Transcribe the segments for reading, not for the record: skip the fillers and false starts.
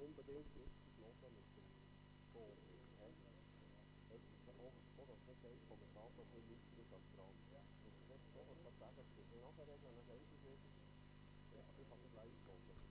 unbedingt wichtig machen mit dem KOR. Das ist auch, dass nicht ein Kommentator viel wichtiger ist als der andere. Und das ist so, was ich sagen, das ist nachher regeln, dann sagen sie es. Ja, ich kann das live machen.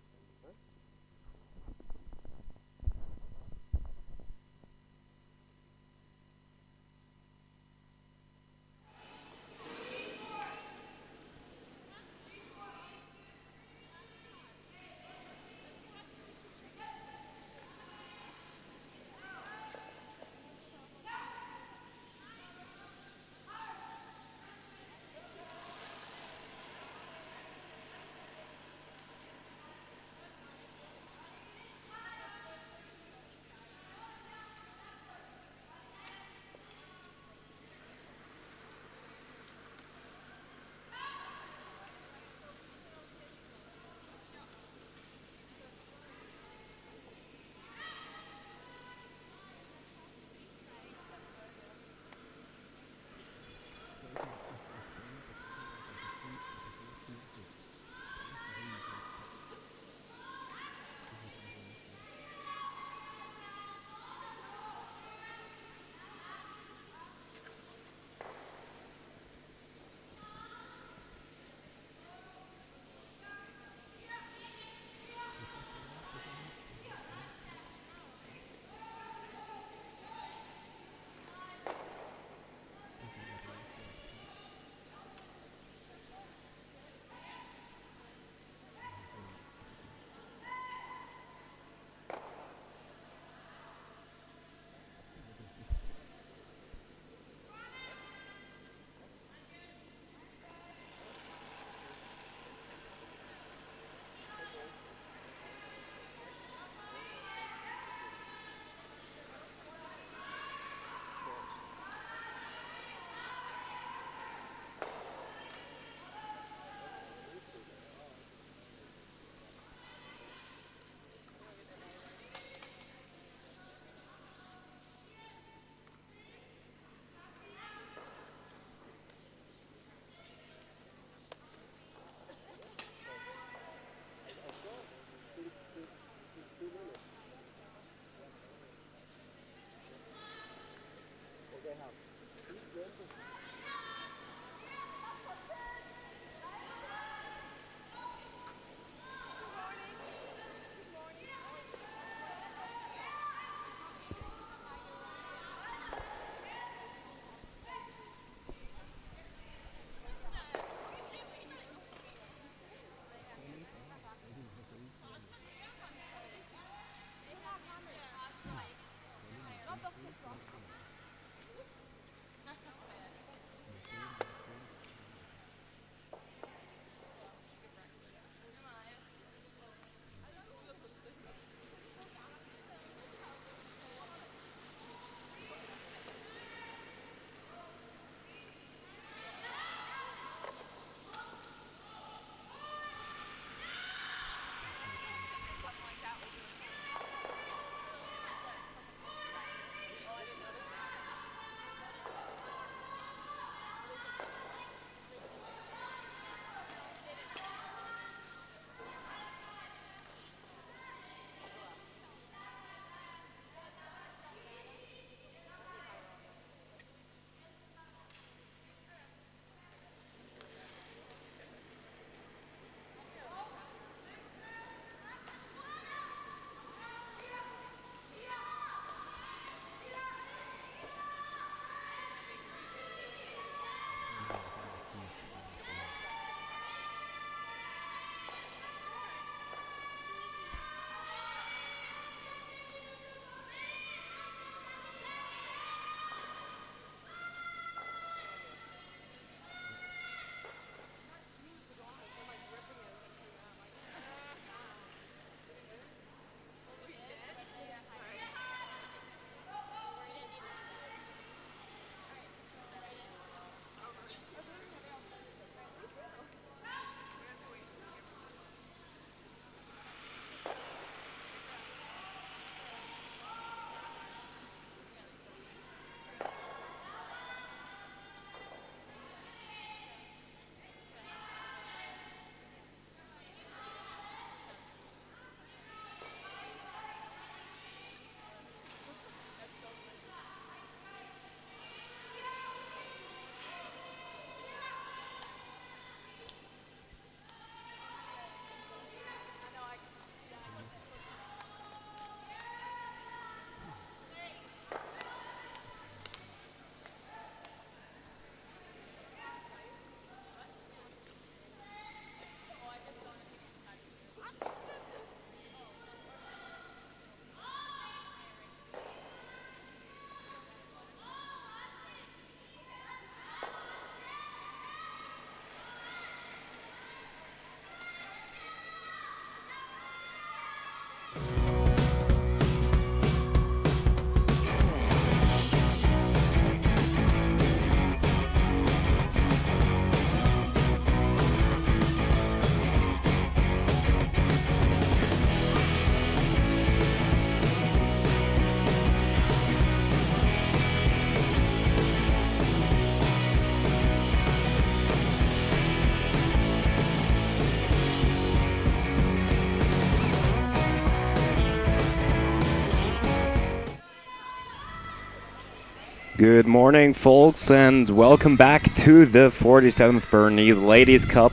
Good morning, folks, and welcome back to the 47th Bernese Ladies Cup.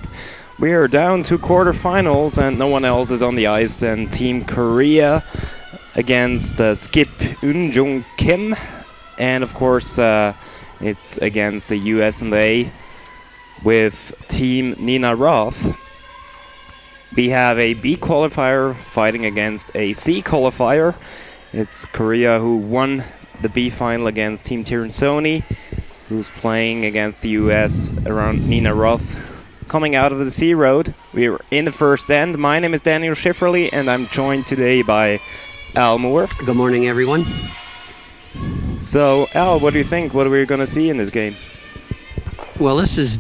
We are down to quarterfinals, and no one else is on the ice than Team Korea against Skip Eunjung Kim, and of course it's against the USA with Team N.Roth. We have a B qualifier fighting against a C qualifier. It's Korea who won the B final against Team Tirinsoni, who's playing against the US around N.Roth. Coming out of the C road, we're in the first end. My name is Daniel Schifferle, and I'm joined today by Al Moore. Good morning, everyone. So, Al, what do you think? What are we going to see in this game? Well, this is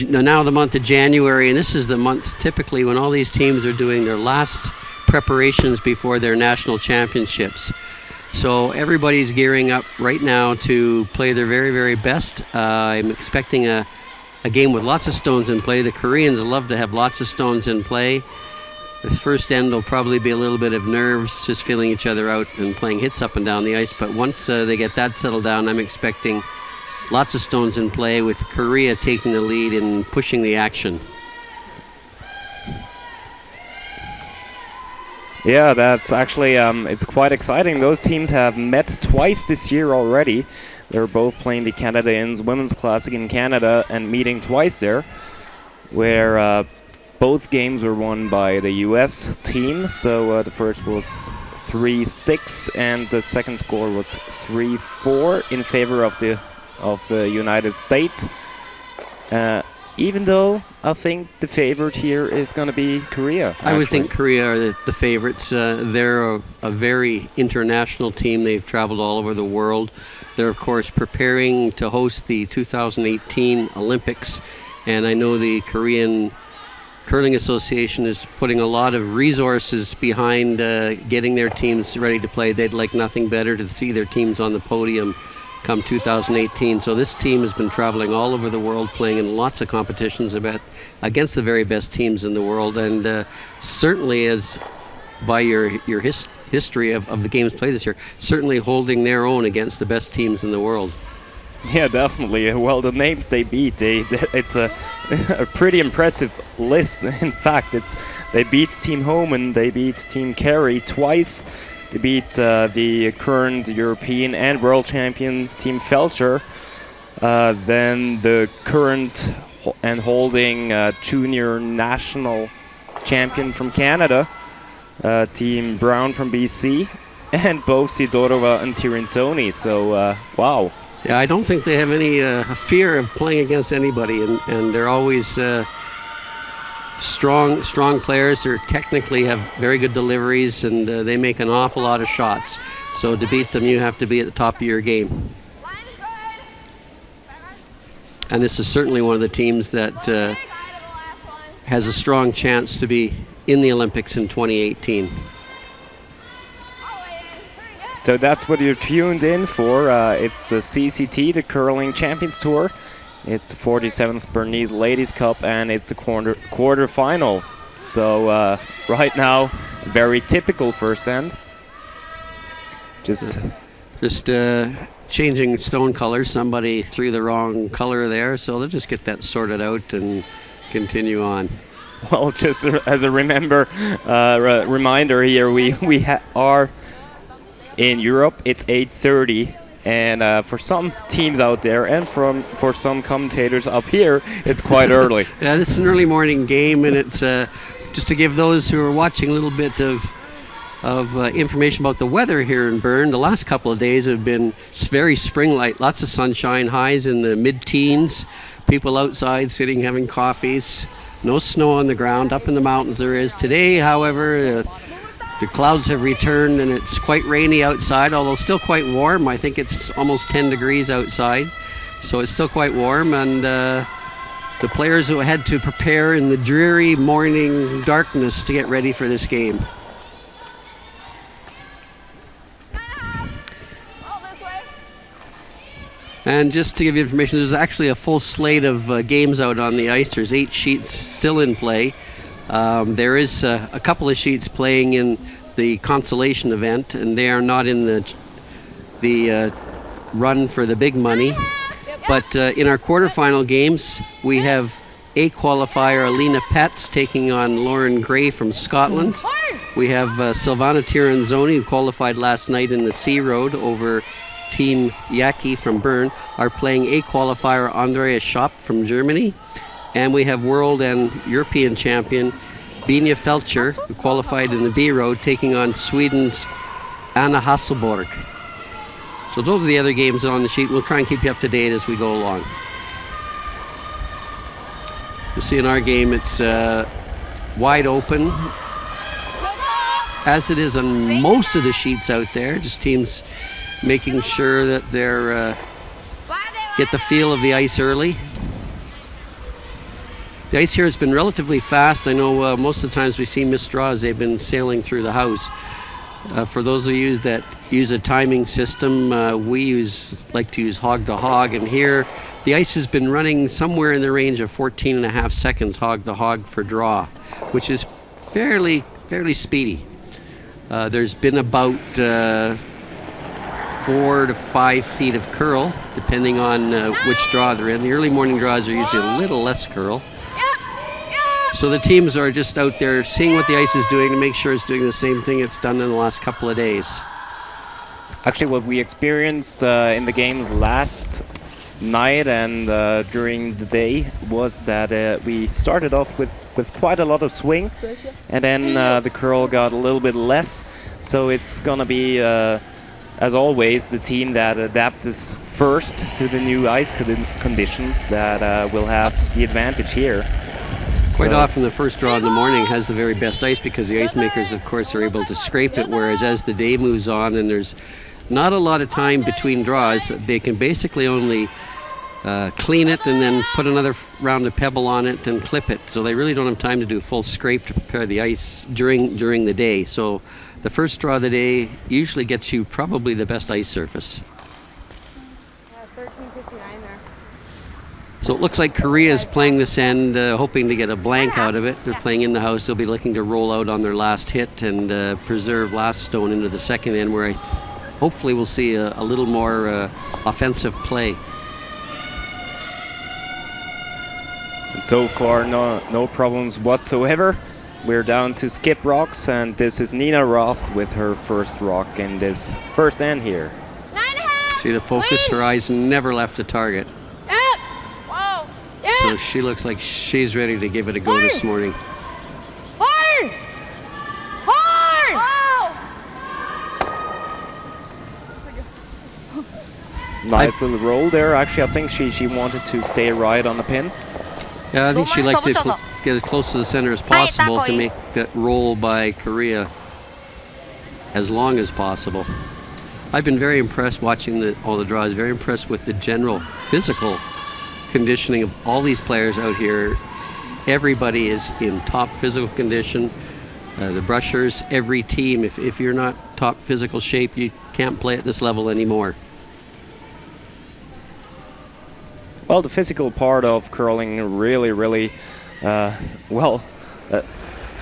now the month of January, and this is the month typically when all these teams are doing their last preparations before their national championships. So everybody's gearing up right now to play their very, very best. I'm expecting a game with lots of stones in play. The Koreans love to have lots of stones in play. This first end will probably be a little bit of nerves, just feeling each other out and playing hits up and down the ice. But once they get that settled down, I'm expecting lots of stones in play, with Korea taking the lead and pushing the action. Yeah, that's actually, it's quite exciting. Those teams have met twice this year already. They're both playing the Canada Inns Women's Classic in Canada and meeting twice there, where both games were won by the US team. So the first was 3-6 and the second score was 3-4 in favor of the United States. Even though I think the favorite here is going to be Korea. I would think Korea are the favorites. They're a very international team. They've traveled all over the world. They're, of course, preparing to host the 2018 Olympics. And I know the Korean Curling Association is putting a lot of resources behind getting their teams ready to play. They'd like nothing better to see their teams on the podium come 2018. So this team has been traveling all over the world, playing in lots of competitions against the very best teams in the world, and certainly, as by your history of the games played this year, certainly holding their own against the best teams in the world. Yeah, definitely. Well, the names they beat, it's a pretty impressive list. In fact, they beat Team Homan, they beat Team Kerry twice. They beat the current European and world champion Team Felcher. Then the current and holding junior national champion from Canada, Team Brown from BC, and both Sidorova and Tirinsoni. So, wow. Yeah, I don't think they have any fear of playing against anybody, and they're always strong players. They technically have very good deliveries, and they make an awful lot of shots. So to beat them, you have to be at the top of your game. And this is certainly one of the teams that has a strong chance to be in the Olympics in 2018. So that's what you're tuned in for. It's the CCT, the Curling Champions Tour. It's the 47th Bernese Ladies Cup, and it's the quarterfinal. So right now, very typical first end. Just changing stone colors. Somebody threw the wrong color there, so they'll just get that sorted out and continue on. Well, just as a reminder here, we are in Europe. It's 8:30. And for some teams out there and for some commentators up here, it's quite early. Yeah, it's an early morning game, and it's just to give those who are watching a little bit of information about the weather here in Bern. The last couple of days have been very spring-like, lots of sunshine, highs in the mid-teens, people outside sitting having coffees, no snow on the ground. Up in the mountains there is. Today, however, the clouds have returned and it's quite rainy outside, although still quite warm. I think it's almost 10 degrees outside, so it's still quite warm. And the players who had to prepare in the dreary morning darkness to get ready for this game. And just to give you information, there's actually a full slate of games out on the ice. There's 8 sheets still in play. There is a couple of sheets playing in the consolation event, and they are not in the run for the big money. But in our quarterfinal games, we have A qualifier Alina Petz taking on Lauren Gray from Scotland. We have Silvana Tiranzoni, who qualified last night in the Sea Road over Team Yaki from Bern, are playing A qualifier Andrea Schopp from Germany. And we have world and European champion Bina Felcher, who qualified in the B Road, taking on Sweden's Anna Hasselborg. So those are the other games on the sheet. We'll try and keep you up to date as we go along. You see in our game, it's wide open, as it is on most of the sheets out there. Just teams making sure that they're get the feel of the ice early. The ice here has been relatively fast. I know most of the times we see missed draws, they've been sailing through the house. For those of you that use a timing system, we like to use hog to hog, and here the ice has been running somewhere in the range of 14.5 seconds hog to hog for draw, which is fairly speedy. There's been about 4 to 5 feet of curl, depending on which draw they're in. The early morning draws are usually a little less curl. So the teams are just out there seeing what the ice is doing to make sure it's doing the same thing it's done in the last couple of days. Actually, what we experienced in the games last night and during the day was that we started off with quite a lot of swing, and then the curl got a little bit less. So it's going to be, as always, the team that adapts first to the new ice conditions that will have the advantage here. Quite often the first draw in the morning has the very best ice because the ice makers, of course, are able to scrape it, whereas as the day moves on and there's not a lot of time between draws, they can basically only clean it and then put another round of pebble on it and clip it. So they really don't have time to do a full scrape to prepare the ice during the day. So the first draw of the day usually gets you probably the best ice surface. 13:59 there. So it looks like Korea's playing this end, hoping to get a blank out of it. They're playing in the house. They'll be looking to roll out on their last hit and preserve last stone into the second end, where hopefully we'll see a little more offensive play. And so far, no problems whatsoever. We're down to skip rocks, and this is N.Roth with her first rock in this first end here. 9.5. See the focus, her eyes never left the target. Whoa. So she looks like she's ready to give it a go this morning. Hard. Nice little roll there. Actually, I think she wanted to stay right on the pin. Yeah, I think she liked to get as close to the center as possible to make that roll by Korea as long as possible. I've been very impressed watching all the draws, very impressed with the general physical conditioning of all these players out here. Everybody is in top physical condition. The brushers, every team, if you're not top physical shape, you can't play at this level anymore. Well, the physical part of curling really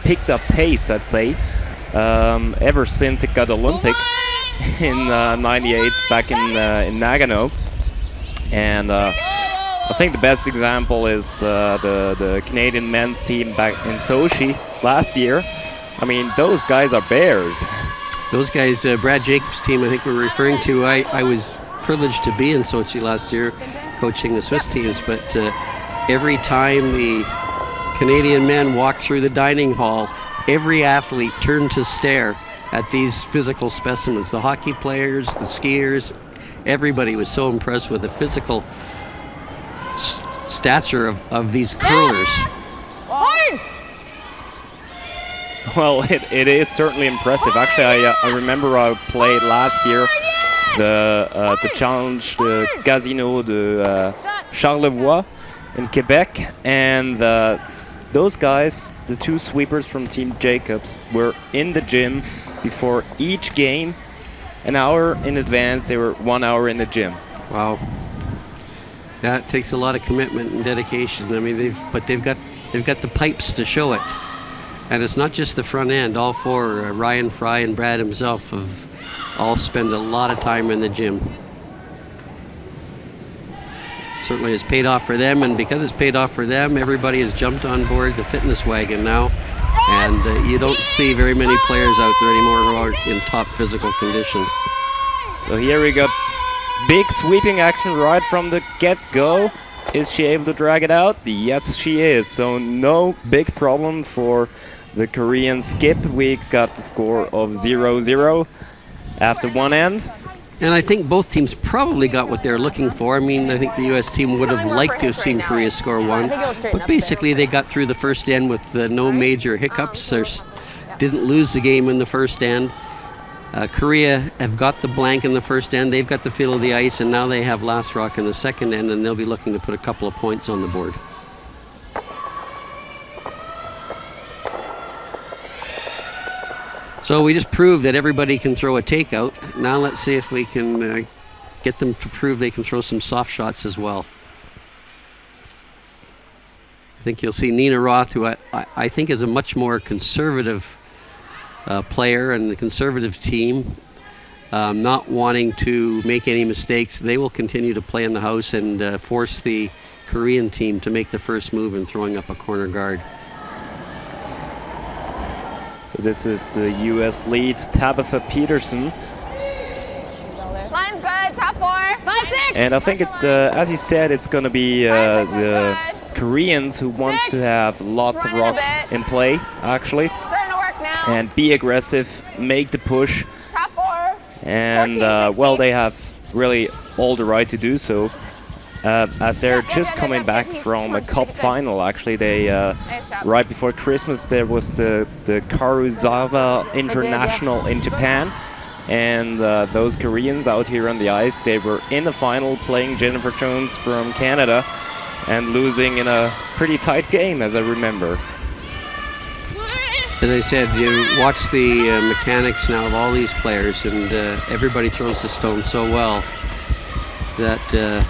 picked up pace, I'd say, ever since it got Olympic in '98 back in Nagano. And I think the best example is the Canadian men's team back in Sochi last year. I mean, those guys are bears. Those guys, Brad Jacobs' team, I think we're referring to. I was privileged to be in Sochi last year coaching the Swiss teams, but every time the Canadian men walked through the dining hall, every athlete turned to stare at these physical specimens. The hockey players, the skiers, everybody was so impressed with the physical stature of these curlers. Well, it is certainly impressive. Actually, I remember I played last year the challenge, the Casino de Charlevoix in Quebec, and those guys, the two sweepers from Team Jacobs, were in the gym before each game. An hour in advance, they were 1 hour in the gym. Wow. That takes a lot of commitment and dedication. I mean, they've got the pipes to show it. And it's not just the front end. All four, Ryan Fry and Brad himself, have all spent a lot of time in the gym. certainly has paid off for them, and because it's paid off for them, everybody has jumped on board the fitness wagon now, and you don't see very many players out there anymore who are in top physical condition. So here we got big sweeping action right from the get-go. Is she able to drag it out? Yes, she is. So no big problem for the Korean skip. We got the score of 0-0 after one end. And I think both teams probably got what they're looking for. I mean, I think the U.S. team would have liked to have seen Korea score one, but basically they got through the first end with no major hiccups. They didn't lose the game in the first end. Korea have got the blank in the first end. They've got the feel of the ice, and now they have last rock in the second end, and they'll be looking to put a couple of points on the board. So we just proved that everybody can throw a takeout. Now let's see if we can get them to prove they can throw some soft shots as well. I think you'll see N.Roth, who I think is a much more conservative player, and the conservative team, not wanting to make any mistakes. They will continue to play in the house and force the Korean team to make the first move in throwing up a corner guard. So this is the U.S. lead, Tabitha Peterson. Line's good. Top 4. 5-6. And I think it's, as you said, it's going to be the Koreans who want to have lots of rocks in play, actually. Starting to work now. And be aggressive, make the push. Top 4. And, well, they have really all the right to do so. As they're just coming back from a cup final, actually. They right before Christmas there was the Karuizawa International in Japan, and those Koreans out here on the ice, they were in the final playing Jennifer Jones from Canada and losing in a pretty tight game, as I remember. As I said, you watch the mechanics now of all these players, and everybody throws the stone so well that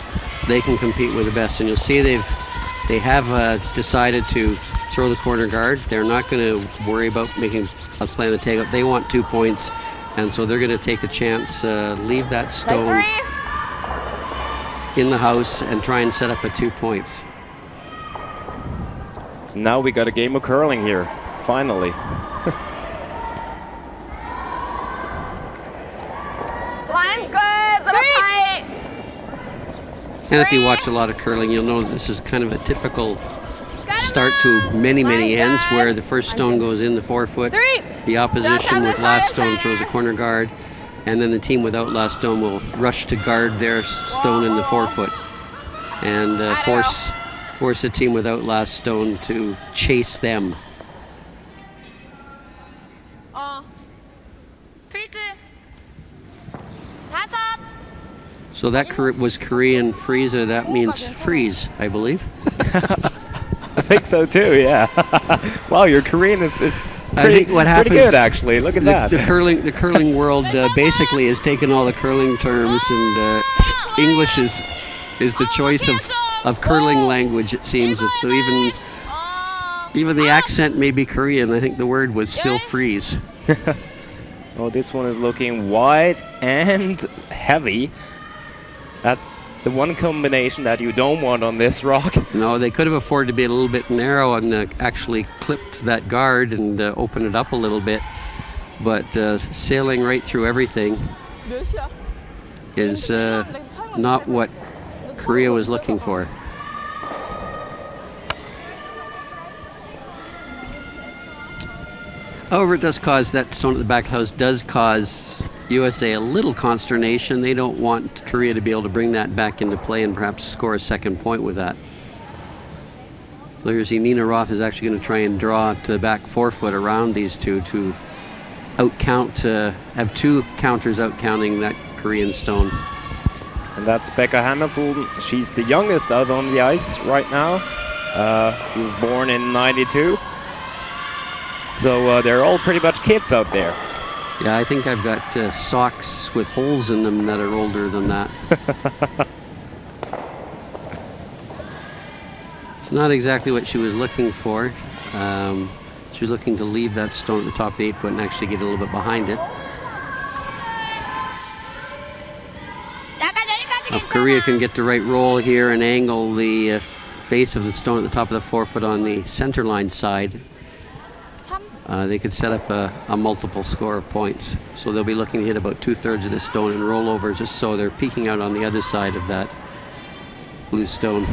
they can compete with the best. And you'll see they have decided to throw the corner guard. They're not going to worry about making a plan to take up. They want 2 points, and so they're going to take a chance, leave that stone in the house and try and set up at 2 points. Now we got a game of curling here, finally. Line's good. Little tight. And if you watch a lot of curling, you'll know this is kind of a typical start to many, many ends, where the first stone goes in the 4-foot. The opposition with last stone throws a corner guard, and then the team without last stone will rush to guard their stone in the 4-foot and force the team without last stone to chase them. So that was Korean Frieza. That means freeze, I believe. I think so too, yeah. Wow, your Korean is pretty good, actually. Look at that. The curling world basically has taken all the curling terms, and English is the choice of curling language, it seems. So even the accent may be Korean. I think the word was still freeze. Oh, this one is looking wide and heavy. That's the one combination that you don't want on this rock. No, they could have afforded to be a little bit narrow and actually clipped that guard and open it up a little bit. But sailing right through everything is not what Korea was looking for. However, it does cause, that stone at the back of the house does cause USA a little consternation. They don't want Korea to be able to bring that back into play and perhaps score a second point with that. So you see N.Roth is actually going to try and draw to the back 4-foot around these two to outcount, have 2 counters outcounting that Korean stone. And that's Becca Hammerpool. She's the youngest out on the ice right now. She was born in '92. So they're all pretty much kids out there. Yeah, I think I've got socks with holes in them that are older than that. It's not exactly what she was looking for. She was looking to leave that stone at the top of the 8-foot and actually get a little bit behind it. If Korea can get the right roll here and angle the face of the stone at the top of the forefoot on the center line side, they could set up a multiple score of points. So they'll be looking to hit about 2/3 of the stone and roll over, just so they're peeking out on the other side of that blue stone.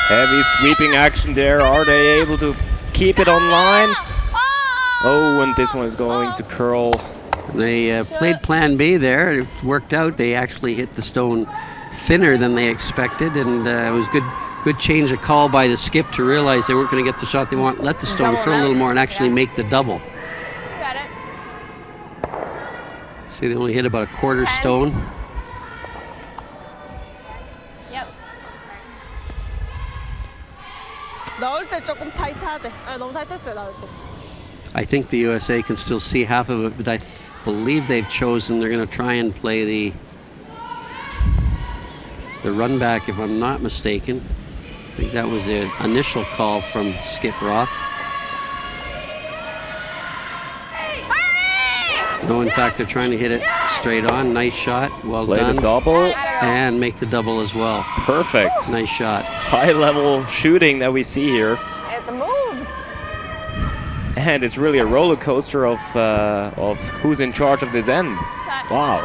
Heavy sweeping action there. Are they able to keep it on line? Oh, and this one is going to curl. They played plan B there. It worked out. They actually hit the stone thinner than they expected, and it was good change of call by the skip to realize they weren't going to get the shot they want. Let the stone curl a little more and actually make the double. Got it. See, they only hit about a quarter stone. Yep. 나올 때 조금 타이트하대. 너무 타이트했어요, 나올 때. I think the USA can still see half of it, but I believe they've chosen they're going to try and play the run back, if I'm not mistaken. I think that was the initial call from Skip Roth. No, in fact, they're trying to hit it straight on. Nice shot. Well Play done. the double. And make the double as well. Perfect. Nice shot. High level shooting that we see here. It moves. And it's really a roller coaster of who's in charge of this end. Wow.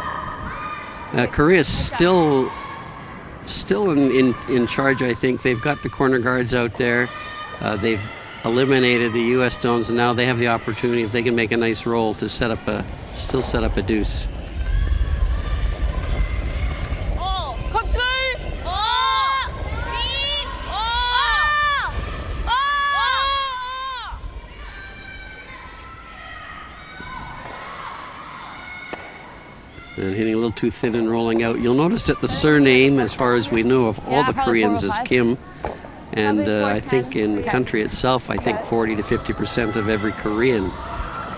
Korea's still in charge, I think. They've got the corner guards out there. They've eliminated the U.S. stones, and now they have the opportunity, if they can make a nice roll, to set up a deuce. 컨트롤. And hitting a little too thin and rolling out. You'll notice that the surname, as far as we know, of all the Koreans is Kim. And I think in the country itself, I think 40 to 50% of every Korean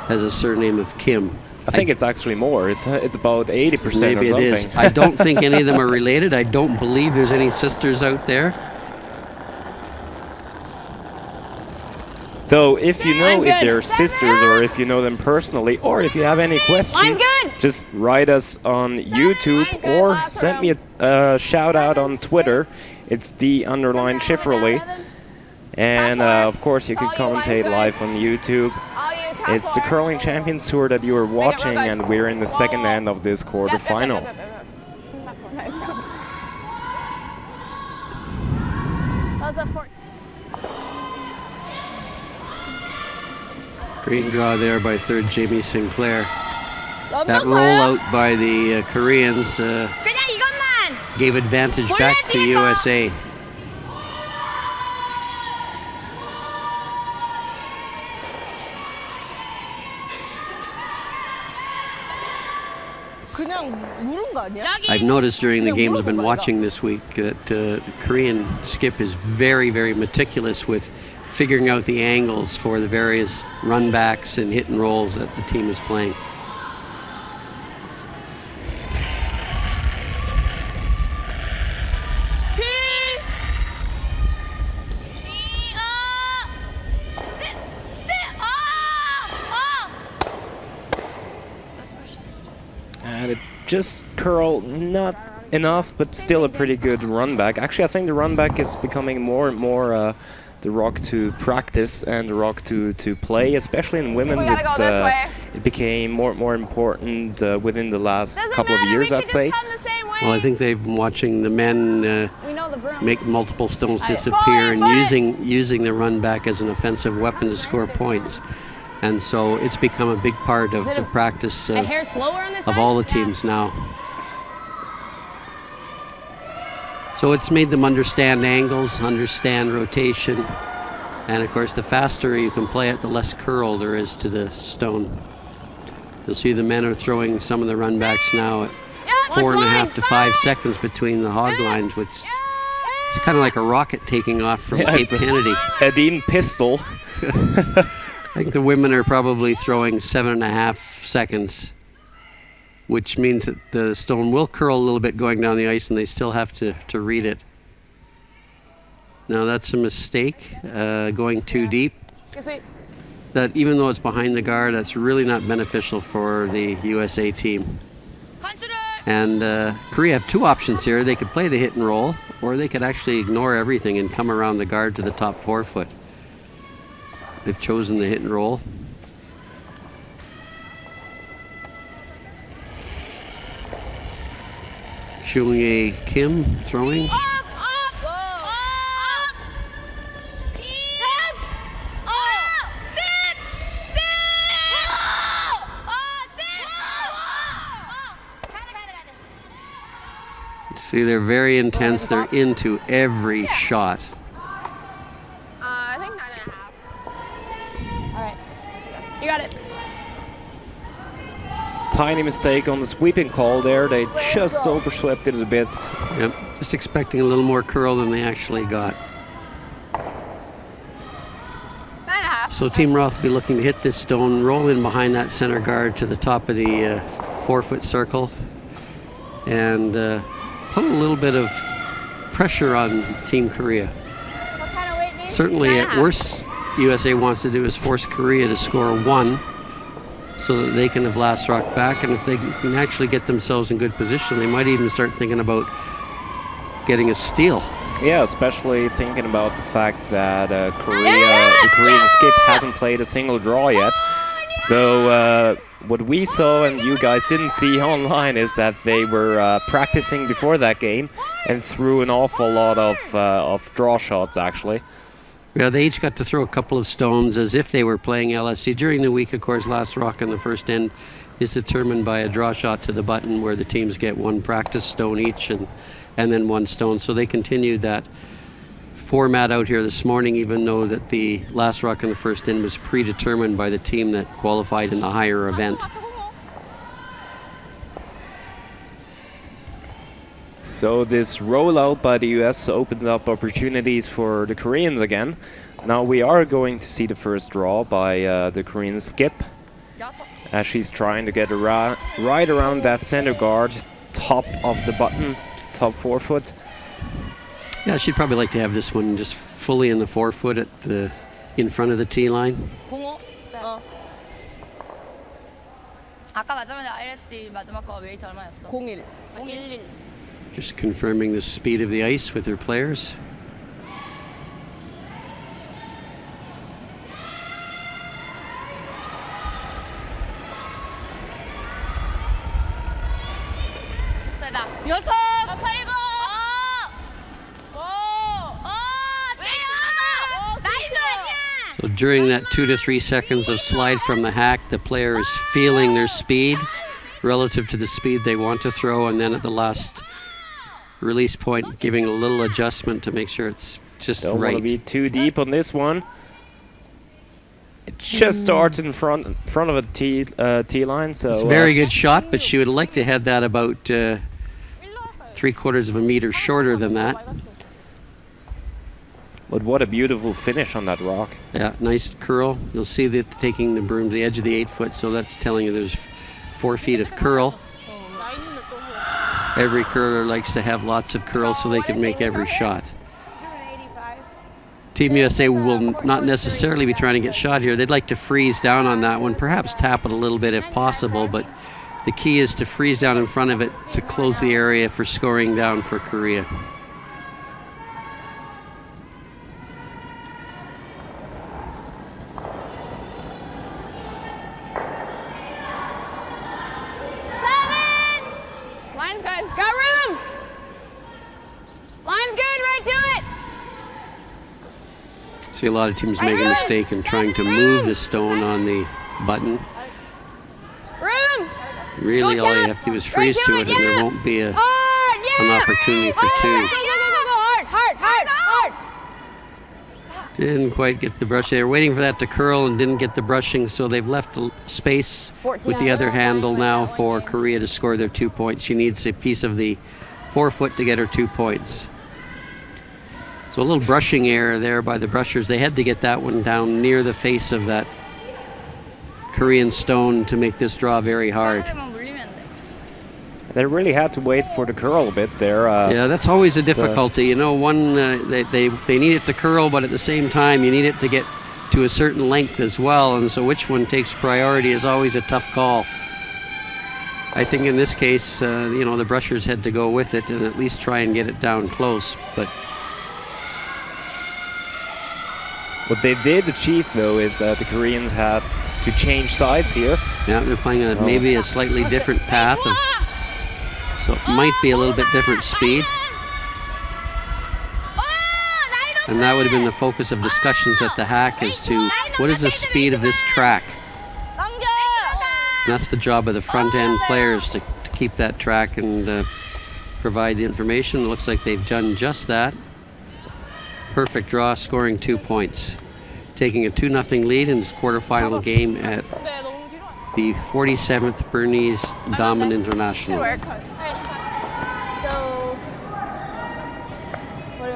has a surname of Kim. I think it's actually more. It's about 80% or something. Maybe it is. I don't think any of them are related. I don't believe there's any sisters out there. Though, if you know if they're sisters, or if you know them personally, or if you have any questions, just write us on YouTube or send me a shout out on Twitter. It's D_Schifferly. And of course, you can commentate live on YouTube. It's the Curling Champions Tour that you are watching, and we're in the second end of this quarterfinal. Great draw there by third Jamie Sinclair. That rollout by the Koreans gave advantage back to USA. 그냥 물은 거 아니야? I've noticed during the games I've been watching this week that Korean skip is very, very meticulous with figuring out the angles for the various run backs and hit and rolls that the team is playing. And it just curled, not enough, but still a pretty good run back. Actually, I think the run back is becoming more and more the rock to practice and the rock to play, especially in women's. It became more important within the last couple of years, I'd say. Well, I think they've been watching the men make multiple stones disappear and using the run back as an offensive weapon to score points. And so it's become a big part of the practice of all the teams now. So it's made them understand angles, understand rotation, and of course the faster you can play it, the less curl there is to the stone. You'll see the men are throwing some of the run backs now at 4.5 to 5 seconds between the hog lines, which is kind of like a rocket taking off from Cape Kennedy. Edine pistol. I think the women are probably throwing 7.5 seconds, which means that the stone will curl a little bit going down the ice, and they still have to read it. Now that's a mistake, going too deep. that even though it's behind the guard, that's really not beneficial for the USA team. And Korea have two options here. They could play the hit and roll, or they could actually ignore everything and come around the guard to the top 4 foot. They've chosen the hit and roll. Shunye Kim throwing. See, they're very intense. They're into every shot. I think 9.5. All right. You got it. Tiny mistake on the sweeping call there. They just overswept it a bit. Yep, just expecting a little more curl than they actually got. 9.5. So Team Roth will be looking to hit this stone, roll in behind that center guard to the top of the 4 foot circle, and put a little bit of pressure on Team Korea. What kind of weight do you Certainly at worst, USA wants to do is force Korea to score 1 so that they can have last rock back, and if they can actually get themselves in good position, they might even start thinking about getting a steal. Yeah, especially thinking about the fact that the Korean skip hasn't played a single draw yet. Though what we saw and you guys didn't see online is that they were practicing before that game and threw an awful lot of draw shots actually. Yeah, they each got to throw a couple of stones as if they were playing LSC. During the week, of course, last rock in the first end is determined by a draw shot to the button where the teams get 1 practice stone each and then 1 stone. So they continued that format out here this morning, even though that the last rock in the first end was predetermined by the team that qualified in the higher event. So this rollout by the US opened up opportunities for the Koreans again. Now we are going to see the first draw by the Korean skip, as she's trying to get right around that center guard, top of the button, top 4 foot. Yeah, she'd probably like to have this one just fully in the 4 foot at the in front of the tee line. 아까 맞자마자 ISD 마지막 거 웨이트 얼마였어? 01. 011. Just confirming the speed of the ice with her players. 세다. 6. 차이고. So during that 2 to 3 seconds of slide from the hack, the player is feeling their speed relative to the speed they want to throw, and then at the last release point, giving a little adjustment to make sure it's just Don't right. want to be too deep on this one. It just starts in front of a tee line, so It's a very good shot, but she would like to have that about 3/4 of a meter shorter than that. But what a beautiful finish on that rock. Yeah, nice curl. You'll see that taking the broom to the edge of the 8 foot, so that's telling you there's 4 feet of curl. Every curler likes to have lots of curl so they can make every shot. Team USA will not necessarily be trying to get shot here. They'd like to freeze down on that one, perhaps tap it a little bit if possible, but the key is to freeze down in front of it to close the area for scoring down for Korea. Line's good. Got room. Line's good. Right to it. See a lot of teams make a mistake in trying to move the stone on the button. Room. Really, all you have to do is freeze to it, and there won't be an opportunity for 2. Hard. Didn't quite get the brush. They were waiting for that to curl and didn't get the brushing, so they've left a space with the other handle now for Korea to score their 2 points. She needs a piece of the 4 foot to get her 2 points. So a little brushing error there by the brushers. They had to get that one down near the face of that Korean stone to make this draw very hard. They really had to wait for the curl a bit there. Yeah, that's always a difficulty. You know, one they need it to curl, but at the same time you need it to get to a certain length as well, and so which one takes priority is always a tough call. I think in this case, you know, the brushers had to go with it and at least try and get it down close. But what they did achieve, though, is that the Koreans had to change sides here. yeah, they're playing maybe a slightly different path, so it might be a little bit different speed. And that would have been the focus of discussions at the hack as to what is the speed of this track. And that's the job of the front end players to keep that track and provide the information. It looks like they've done just that. Perfect draw, scoring 2 points. Taking a 2-0 lead in this quarterfinal game at the 47th Bernese Damen International.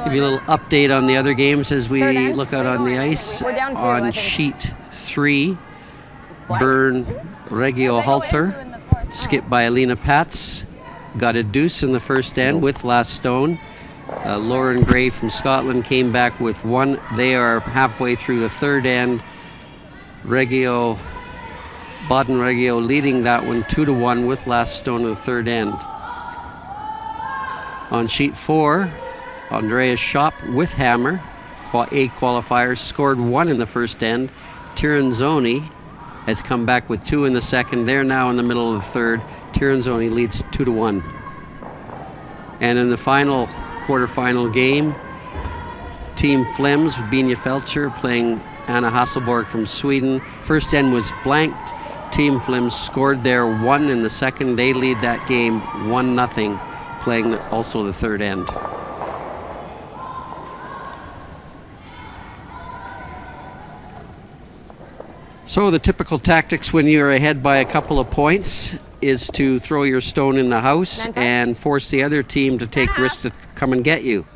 Give you a little update on the other games as we look out on the ice. On sheet 3, Bern Regio Halter, skipped by Alina Pats, got a deuce in the first end with last stone. Lauren Gray from Scotland came back with 1. They are halfway through the third end. Baden Regio leading that one 2-1 with last stone in the third end. On sheet 4, Andreas Schopp with hammer, A qualifiers, scored 1 in the first end. Tiranzoni has come back with 2 in the second. They're now in the middle of the third. Tiranzoni leads 2-1. And in the final quarterfinal game, Team Flems, Bina Felcher playing Anna Hasselborg from Sweden. First end was blanked. Team Flems scored there 1 in the second. They lead that game 1-0, playing also the third end. So the typical tactics when you're ahead by a couple of points is to throw your stone in the house and force the other team to take risks to come and get you.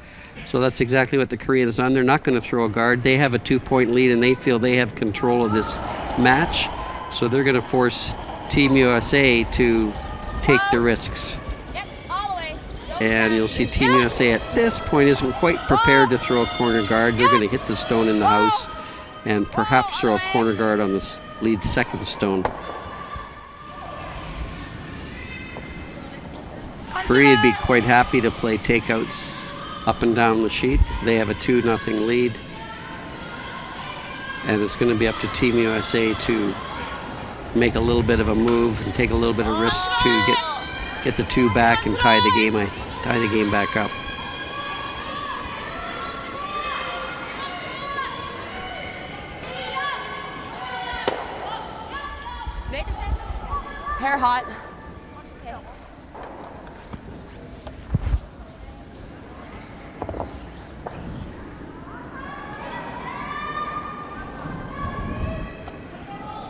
So that's exactly what the Koreans done. They're not going to throw a guard. They have a 2-point lead and they feel they have control of this match. So they're going to force Team USA to take the risks. And you'll see Team USA at this point isn't quite prepared to throw a corner guard. They're going to hit the stone in the house and perhaps throw a corner guard on the lead second stone. Korea would be quite happy to play takeouts up and down the sheet. They have a 2-0 lead. And it's going to be up to Team USA to make a little bit of a move and take a little bit of risk to get the 2 back and tie the game back up. Hair hot.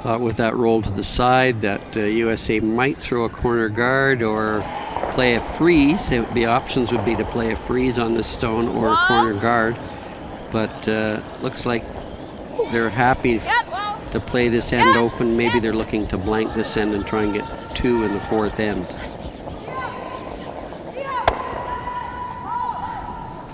Thought with that roll to the side that USA might throw a corner guard or play a freeze. The options would be to play a freeze on this stone or a corner guard. But looks like they're happy to play this end open. Maybe they're looking to blank this end and try and get 2 in the fourth end.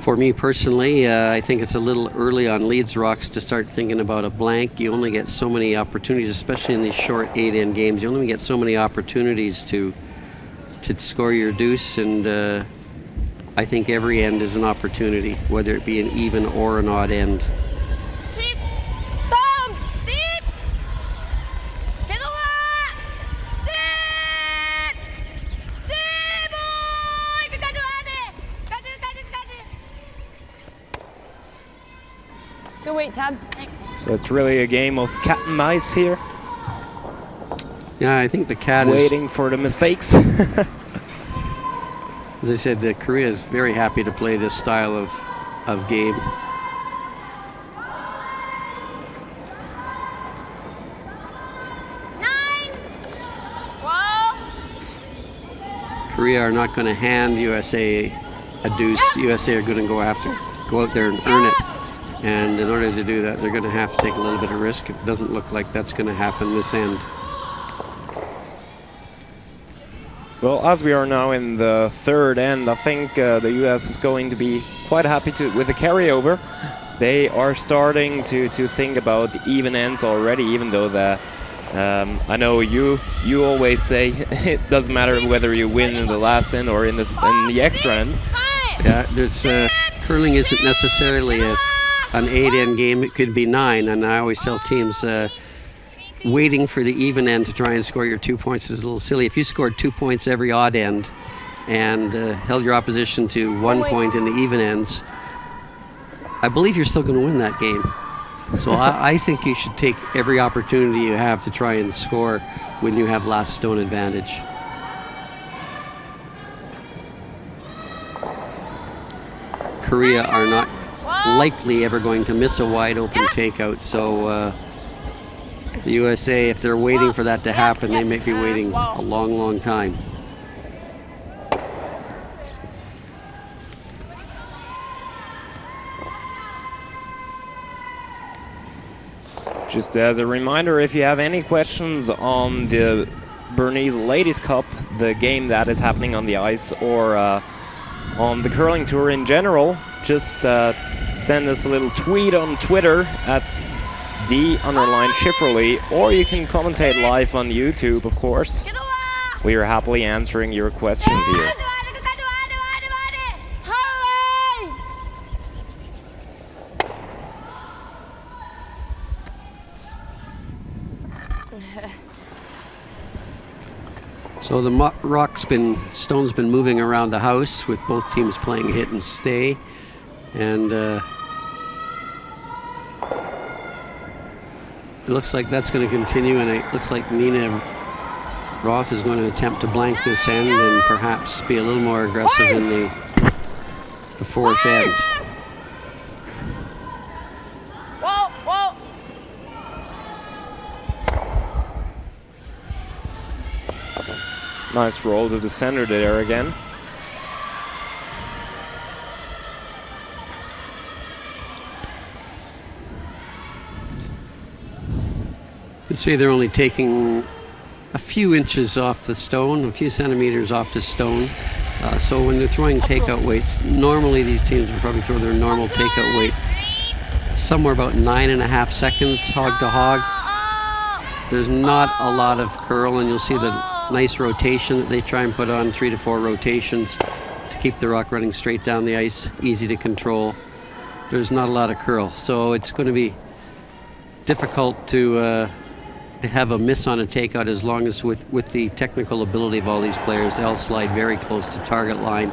For me personally, I think it's a little early on Leeds Rocks to start thinking about a blank. You only get so many opportunities, especially in these short 8-end games. You only get so many opportunities to score your deuce, and I think every end is an opportunity, whether it be an even or an odd end. Good wait, Tab. So it's really a game of cat and mice here. Yeah, I think the cat is waiting for the mistakes. As I said, Korea is very happy to play this style of game. Korea are not going to hand USA a deuce. USA are going to go out there and earn it. And in order to do that, they're going to have to take a little bit of risk. It doesn't look like that's going to happen this end. Well, as we are now in the third end, I think the US is going to be quite happy with the carryover. they are starting to think about the even ends already, even though I know you always say it doesn't matter whether you win in the last end or in the extra end. Yeah, there's curling isn't necessarily an 8-end game. It could be 9, and I always tell teams waiting for the even end to try and score your 2 points is a little silly. If you scored 2 points every odd end and held your opposition to 1 point in the even ends, I believe you're still going to win that game. So I think you should take every opportunity you have to try and score when you have last stone advantage. Korea are not likely ever going to miss a wide open takeout, so the USA, if they're waiting for that to happen, they may be waiting a long, long time. Just as a reminder, if you have any questions on the Bernese Ladies Cup, the game that is happening on the ice, or on the curling tour in general, just send us a little tweet on Twitter at @D_Schifferly, or you can commentate live on YouTube, of course. We are happily answering your questions here. So the stone's been moving around the house with both teams playing hit and stay, and it looks like that's going to continue, and it looks like N.Roth is going to attempt to blank this end and perhaps be a little more aggressive in the fourth end. Nice roll to the center there again. You see they're only taking a few inches off the stone, a few centimeters off the stone. So when they're throwing takeout weights, normally these teams would probably throw their normal takeout weight somewhere about 9.5 seconds hog to hog. There's not a lot of curl, and you'll see the nice rotation that they try and put on, 3 to 4 rotations to keep the rock running straight down the ice, easy to control. There's not a lot of curl, so it's going to be difficult to have a miss on a takeout, as long as with the technical ability of all these players, they'll slide very close to target line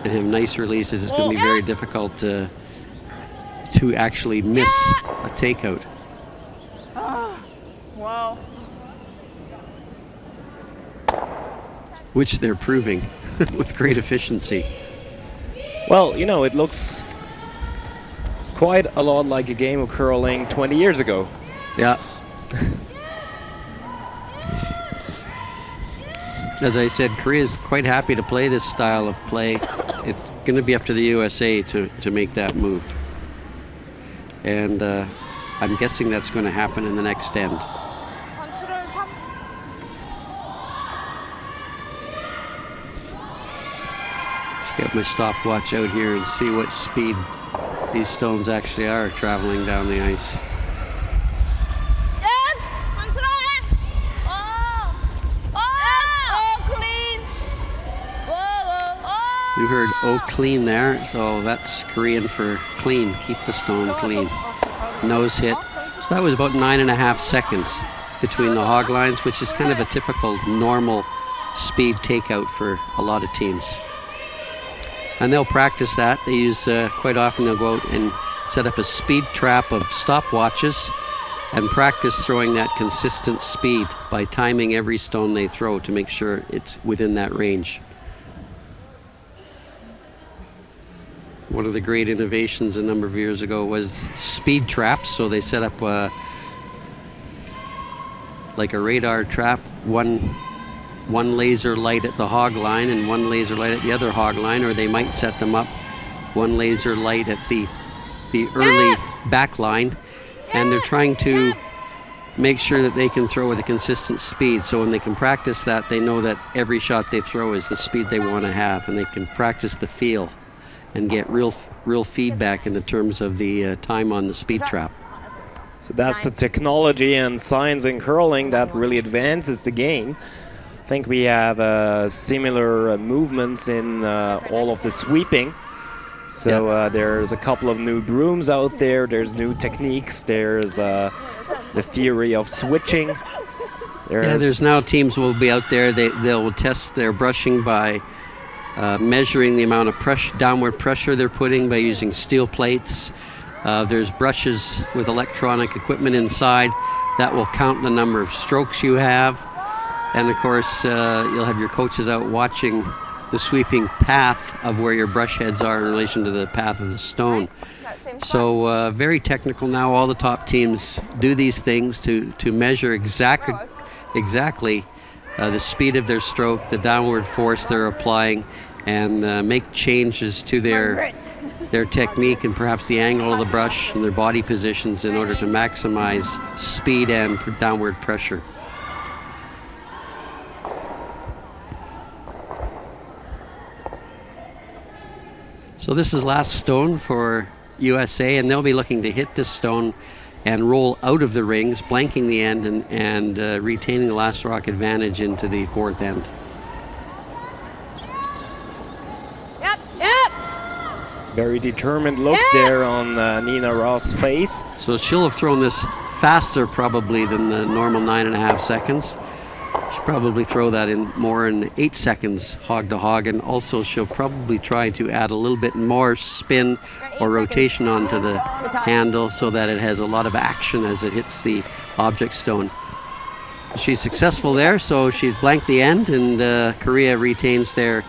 and have nice releases. It's going to be very difficult to actually miss a takeout. Wow. Which they're proving with great efficiency. Well, you know, it looks quite a lot like a game of curling 20 years ago. Yeah. As I said, Korea's quite happy to play this style of play. It's going to be up to the USA to make that move. And I'm guessing that's going to happen in the next end. Get my stopwatch out here and see what speed these stones actually are traveling down the ice. You heard "oh clean" there, so that's Korean for clean. Keep the stone clean. Nose hit. So that was about 9.5 seconds between the hog lines, which is kind of a typical normal speed takeout for a lot of teams. And they'll practice that. They use, quite often they'll go out and set up a speed trap of stopwatches and practice throwing that consistent speed by timing every stone they throw to make sure it's within that range. One of the great innovations a number of years ago was speed traps. So they set up like a radar trap, one laser light at the hog line and one laser light at the other hog line, or they might set them up one laser light at the early back line, and they're trying to make sure that they can throw with a consistent speed. So when they can practice that, they know that every shot they throw is the speed they want to have, and they can practice the feel. and get real feedback in the terms of the time on the speed trap. So that's the technology and science in curling that really advances the game. I think we have similar movements in all of the sweeping. So there's a couple of new brooms out there. There's new techniques. There's the theory of switching. There's now teams will be out there. They'll test their brushing by measuring the amount of downward pressure they're putting by using steel plates. There's brushes with electronic equipment inside that will count the number of strokes you have. And of course, you'll have your coaches out watching the sweeping path of where your brush heads are in relation to the path of the stone. So very technical now. All the top teams do these things to measure exactly the speed of their stroke, the downward force they're applying, and make changes to their technique and perhaps the angle of the brush and their body positions in order to maximize speed and downward pressure. So this is last stone for USA, and they'll be looking to hit this stone and roll out of the rings, blanking the end and retaining the last rock advantage into the fourth end. Very determined look there on N.Roth's face. So she'll have thrown this faster probably than the normal 9.5 seconds. She'll probably throw that in more in 8 seconds, hog to hog, and also she'll probably try to add a little bit more spin or rotation onto the handle so that it has a lot of action as it hits the object stone. She's successful there, so she's blanked the end, and Korea retains their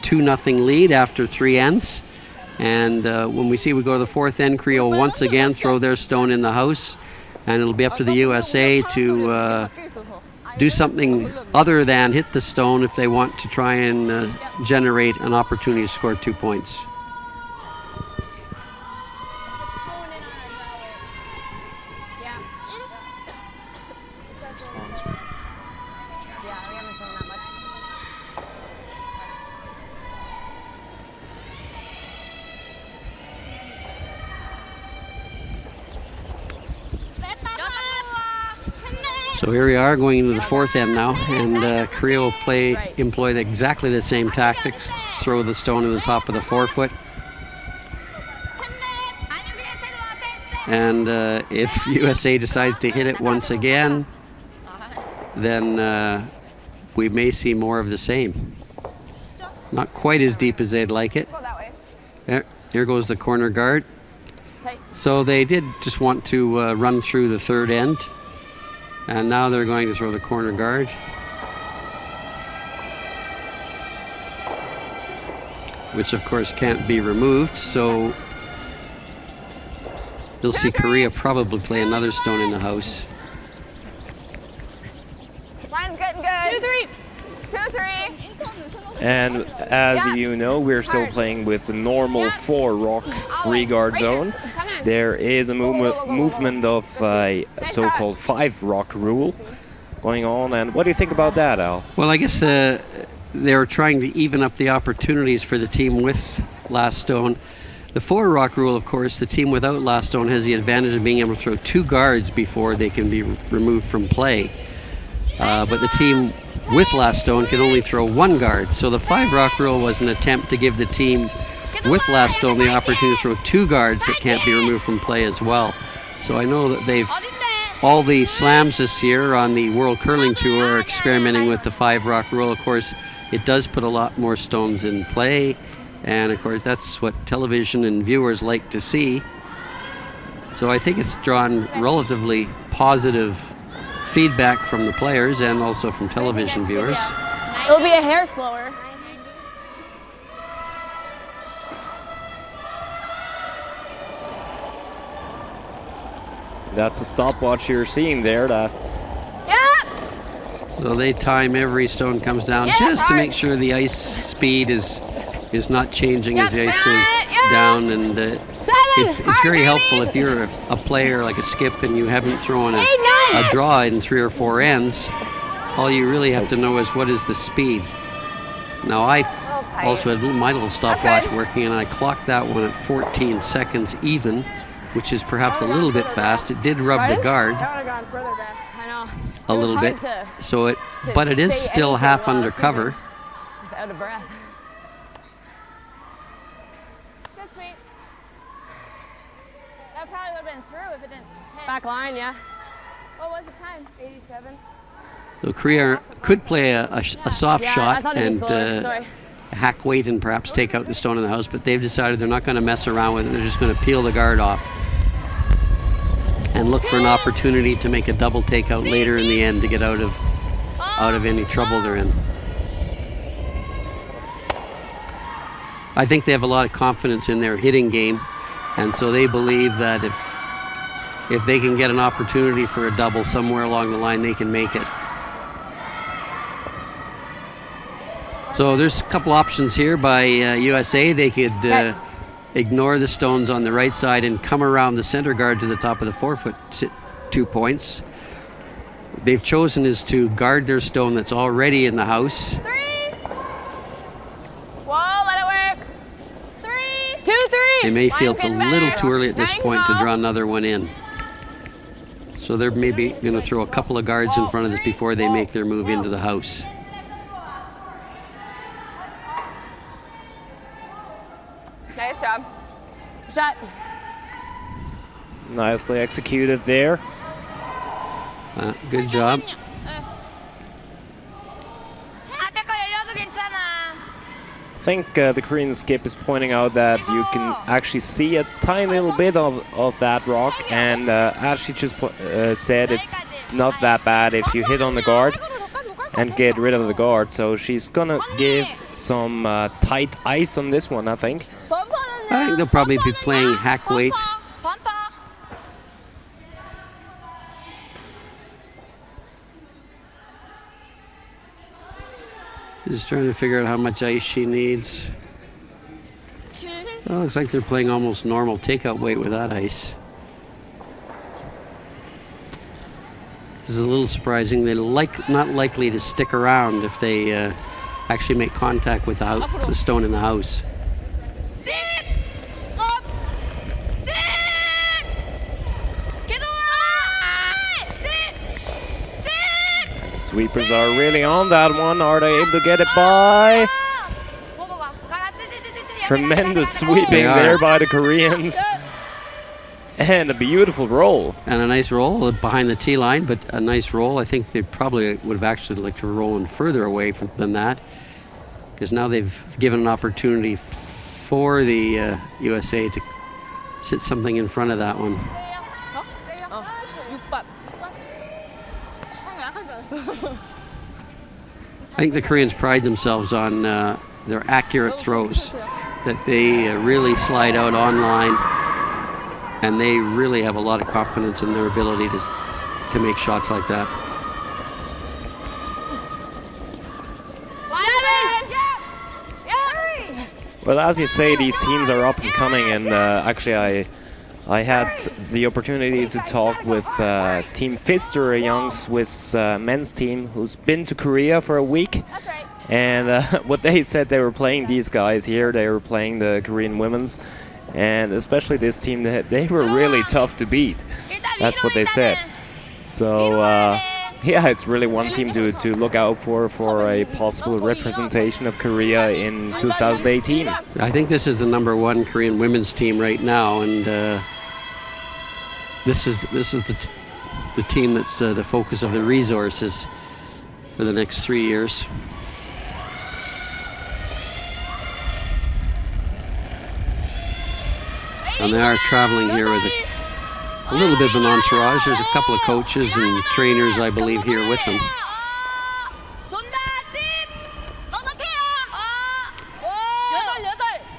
2-0 lead after 3 ends. And when we go to the fourth end, Korea will once again throw their stone in the house, and it'll be up to the USA to do something other than hit the stone if they want to try and generate an opportunity to score 2 points. So here we are going into the fourth end now, and Korea will employ exactly the same tactics, throw the stone in the top of the forefoot. And if USA decides to hit it once again, then we may see more of the same. Not quite as deep as they'd like it. Here goes the corner guard. So they did just want to run through the third end. And now they're going to throw the corner guard. Which of course can't be removed, so you'll see Korea probably play another stone in the house. Line's getting good. 2-3. And as you know, we're still playing with the normal 4-rock 3-guard zone. There is a movement of a so-called 5-rock rule going on. And what do you think about that, Al? Well, I guess they're trying to even up the opportunities for the team with last stone. The 4-rock rule, of course, the team without last stone has the advantage of being able to throw 2 guards before they can be removed from play. But the team with last stone can only throw 1 guard. So the 5-rock rule was an attempt to give the team with last stone the opportunity to throw 2 guards that can't be removed from play as well. So I know that all the slams this year on the World Curling Tour are experimenting with the 5-rock rule. Of course, it does put a lot more stones in play, and of course that's what television and viewers like to see. So I think it's drawn relatively positive feedback from the players and also from television viewers. It'll be a hair slower. That's a stopwatch you're seeing there. So they time every stone comes down just to make sure the ice speed is not changing as the ice goes down, and it's very helpful if you're a player like a skip and you haven't thrown a draw in 3 or 4 ends. All you really have to know is what is the speed. Now also had my little stopwatch working, and I clocked that one at 14 seconds even, which is perhaps a little bit fast. It did rub the guard That would have gone further back. I know. a little bit, but it is still half under cover. Just out of breath. Good sweep. That probably would have been through if it didn't hit. Back line, yeah. What was the time? 87. So Korea could play a soft Yeah, I shot thought it was and slower. Sorry. hack weight and perhaps take out the stone in the house, but they've decided they're not going to mess around with it. They're just going to peel the guard off and look for an opportunity to make a double takeout later in the end to get out of any trouble they're in. I think they have a lot of confidence in their hitting game, and so they believe that if they can get an opportunity for a double somewhere along the line, they can make it. So there's a couple options here by USA. They could ignore the stones on the right side and come around the center guard to the top of the 4-foot, sit 2 points. They've chosen is to guard their stone that's already in the house. 3. Whoa, let it work. 3. 2, 3. They may feel it's a little too early at this point to draw another one in. So they're maybe going to throw a couple of guards in front of this before they make their move into the house. Nice job. Shot. Nicely executed there. Good job. I think the Korean skip is pointing out that you can actually see a tiny little bit of that rock, and as she just said, it's not that bad if you hit on the guard and get rid of the guard. So she's gonna give some tight ice on this one, I think. I think they'll probably be playing hack weight. Just trying to figure out how much ice she needs. Oh, looks like they're playing almost normal takeout weight with that ice. This is a little surprising. They're not likely to stick around if they actually make contact with the stone in the house. Sweepers are really on that one. Are they able to get it by? Tremendous sweeping there by the Koreans. And a beautiful roll. And a nice roll behind the tee line, but a nice roll. I think they probably would have actually liked to roll in further away than that, because now they've given an opportunity for the USA to sit something in front of that one. I think the Koreans pride themselves on their accurate throws, that they really slide out online, and they really have a lot of confidence in their ability to make shots like that. Well, as you say, these teams are up and coming, and actually I had the opportunity to talk with Team Pfister, a young Swiss men's team who's been to Korea for a week. That's right. And what they said, they were playing these guys here, they were playing the Korean women's, and especially this team, they were really tough to beat. That's what they said. So yeah, it's really one team to look out for a possible representation of Korea in 2018. I think this is the #1 Korean women's team right now, and this is the team that's the focus of the resources for the next 3 years. And they are traveling here with a little bit of an entourage. There's a couple of coaches and trainers, I believe, here with them.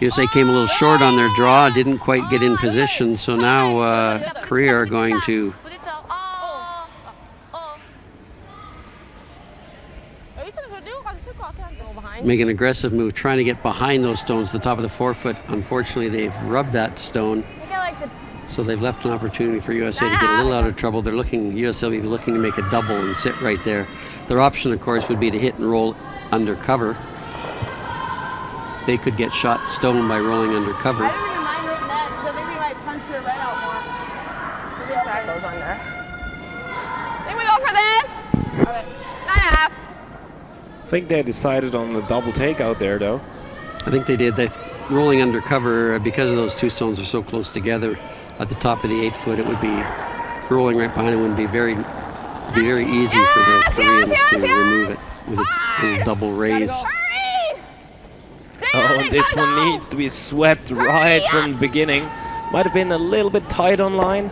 USA came a little short on their draw, didn't quite get in position, so now Korea are going to make an aggressive move, trying to get behind those stones, the top of the 4-foot. Unfortunately, they've rubbed that stone, so they've left an opportunity for USA to get a little out of trouble. USA will be looking to make a double and sit right there. Their option, of course, would be to hit and roll under cover. they could get shot stone by rolling under cover. I didn't even mind rolling that because I think we might punch the red out more. Maybe that goes under. I think we go for this. Okay. 9.5. I think they decided on the double takeout there, though. I think they did. Rolling under cover, because of those two stones are so close together at the top of the 8 foot, it would be, rolling right behind it would be very easy for the Koreans to remove it with a little double raise. Oh, this one needs to be swept right from the beginning. Might have been a little bit tight on line.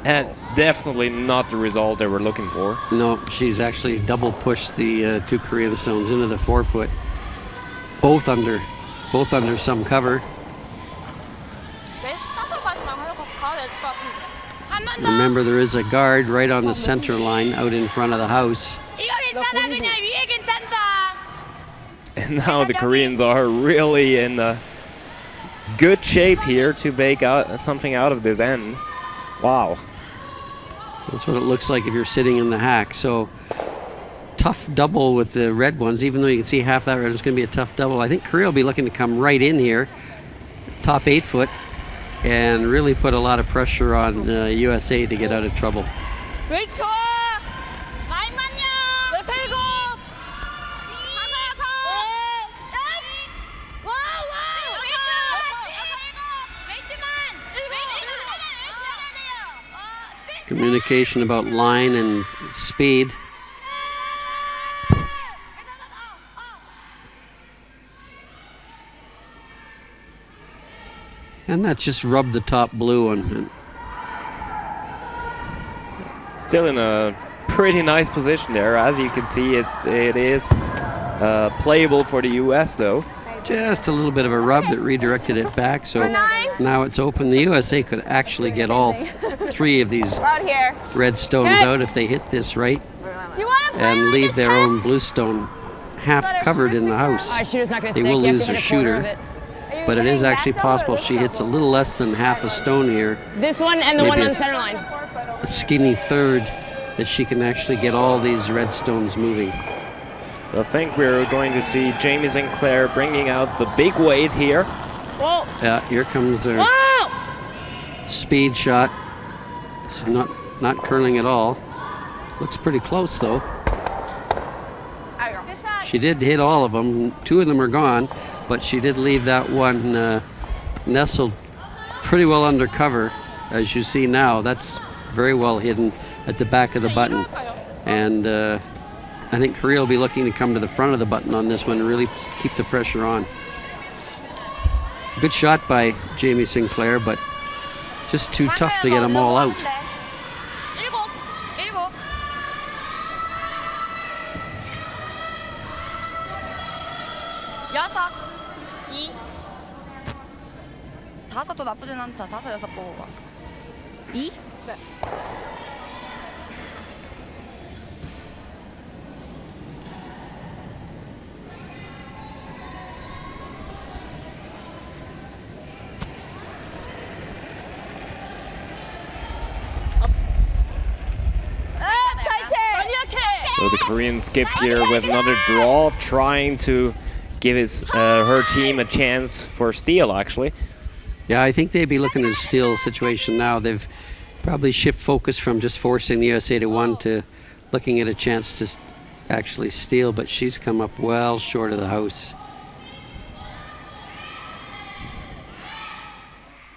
And definitely not the result they were looking for. No, she's actually double pushed the 2 Korean stones into the 4 foot. Both under some cover. Remember, there is a guard right on the center line out in front of the house. And now the Koreans are really in good shape here to make something out of this end. Wow. That's what it looks like if you're sitting in the hack. So tough double with the red ones, even though you can see half that red, it's going to be a tough double. I think Korea will be looking to come right in here, top 8 foot, and really put a lot of pressure on USA to get out of trouble. Communication about line and speed. And that's just rubbed the top blue on. Still in a pretty nice position there. As you can see, it is playable for the US though. Just a little bit of a rub that redirected it back, so now it's open. The USA could actually get all 3 of these red stones out if they hit this right and leave their own blue stone half covered in the house. They will lose their shooter, but it is actually possible if she hits a little less than half a stone here. This one and the one on the center line. A skinny third, that she can actually get all these red stones moving. I think we're going to see Jamie Sinclair bringing out the big weight here. Whoa. Yeah, here comes their speed shot. It's not curling at all. Looks pretty close though. She did hit all of them. 2 of them are gone, but she did leave that one nestled pretty well under cover, as you see now. That's very well hidden at the back of the button. And I think Korea will be looking to come to the front of the button on this one and really keep the pressure on. Good shot by Jamie Sinclair, but just too tough to get them all out. 다섯도 나쁘진 않다. 5, 6 보고 가. 2? 네. So the Koreans skip here with another draw, trying to give her team a chance for steal, actually. Yeah, I think they'd be looking at a steal situation now. They've probably shift focus from just forcing the USA to 1 to looking at a chance to actually steal, but she's come up well short of the house.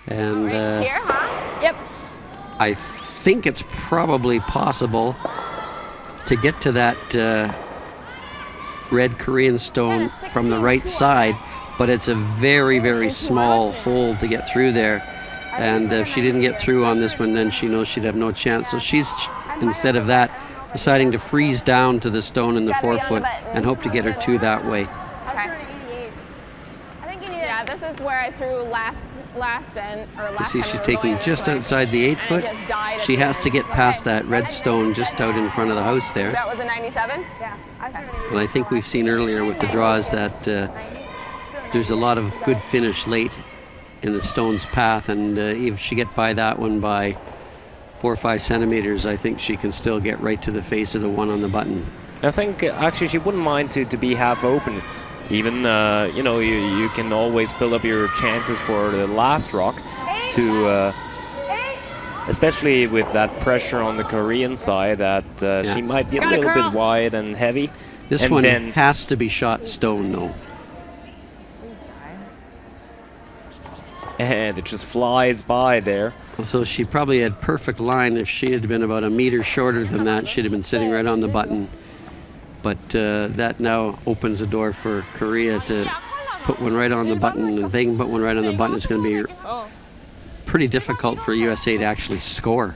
And Here, huh? Yep. I think it's probably possible to get to that red Korean stone from the right side, but it's a very, very small hole to get through there. And if she didn't get through on this one, then she knows she'd have no chance. So she's, instead of that, deciding to freeze down to the stone in the 4 foot and hope to get her 2 that way. Yeah, this is where I threw last You see she's taking just outside the 8 foot. She has to get past that red stone just out in front of the house there. That was a 97? Yeah. And I think we've seen earlier with the draws that there's a lot of good finish late in the stone's path, and if she get by that one by 4 or 5 centimeters, I think she can still get right to the face of the one on the button. I think actually she wouldn't mind to be half open Even, you know, you can always build up your chances for the last rock to, especially with that pressure on the Korean side that she might be a little bit wide and heavy. This and one then has to be shot stone, though. And it just flies by there. So she probably had perfect line. If she had been about a meter shorter than that, she'd have been sitting right on the button. But that now opens the door for Korea to put one right on the button. And if they can put one right on the button, it's going to be pretty difficult for USA to actually score.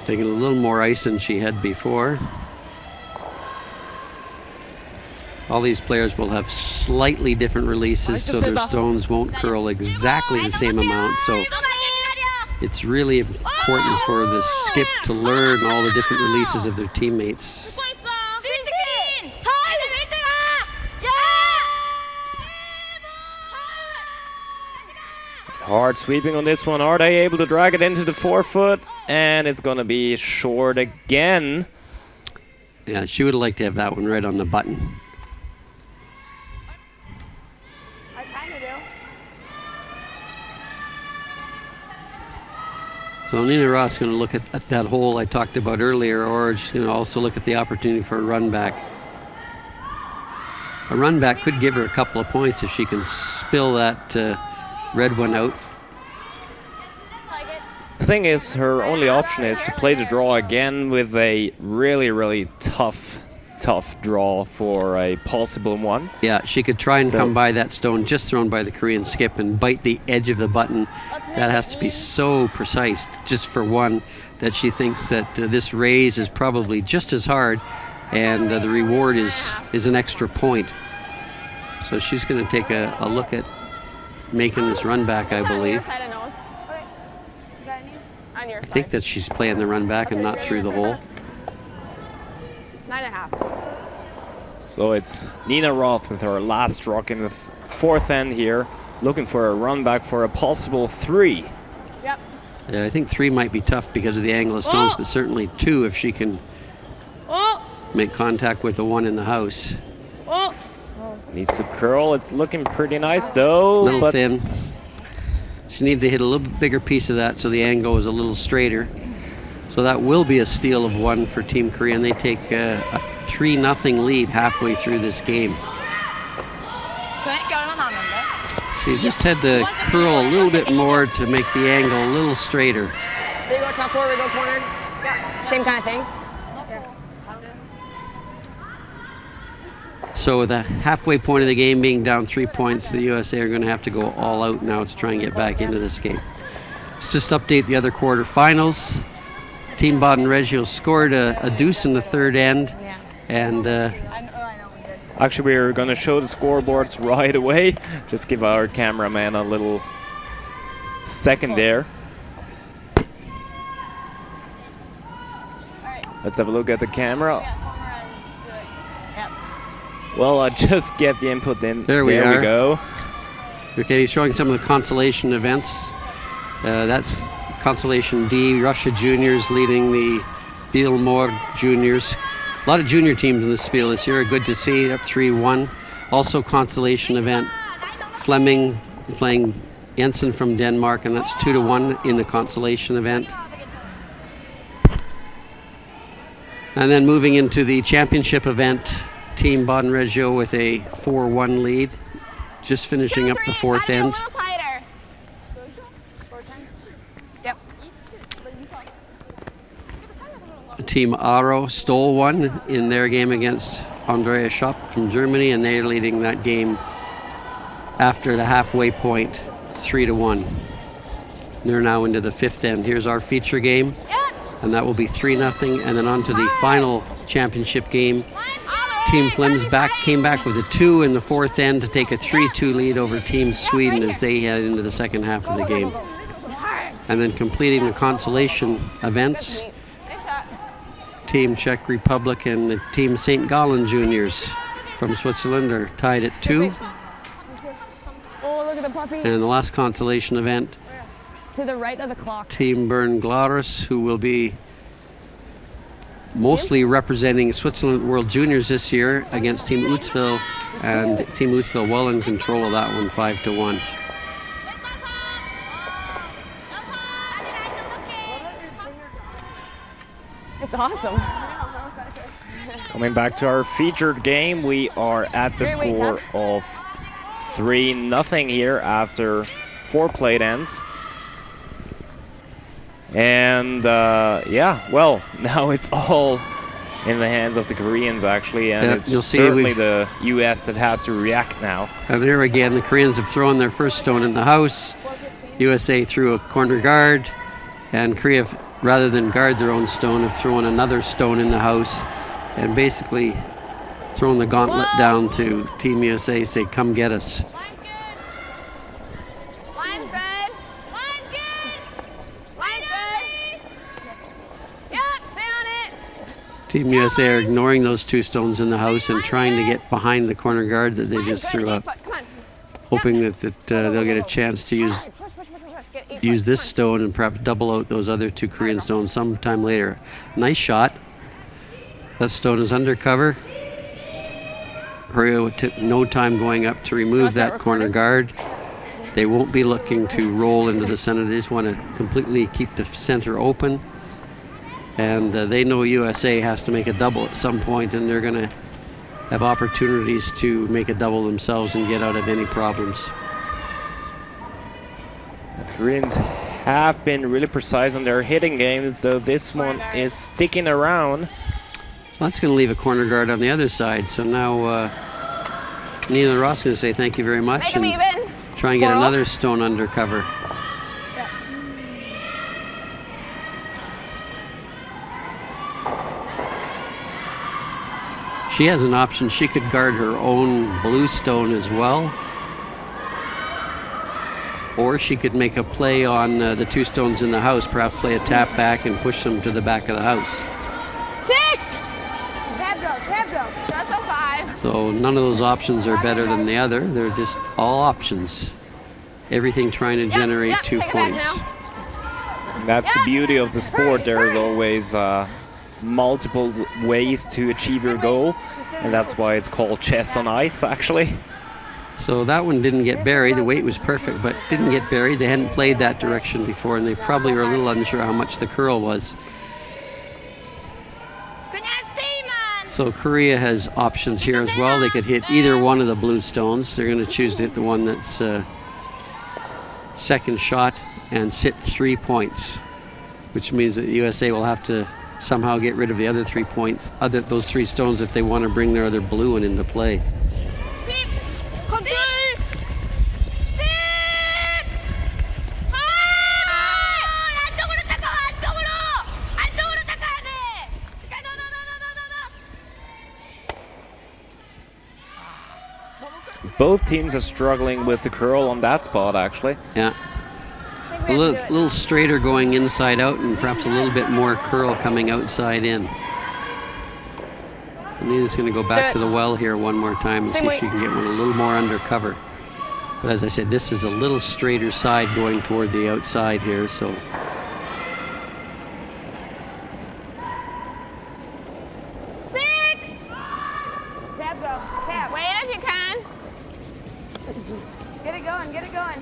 Taking a little more ice than she had before. All these players will have slightly different releases, so their stones won't curl exactly the same amount. So it's really important for the skip to learn all the different releases of their teammates. Hard sweeping on this one. Are they able to drag it into the 4-foot? And it's going to be short again. Yeah, she would have liked to have that one right on the button. I kind of do. So N.Roth's going to look at that hole I talked about earlier, or she's going to also look at the opportunity for a run back. A run back could give her a couple of points if she can spill that red one out. The thing is, her only option is to play the draw again with a really, really tough draw for a possible one. Yeah, she could try and come by that stone just thrown by the Korean skip and bite the edge of the button. That has to be so precise just for one that she thinks that this raise is probably just as hard, and the reward is an extra point. So she's going to take a look at making this run back, I believe. I think that she's playing the run back and not through the hole. 9.5. So it's N.Roth with her last rock in the fourth end here, looking for a run back for a possible 3. Yep. Yeah, I think 3 might be tough because of the angle of stones, but certainly 2 if she can make contact with the one in the house. Needs to curl. It's looking pretty nice though. A little thin. She needs to hit a little bit bigger piece of that so the angle is a little straighter. So that will be a steal of 1 for Team Korea, and they take a 3-0 lead halfway through this game. So you just had to curl a little bit more to make the angle a little straighter. They go top 4, we go cornered. Yeah. Same kind of thing. So with the halfway point of the game being down 3 points, the USA are going to have to go all out now to try and get back into this game. Let's just update the other quarterfinals. Team Baden-Regio scored a deuce in the third end, and actually we're going to show the scoreboards right away. Just give our cameraman a little second there. Let's have a look at the camera. Well, I just get the input in. There we go. Okay, he's showing some of the consolation events. That's Consolation D, Russia Juniors leading the Bielmore Juniors. A lot of junior teams in this spiel this year. Good to see, up 3-1. Also consolation event, Fleming playing Jensen from Denmark, and that's 2-1 in the consolation event. And then moving into the championship event, Team Baden-Regio with a 4-1 lead, just finishing up the fourth end. Yep. Team Aro stole one in their game against Andrea Schopp from Germany, and they're leading that game after the halfway point, 3-1. They're now into the fifth end. Here's our feature game, and that will be 3-0, and then on to the final championship game. Team Flems came back with a 2 in the fourth end to take a 3-2 lead over Team Sweden as they head into the second half of the game. And then completing the consolation events, Team Czech Republic and the Team St. Gallen Juniors from Switzerland are tied at 2. Oh, look at the puppy. And the last consolation event, To the right of the clock. Team Bern Glarus, who will be mostly representing Switzerland World Juniors this year against Team Utzville, and Team Utzville well in control of that one, 5-1. It's awesome. Coming back to our featured game, we are at the Great score of 3-0 here after 4 plate ends. And yeah, well, now it's all in the hands of the Koreans actually, and Yeah, it's you'll see certainly we've- the US that has to react now. And there again, the Koreans have thrown their first stone in the house. USA threw a corner guard, and Korea, rather than guard their own stone, have thrown another stone in the house, and basically thrown the gauntlet down to Team USA, say, come get us. Line's good. Line's good. Line's good. Yep, stay on it. Team USA are ignoring those 2 stones in the house and trying to get behind the corner guard that they Line's just good. threw up, Come on. hoping that they'll get a chance to use Get 8 use foot. this stone and perhaps double out those other 2 Korean stones sometime later. Nice shot. That stone is undercover. Korea took no time going up to remove that corner guard. They won't be looking to roll into the center. They just want to completely keep the center open. And they know USA has to make a double at some point, and they're going to have opportunities to make a double themselves and get out of any problems. The Koreans have been really precise on their hitting games, though this one is sticking around. Well, that's going to leave a corner guard on the other side. So now N.Roth's going to say thank you very much Make 'em and even. try and get 4-0. another stone under cover. She has an option. She could guard her own blue stone as well. Or she could make a play on the 2 stones in the house, perhaps play a tap back and push them to the back of the house. 6. Tab go. That's a 5. So none of those options are better than the other. They're just all options. Everything trying to generate yep, 2 take it back points. now. And that's the beauty of the sport. There's always multiple ways to achieve your goal, and that's why it's called chess on ice actually. So that one didn't get buried. The weight was perfect, but didn't get buried. They hadn't played that direction before, and they probably were a little unsure how much the curl was. 그냥 stay만. So Korea has options here as well. They could hit either one of the blue stones. They're going to choose to hit the one that's second shot and sit 3 points, which means that the USA will have to somehow get rid of the other 3 points, those 3 stones, if they want to bring their other blue one into play. 컨트롤. 안쪽으로 닦아. 안쪽으로 닦아야 돼. Both teams are struggling with the curl on that spot actually. Yeah. A little straighter going inside out and perhaps a little bit more curl coming outside in. Anita's going to go back to the well here one more time and see if she can get one a little more under cover. But as I said, this is a little straighter side going toward the outside here, so. Tab go. Tab. Wait if you can. Get it going. Get it going.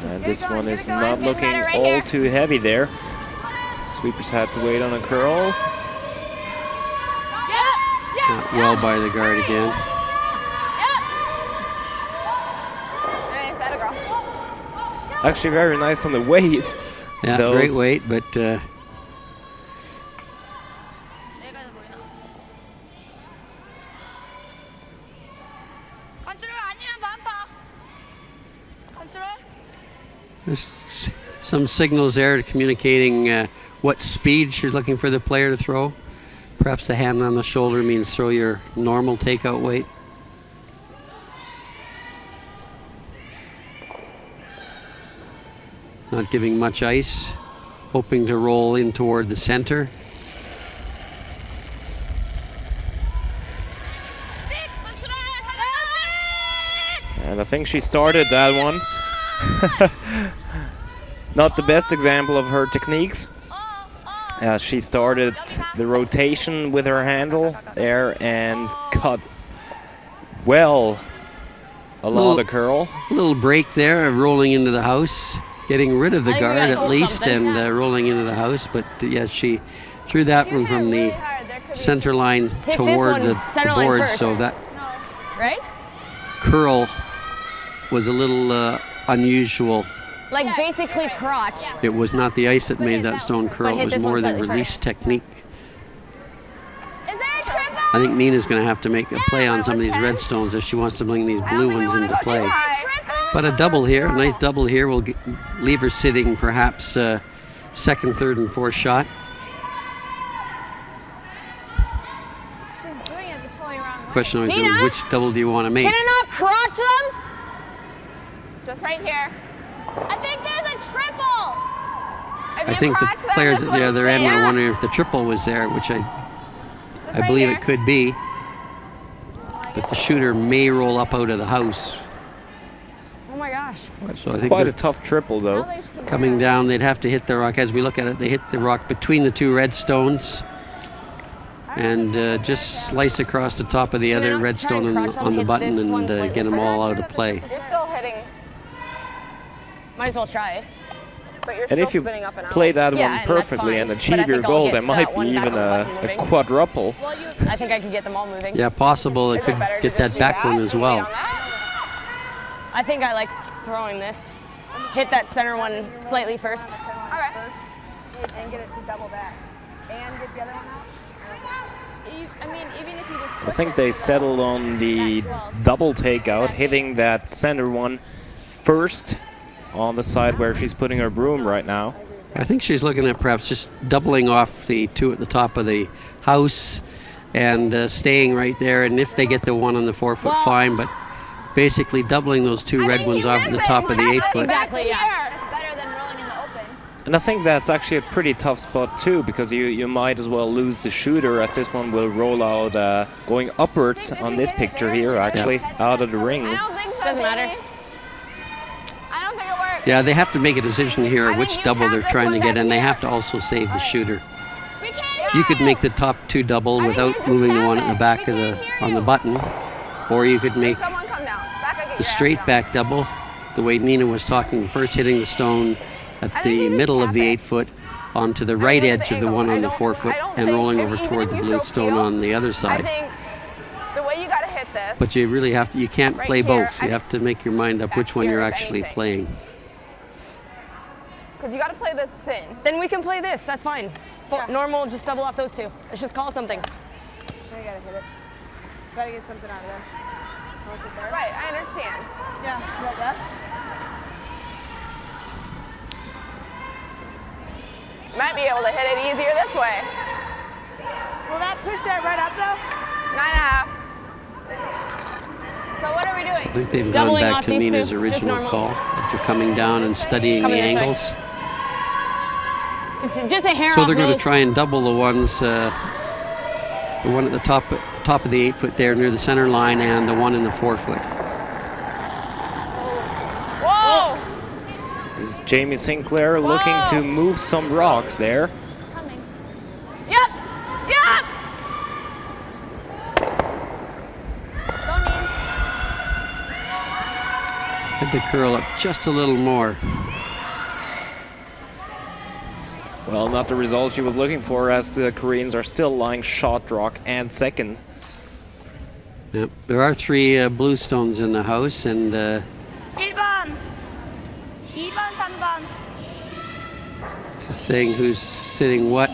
And Get it this going, one get is it going. not Get looking better right all here. too heavy there. Sweepers had to wait on a curl. Not well by the guard again. Nice, that a girl. Actually very nice on the weight. Yeah, Those- great weight, but 컨트롤 아니면 반파. 컨트롤. there's some signals there communicating what speed she's looking for the player to throw. Perhaps the hand on the shoulder means throw your normal takeout weight. Not giving much ice. hoping to roll in toward the center. And I think she started that one. Not the best example of her techniques. She started the rotation with her handle there and cut well a lot of curl. A little break there, rolling into the house, getting rid of the guard at least, and rolling into the house. But yeah, she threw that one from the center line toward the board, so that Right? curl was a little unusual. Like basically crotch. It was not the ice that made that stone curl, hit it was this one more the slightly release first. technique. Is there a triple? I think Nina's going to have to make a play on some of these red stones if she wants to bring these blue ones into play. But a double here, a nice double here will leave her sitting perhaps second, third, and fourth shot. She's doing it the totally wrong way. Question always Nina? is, which double do you want to make? Can I not crotch them? Just right here. I think there's a triple. I think the players at the other end were wondering if the triple was there, which I believe it could be. But the shooter may roll up out of the house. Oh my gosh. So I think Quite a they're tough triple though. coming down, they'd have to hit the rock. As we look at it, they hit the rock between the two red stones and just slice across the top of the Can I other not red try stone and crotch them, on the hit button this one and slightly get them all first? out of play. You're still hitting, Might as well try. but you're And still if you spinning up and out. play that Yeah, one and that's perfectly fine. and But I achieve your think I'll goal, hit there might that be one back even on the button a moving. quadruple. I think I can get them all moving. Yeah, possible it Is could it better to get just that do back one and as wait well. on that? I think I like throwing this. Hit that center one slightly first. Okay. And get it to double back. And get the other one out. I mean, even if you just I think they settled on the double takeout, hitting that center one first on the side where she's putting her broom right now. I think she's looking at perhaps just doubling off the two at the top of the house and staying right there. And if they get the one on the 4 foot, fine. But basically doubling those two red ones off at the top of the 8 foot. Exactly, yeah. It's better than rolling in the open. And I think that's actually a pretty tough spot too, because you might as well lose the shooter, as this one will roll out going upwards on this picture here, actually, out of the I rings. don't think so. Doesn't matter. Davey. I don't think it works. Yeah, they have to make a decision here I think which you double count they're this trying to one get, back and they here. have to also save the shooter. We can't You hear could make the top two double without moving the one at the back of the on the button, or you could make Someone come down. Back again. the straight back double, the way Nina was talking, first hitting the stone at the middle of the 8 foot onto the right edge of the one on the 4 foot and rolling over toward the blue stone on the other I side. think the way you gotta hit this. But you really have to, you can't Right play here, both. You have to make your mind up back which one here, you're if actually anything. playing. Because you gotta play this thin. Then we can play this. That's fine. Normal, just double off those two. Let's just call something. Now you gotta hit it. Gotta get something out of there. Want to sit there? Right, I understand. Yeah. You like that? Might be able to hit it easier this way. Will that push that right up though? 9.5. So what are we I doing? think they've Doubling gone back off to these two, Nina's just original normal. call after coming down and studying Coming the this way. angles. It's just a hair So off they're going to nose. try and double the ones, the one at the top of the 8 foot there near the center line, and the one in the 4 foot. Whoa! This is Jamie Sinclair looking to move some rocks there. Yep! Yep! Had to curl up just a little more. Well, not the result she was looking for, as the Koreans are still lying shot rock and second. Yep. There are 3 blue stones in the house, and 1번, 2번, 3번. just saying who's sitting what.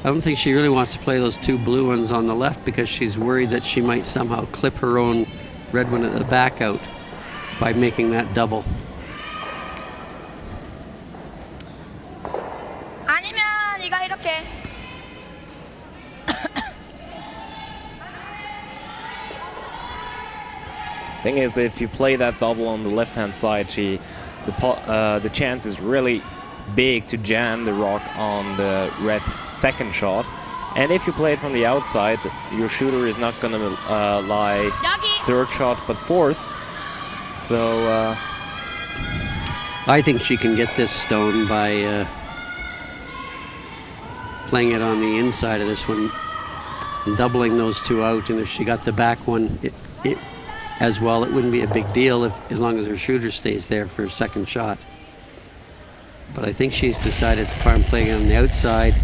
I don't think she really wants to play those 2 blue ones on the left because she's worried that she might somehow clip her own red one at the back out by making that double. 아니면 이거 이렇게. Thing is, if you play that double on the left-hand side, she the chance is really big to jam the rock on the red second shot. And if you play it from the outside, your shooter is not going to lie third shot but fourth. So I think she can get this stone by playing it on the inside of this one and doubling those two out. And if she got the back one as well, it wouldn't be a big deal as long as her shooter stays there for a second shot. But I think she's decided to farm playing on the outside,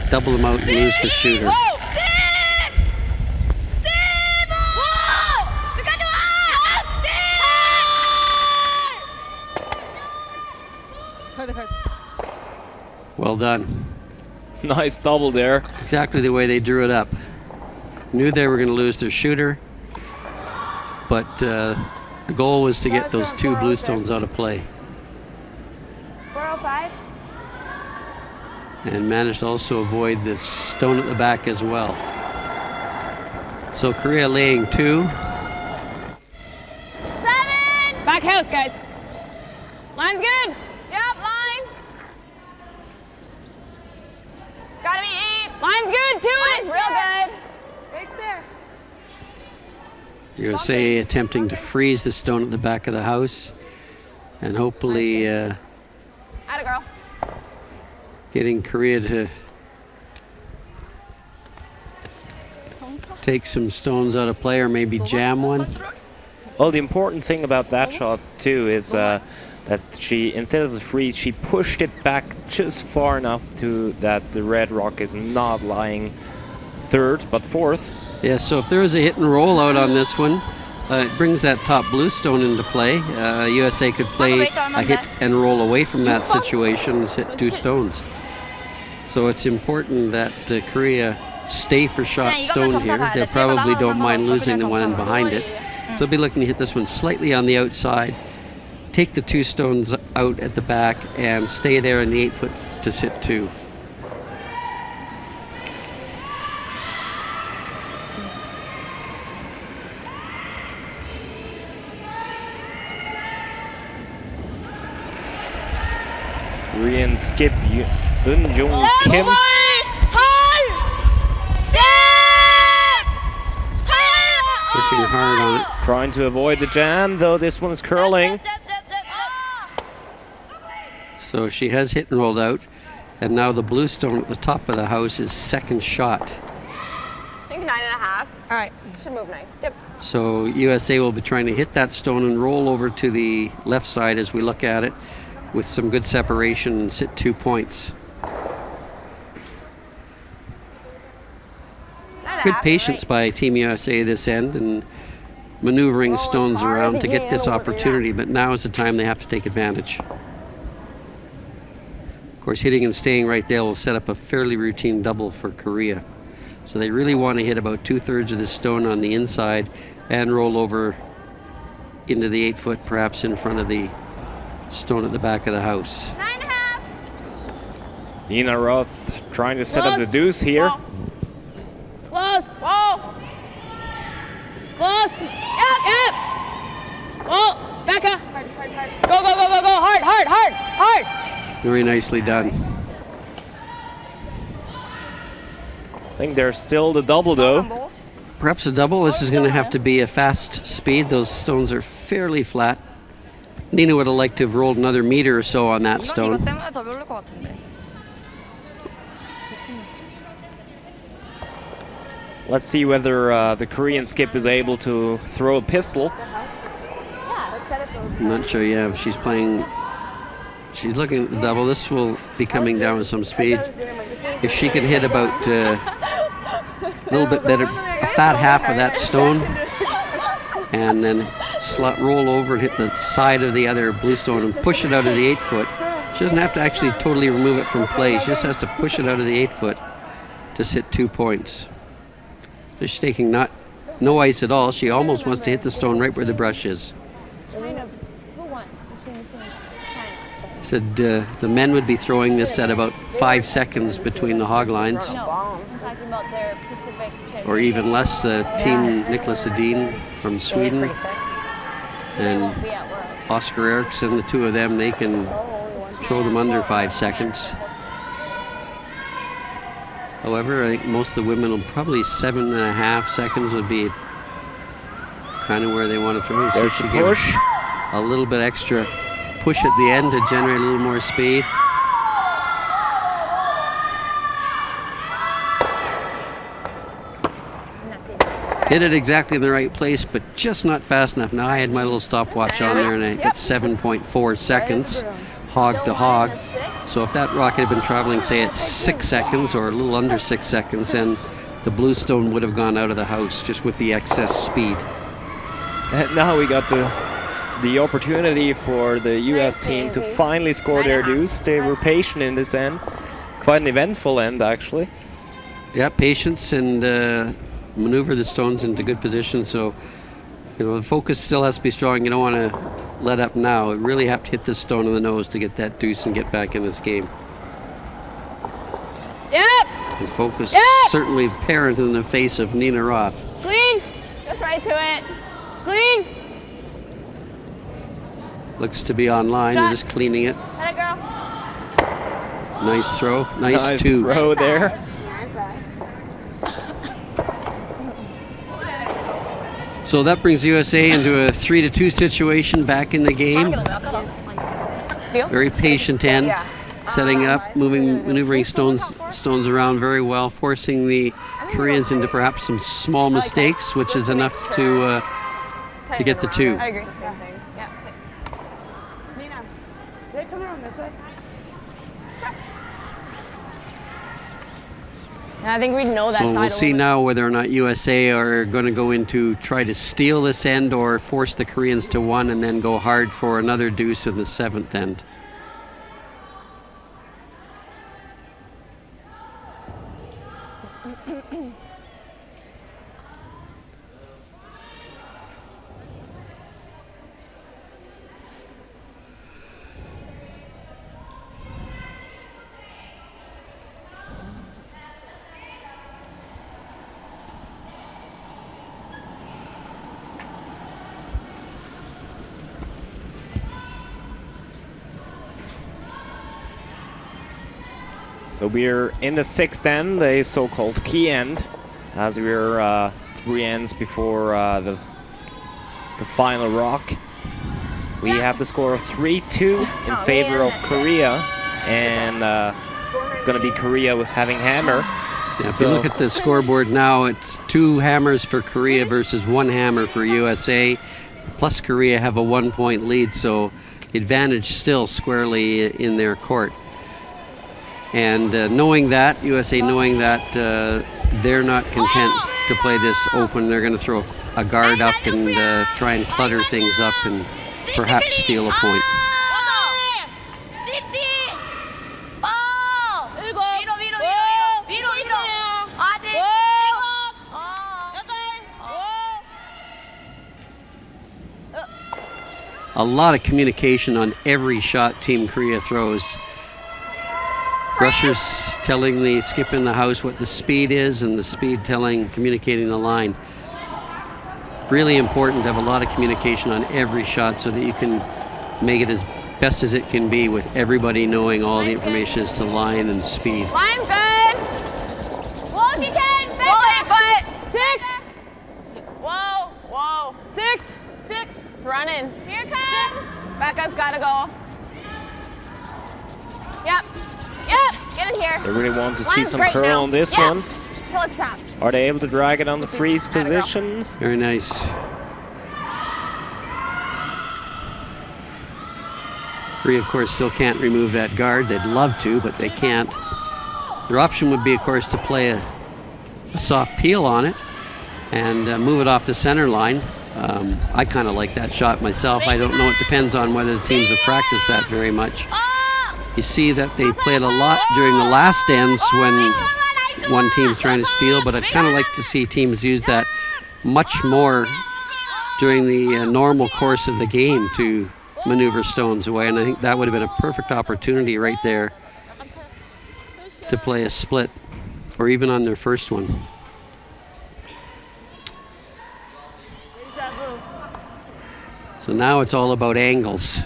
double them out and lose the shooter. Well done. Nice double there. Exactly the way they drew it up. Knew they were going to lose their shooter, but the goal was to get those two blue stones out of play. 405. And managed to also avoid the stone at the back as well. So Korea laying 2. 7! Back house, guys. Line's good. Yep, line. Gotta be 8. Line's good. 2 Line's it. real good. Right there. USA attempting to freeze the stone at the back of the house, and hopefully Atta girl. getting Korea to take some stones out of play or maybe jam one. Well, the important thing about that shot too is that she, instead of the freeze, she pushed it back just far enough to that the red rock is not lying third but fourth. Yeah, so if there was a hit and roll out on this one, it brings that top blue stone into play. USA could play a hit and roll away from that situation and hit 2 stones. So it's important that Korea stay for shot stone here. They probably don't mind losing the one behind it. So they'll be looking to hit this one slightly on the outside, take the 2 stones out at the back, and stay there in the 8 foot to sit 2. Korean skip Eun Jung Kim Working hard on it. trying to avoid the jam, though this one's curling. So she has hit and rolled out, and now the blue stone at the top of the house is second shot. I think 9.5. All right. Should move nice. Yep. So USA will be trying to hit that stone and roll over to the left side as we look at it with some good separation and sit 2 points. Good patience by Team USA this end and maneuvering stones around to get this opportunity, but now is the time they have to take advantage. Of course, hitting and staying right there will set up a fairly routine double for Korea. So they really want to hit about 2/3 of the stone on the inside and roll over into the 8 foot, perhaps in front of the stone at the back of the house. 9.5. N.Roth trying to set up the deuce here. Close. Whoa. Close. Yep. Whoa. Back up. Hard, hard, hard. Go, go, go, go, go. Hard, hard, hard, hard. Very nicely done. I think there's still the double though. Perhaps a double. This is going to have to be a fast speed. Those stones are fairly flat. Nina would have liked to have rolled another meter or so on that 이건 이거 stone. 때문에 더 별로일 것 같은데. Let's see whether the Korean skip is able to throw a pistol. Let's set it for I'm not sure, yeah, if she's playing. She's looking at the double. This will be coming down with some speed. If she can hit about a little bit better, a fat half of that stone, and then roll over and hit the side of the other blue stone and push it out of the 8 foot. She doesn't have to actually totally remove it from play. She just has to push it out of the 8 foot to sit 2 points. So she's taking no ice at all. She almost wants to hit the stone right where the brush is. China. Who won between the students? China. Said the men would be throwing this at about 5 seconds between the hog lines, No, I'm talking about their Pacific championship. or even less. Team Nicholas Edin from Sweden. So they And won't be at work. Oscar Eriksson, the two of them, they can throw them under 5 seconds. However, I think most of the women will probably 7.5 seconds would be kind of where they want to throw. So There's the push. A little bit extra push at the end to generate a little more speed. Hit it exactly in the right place, but just not fast enough. Now I had my little stopwatch on there, and I hit 7.4 seconds, hog to hog. So if that rocket had been traveling, say, at 6 seconds or a little under 6 seconds, then the bluestone would have gone out of the house just with the excess speed. And now we got the opportunity for the US team to finally score their deuce. They were patient in this end. Quite an eventful end, actually. Yeah, patience and maneuver the stones into good position. So, you know, the focus still has to be strong. You don't want to let up now. You really have to hit this stone in the nose to get that deuce and get back in this game. Yep. And focus certainly apparent in the face of N.Roth. Clean. Just right to it. Clean. Looks to be online. They're just cleaning it. Let it go. Nice throw. Nice two. Throw there. So that brings USA into a 3-2 situation back in the game. Steal. Very patient end, setting up, maneuvering stones around very well, forcing the Koreans into perhaps some small mistakes, which is enough to get the two. I agree. Same thing. Yeah. Nina, they come around this way. I think we know that So side. we'll see now whether or not USA are going to go into try to steal this end or force the Koreans to one and then go hard for another deuce in the 7th end. So we're in the 6th end, the so-called key end, as we're 3 ends before the final rock. We have the score of 3-2 in favor of Korea, and it's going to be Korea having hammer. Yeah, if you look at the scoreboard now, it's 2 hammers for Korea versus 1 hammer for USA. Plus Korea have a 1-point lead, so advantage still squarely in their court. And knowing that, USA knowing that they're not content to play this open, they're going to throw a guard up and try and clutter things up and perhaps steal a point. A lot of communication on every shot Team Korea throws. Rushers telling the skip in the house what the speed is, and the speed communicating the line. Really important to have a lot of communication on every shot so that you can make it as best as it can be with everybody knowing all the information as to line and speed. Line's good. Whoa, if you can. Whoa, 6. Whoa, whoa. 6. 6. It's running. Here it comes. 6. Becca's gotta go. Yep. Yep. Get in here. They really want to see Line's some great curl now. on this Yep. one. Till it's top. Are they able to drag it on the freeze position? Very nice. Korea, of course, still can't remove that guard. They'd love to, but they can't. Their option would be, of course, to play a soft peel on it and move it off the center line. I kind of like that shot myself. I don't know. It depends on whether the teams have practiced that very much. You see that they played a lot during the last ends when one team's trying to steal, but I'd kind of like to see teams use that much more during the normal course of the game to maneuver stones away, and I think that would have been a perfect opportunity right there to play a split, or even on their first one. So now it's all about angles.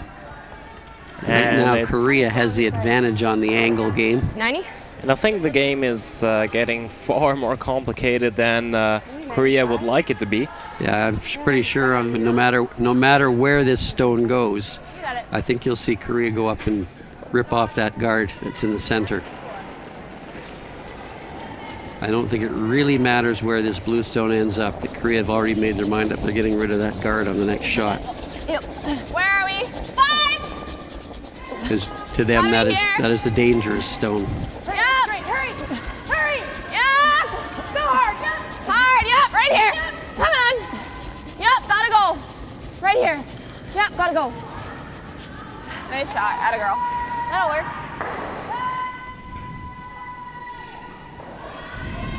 Right And now it's- Korea has the advantage on the angle game. 90? And I think the game is getting far more complicated than Korea would like it to be. Yeah, I'm pretty sure no matter where this stone goes, I think you'll see Korea go up and rip off that guard that's in the center. I don't think it really matters where this blue stone ends up. But Korea have already made their mind up. They're getting rid of that guard on the next shot. Yep. Where are we? 5! Because to them that is the dangerous stone. Hurry! Yes! Go hard! Hard, yep, right here. Come on. Yep, gotta go. Right here. Yep, gotta go. Nice shot, atta girl. That'll work.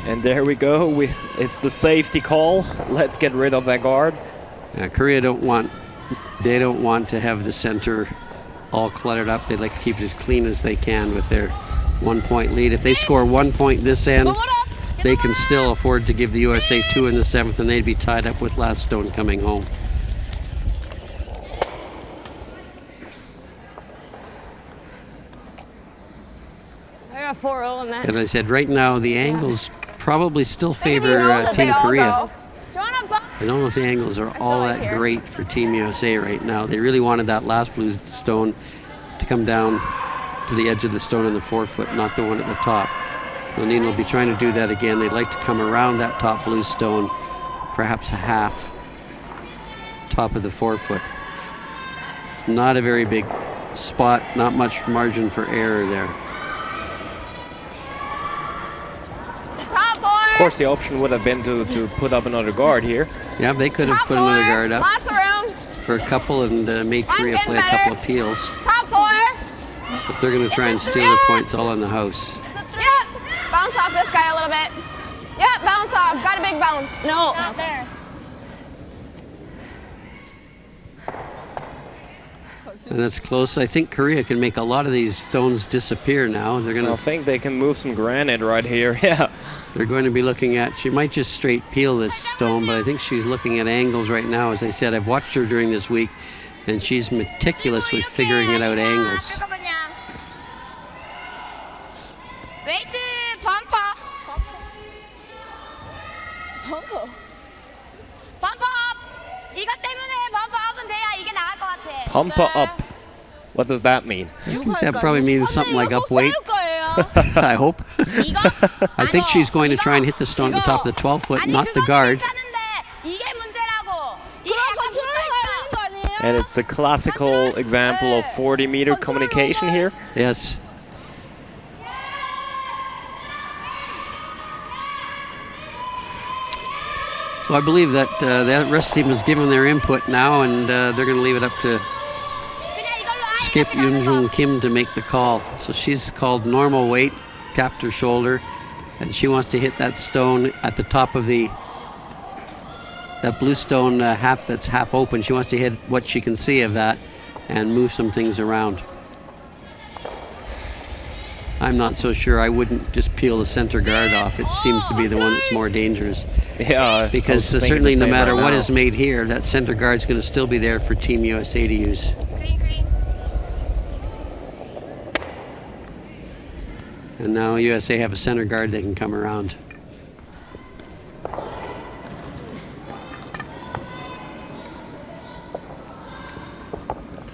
And there we go. It's the safety call. Let's get rid of that guard. Korea don't want to have the center all cluttered up. They like to keep it as clean as they can with their 1 point lead. If they score 1 point this end, they can still afford to give the USA 2 in the 7th, and they'd be tied up with last stone coming home. I got 4-0 in that. As I said, right now the angles probably still favor Team Korea. I don't know if the angles are all that great for Team USA right now. They really wanted that last blue stone to come down to the edge of the stone in the 4-foot, not the one at the top. Lenin will be trying to do that again. They'd like to come around that top blue stone, perhaps a half top of the 4-foot. It's not a very big spot, not much margin for error there. Of course, the option would have been to put up another guard here. Yeah, they could have put another guard up Lots of room. for a couple and made Korea play a couple of peels. Top 4. But they're going to try and steal the points all in the house. Yep. Bounce off this guy a little bit. Yep, bounce off. Got a big bounce. No. Not there. And that's close. I think Korea can make a lot of these stones disappear now. They're I going think they can move some granite right here. Yeah. They're going to be looking at, she might just straight peel this stone, but I think she's looking at angles right now. As I said, I've watched her during this week, and she's meticulous with figuring it out angles. 웨이트 범퍼. 범퍼 업. 이것 때문에 범퍼 업은 돼야 이게 나을 것 같아. Pump up. What does that mean? I think that probably means something like up weight. I hope. I think she's going to try and hit the stone at the top of the 12-foot, not the guard. 이게 문제라고. 이게 약간 문제가 있다. And it's a classical example of 40-meter communication here. Yes. So I believe that that rest team has given their input now, and they're going to leave it up to Skip Yoonjung Kim to make the call. So she's called normal weight, tapped her shoulder, and she wants to hit that stone at the top of that blue stone that's half open. She wants to hit what she can see of that and move some things around. I'm not so sure. I wouldn't just peel the center guard off. It seems to be the one that's more dangerous. Yeah. Because certainly no matter what is made here, that center guard's going to still be there for Team USA to use. And now USA have a center guard they can come around.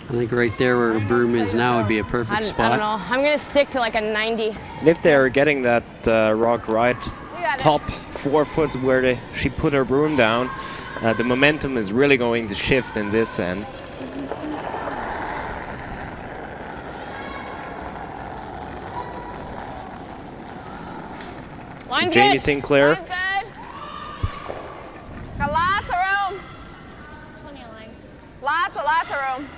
I think right there where her broom is now would be a perfect spot. I don't know. I'm going to stick to like a 90. If they're getting that rock right top 4-foot where she put her broom down, the momentum is really going to shift in this end. Line's Jamie good. Sinclair. Line's good. Got lots of room. Lots of room.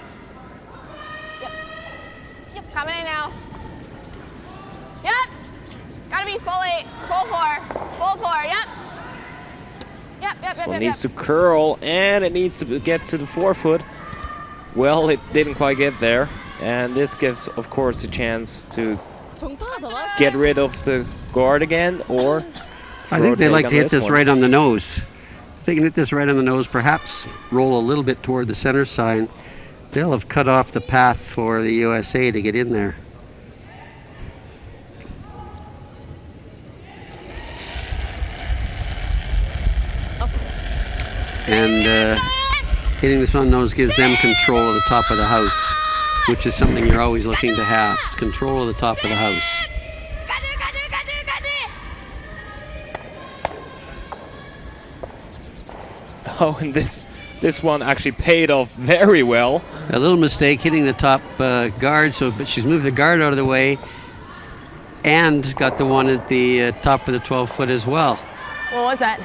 Yep. Coming in now. Yep. Gotta be full 8. Full 4. Full 4. Yep. This one needs to curl, and it needs to get to the 4-foot. Well, it didn't quite get there, and this gives, of course, a chance to get rid of the guard again, or I think they like to hit this right on the nose. they can hit this right on the nose, perhaps roll a little bit toward the center sign, they'll have cut off the path for the USA to get in there. And hitting this on nose gives them control of the top of the house, which is something you're always looking to have. It's control of the top of the house. Oh, and this one actually paid off very well. A little mistake hitting the top guard, but she's moved the guard out of the way and got the one at the top of the 12 foot as well. What was that?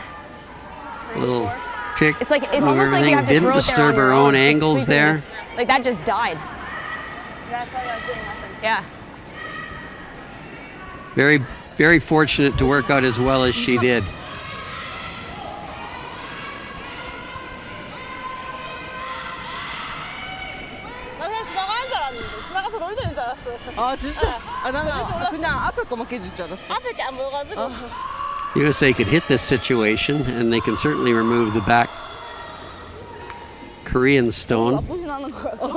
A little kick. It's almost like you have to didn't throw it there disturb on your her own angles there. Like that just died. Yeah, I felt like I was doing nothing. Yeah. Very, very fortunate to work out as well as she did. 아 진짜? 아 나는 그냥 앞에 거만 깨질 줄 알았어. 앞에 게 안 보여가지고. USA could hit this situation, and they can certainly remove the back Korean stone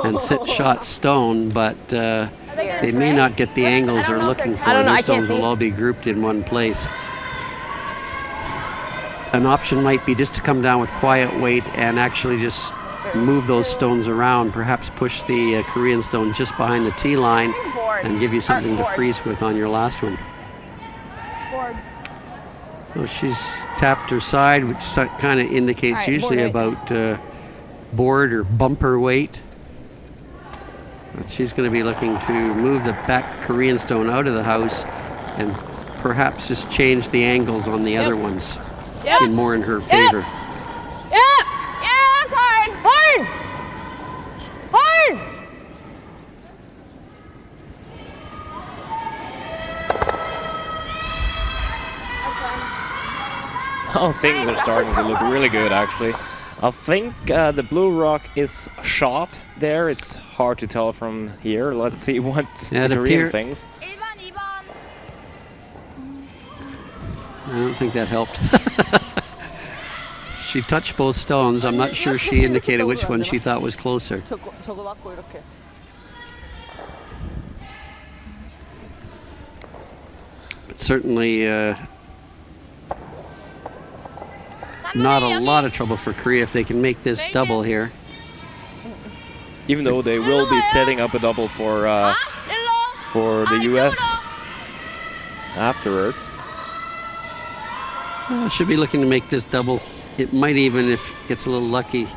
and sit shot stone, but they may not get the angles they're looking for. Their stones will all be grouped in one place. An option might be just to come down with quiet weight and actually just move those stones around, perhaps push the Korean stone just behind the tee line and give you something to freeze with on your last one. So she's tapped her side, which kind of indicates usually about board or bumper weight. But she's going to be looking to move the back Korean stone out of the house and perhaps just change the angles on the other ones more in her favor. Oh, things are starting to look really good, actually. I think the blue rock is shot there. It's hard to tell from here. Let's see what the Korean thinks. 1번, 2번. I don't think that helped. She touched both stones. I'm not sure she indicated which one she thought was closer. 저거 맞고 이렇게. But certainly not a lot of trouble for Korea if they can make this double here. Even though they will be setting up a double for the US afterwards. Should be looking to make this double. It might even, if it gets a little lucky,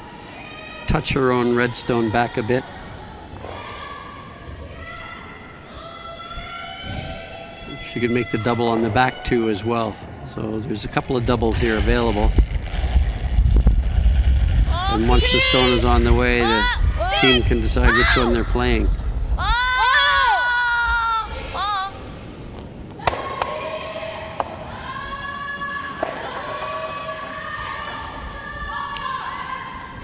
touch her own redstone back a bit. She could make the double on the back too as well. So there's a couple of doubles here available. And once the stone is on the way, the team can decide which one they're playing.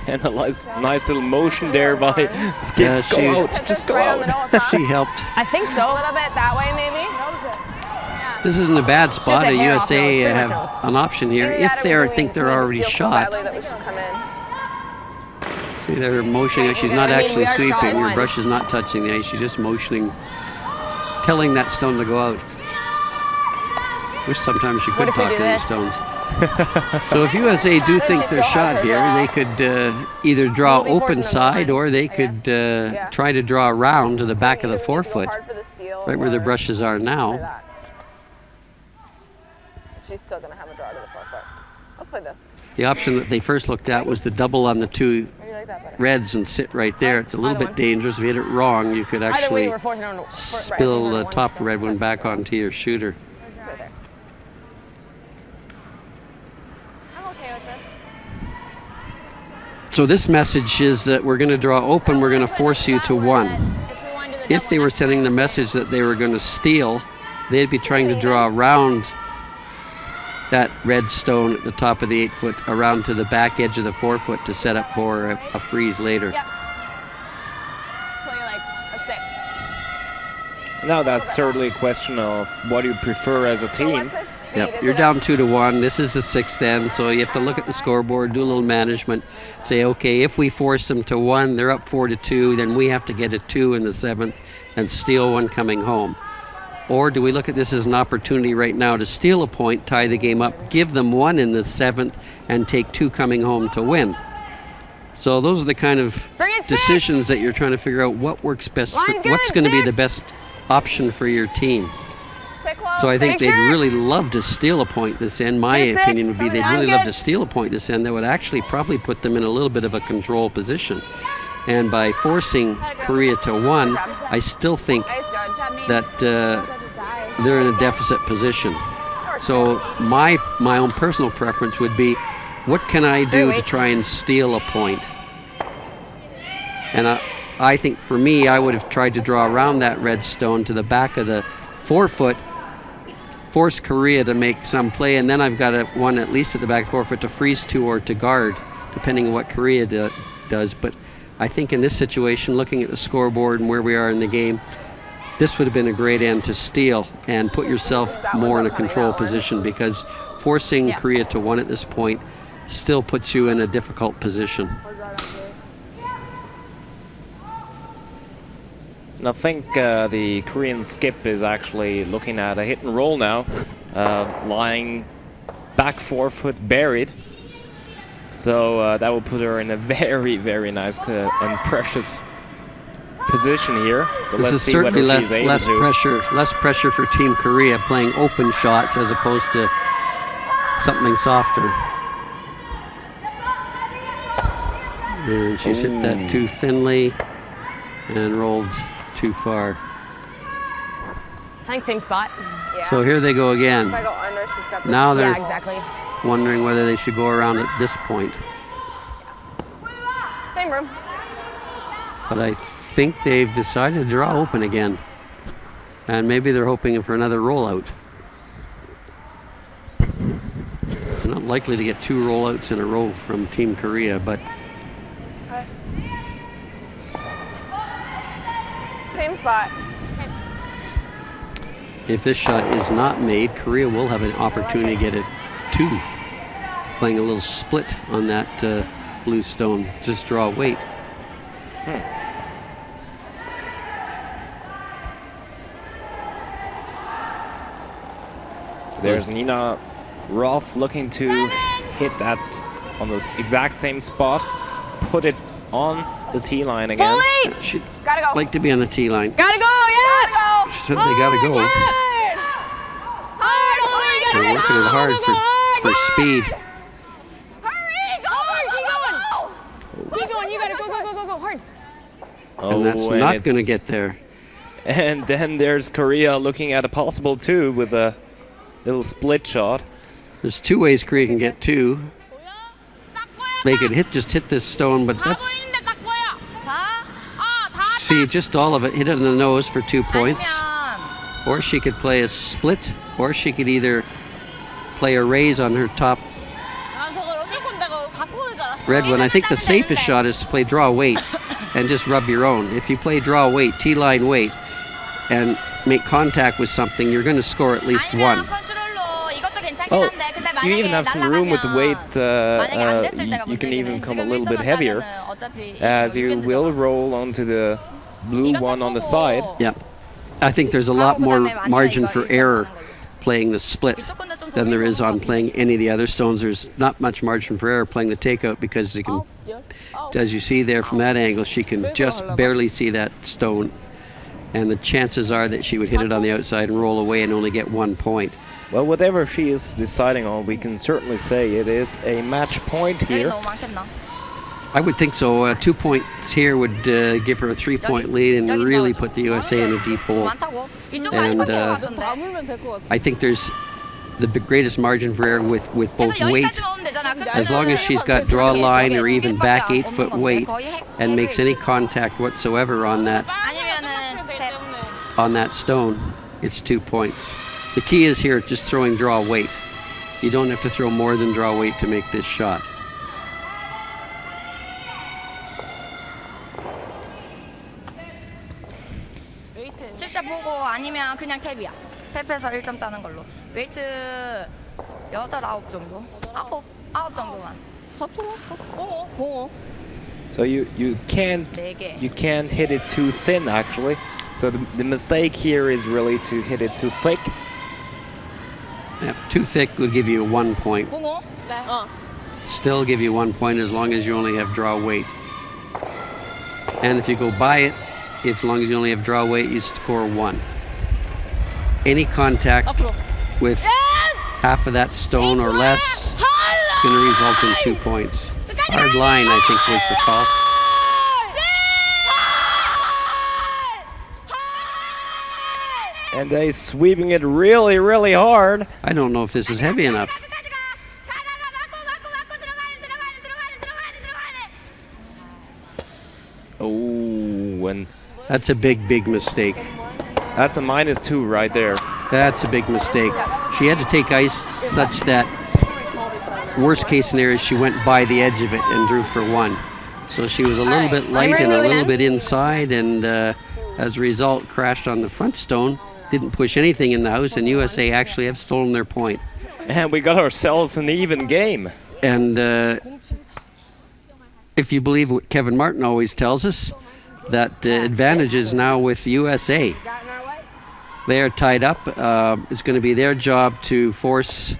And a nice little motion there by Skip. Go out, just go out. She helped. I think so. A little bit that way, maybe. This isn't a bad spot. The USA have an option here if they think they're already shot. See, they're motioning. She's not actually sweeping. Your brush is not touching the ice. She's just motioning, telling that stone to go out. Wish sometimes she could talk to these stones. So if USA do think they're shot here, they could either draw open side or they could try to draw around to the back of the 4 foot, right where the brushes are now. She's still going to have a draw to the 4 foot. Let's play this. The option that they first looked at was the double on the 2 reds and sit right there. It's a little bit dangerous. If you hit it wrong, you could actually spill the top red one back onto your shooter. I'm okay with this. So this message is that we're going to draw open, we're going to force you to 1. If they were sending the message that they were going to steal, they'd be trying to draw around that red stone at the top of the 8 foot around to the back edge of the 4 foot to set up for a freeze later. Yep. So you're like a 6. Now that's certainly a question of what you prefer as a team. Yep, you're down 2-1. This is the 6th end, so you have to look at the scoreboard, do a little management, say, okay, if we force them to 1, they're up 4-2, then we have to get a 2 in the 7th and steal 1 coming home. Or do we look at this as an opportunity right now to steal a point, tie the game up, give them 1 in the 7th, and take 2 coming home to win? So those are the kind of decisions that you're trying to figure out what works best, what's going to be the best option for your team. So I think they'd really love to steal a point this end. My opinion would be they'd really love to steal a point this end. That would actually probably put them in a little bit of a control position. And by forcing Korea to 1, I still think that they're in a deficit position. So my own personal preference would be, what can I do to try and steal a point? And I think for me, I would have tried to draw around that red stone to the back of the 4-foot, force Korea to make some play, and then I've got one at least at the back 4-foot to freeze 2 or to guard, depending on what Korea does. But I think in this situation, looking at the scoreboard and where we are in the game, this would have been a great end to steal and put yourself more in a control position, because forcing Korea to 1 at this point still puts you in a difficult position. And I think the Korean skip is actually looking at a hit and roll now, lying back 4-foot buried. So that will put her in a very, very nice and precious position here. So this let's is see certainly whether she's able less pressure for Team Korea, playing open shots as opposed to something softer. And she's hit that too thinly and rolled too far. I think same spot. Yeah. So here they go again. If I go under, she's got Now they're exactly. wondering whether they should go around at this point. same room. But I think they've decided to draw open again. And maybe they're hoping for another rollout. They're not likely to get 2 rollouts in a row from Team Korea, but Same spot. if this shot is not made, Korea will have an opportunity to get a 2. Playing a little split on that blue stone. Just draw weight. There's N.Roth looking to hit that on the exact same spot, put it on the tee line again. She'd Gotta go. like to be on the tee line. Gotta go, yeah! She said they gotta go. They're working it hard for speed. Hurry, go, keep going, you gotta go, hard. And that's not going to get there. And then there's Korea looking at a possible 2 with a little split shot. There's 2 ways Korea can get 2. They could just hit this stone, but that's, see, just all of it, hit it in the nose for 2 points. Or she could play a split, or she could either play a raise on her top red one. I think the safest shot is to play draw weight and just rub your own. If you play draw weight, T-line weight, and make contact with something, you're going to score at least 1. Oh, you even have some room with the weight. You can even come a little bit heavier, as you will roll onto the blue one on the side. Yeah, I think there's a lot more margin for error playing the split than there is on playing any of the other stones. There's not much margin for error playing the takeout, because you can, as you see there from that angle, she can just barely see that stone, and the chances are that she would hit it on the outside and roll away and only get 1 point. Well, whatever she is deciding on, we can certainly say it is a match point here. I would think so. 2 points here would give her a 3-point lead and really put the USA in a deep hole. And I think there's the greatest margin for error with both weight. As long as she's got draw line or even back 8-foot weight and makes any contact whatsoever on that stone, it's 2 points. The key is here just throwing draw weight. You don't have to throw more than draw weight to make this shot. 탭에서 1점 따는 걸로. 웨이트 8, 9 정도? 9 정도만. 4초? 공어. So you can't hit it too thin actually. So the mistake here is really to hit it too thick. Yep, too thick would give you 1 point. 공호? 네. Still give you 1 point as long as you only have draw weight. And if you go by it, as long as you only have draw weight, you score 1. Any contact with half of that stone or less is going to result in 2 points. Hard line, I think, was the call. And they sweeping it really, really hard. I don't know if this is heavy enough. Oh, and That's a big, big mistake. that's a -2 right there. That's a big mistake. She had to take ice such that worst case scenario, she went by the edge of it and drew for 1. So she was a little bit light and a little bit inside, and as a result, crashed on the front stone. Didn't push anything in the house, and USA actually have stolen their point. And we got ourselves an even game. And if you believe what Kevin Martin always tells us, that the advantage is now with USA. They are tied up. It's going to be their job to force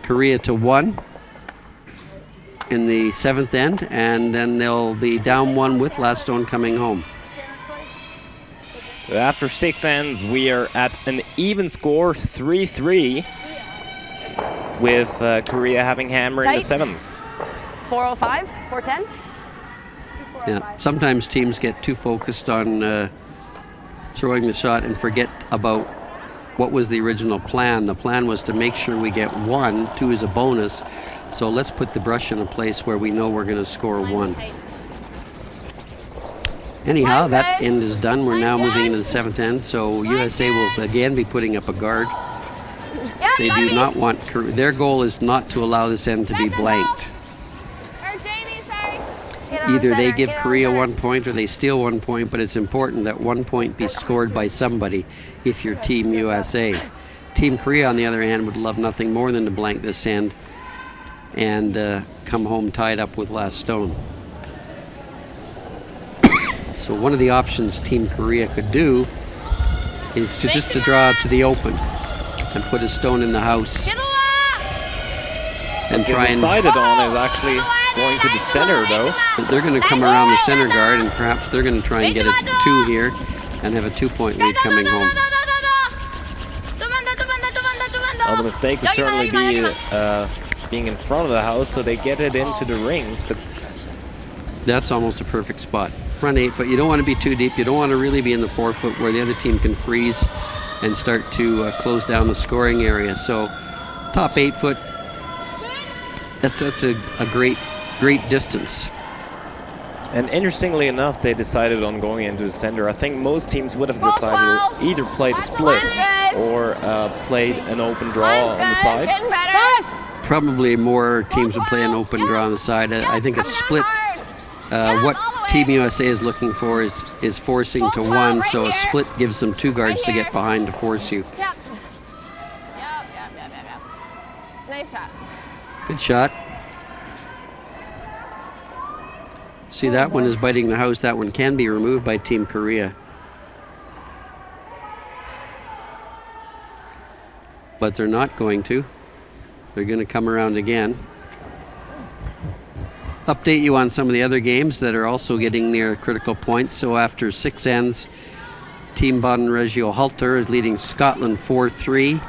Korea to 1 in the 7th end, and then they'll be down 1 with last stone coming home. So after 6 ends, we are at an even score, 3-3, with Korea having hammer in the 7th. 405, 410. Yeah. Sometimes teams get too focused on throwing the shot and forget about what was the original plan. The plan was to make sure we get 1, 2 is a bonus. So let's put the brush in a place where we know we're going to score 1. Anyhow, that end is done. We're now moving into the 7th end, so USA will again be putting up a guard. They do not want, their goal is not to allow this end to be blanked. Either they give Korea 1 point or they steal 1 point, but it's important that 1 point be scored by somebody if you're Team USA. Team Korea, on the other hand, would love nothing more than to blank this end and come home tied up with last stone. So one of the options Team Korea could do is to just to draw to the open and put a stone in the house and try and decided on is actually going to the center though. They're going to come around the center guard, and perhaps they're going to try and get a 2 here and have a 2-point lead coming home. Well, the mistake would certainly be being in front of the house, so they get it into the rings, but that's almost a perfect spot. Front 8 foot. You don't want to be too deep. You don't want to really be in the 4 foot where the other team can freeze and start to close down the scoring area. So top 8 foot, that's a great distance. And interestingly enough, they decided on going into the center. I think most teams would have decided to either play the split or played an open draw on the side. Probably more teams would play an open draw on the side. I think a split, what Team USA is looking for is forcing to 1, so a split gives them 2 guards to get behind to force you. Nice shot. Good shot. See, that one is biting the house. That one can be removed by Team Korea. But they're not going to. They're going to come around again. Update you on some of the other games that are also getting near critical points. So after 6 ends, Team Baden-Regio Halter is leading Scotland 4-3,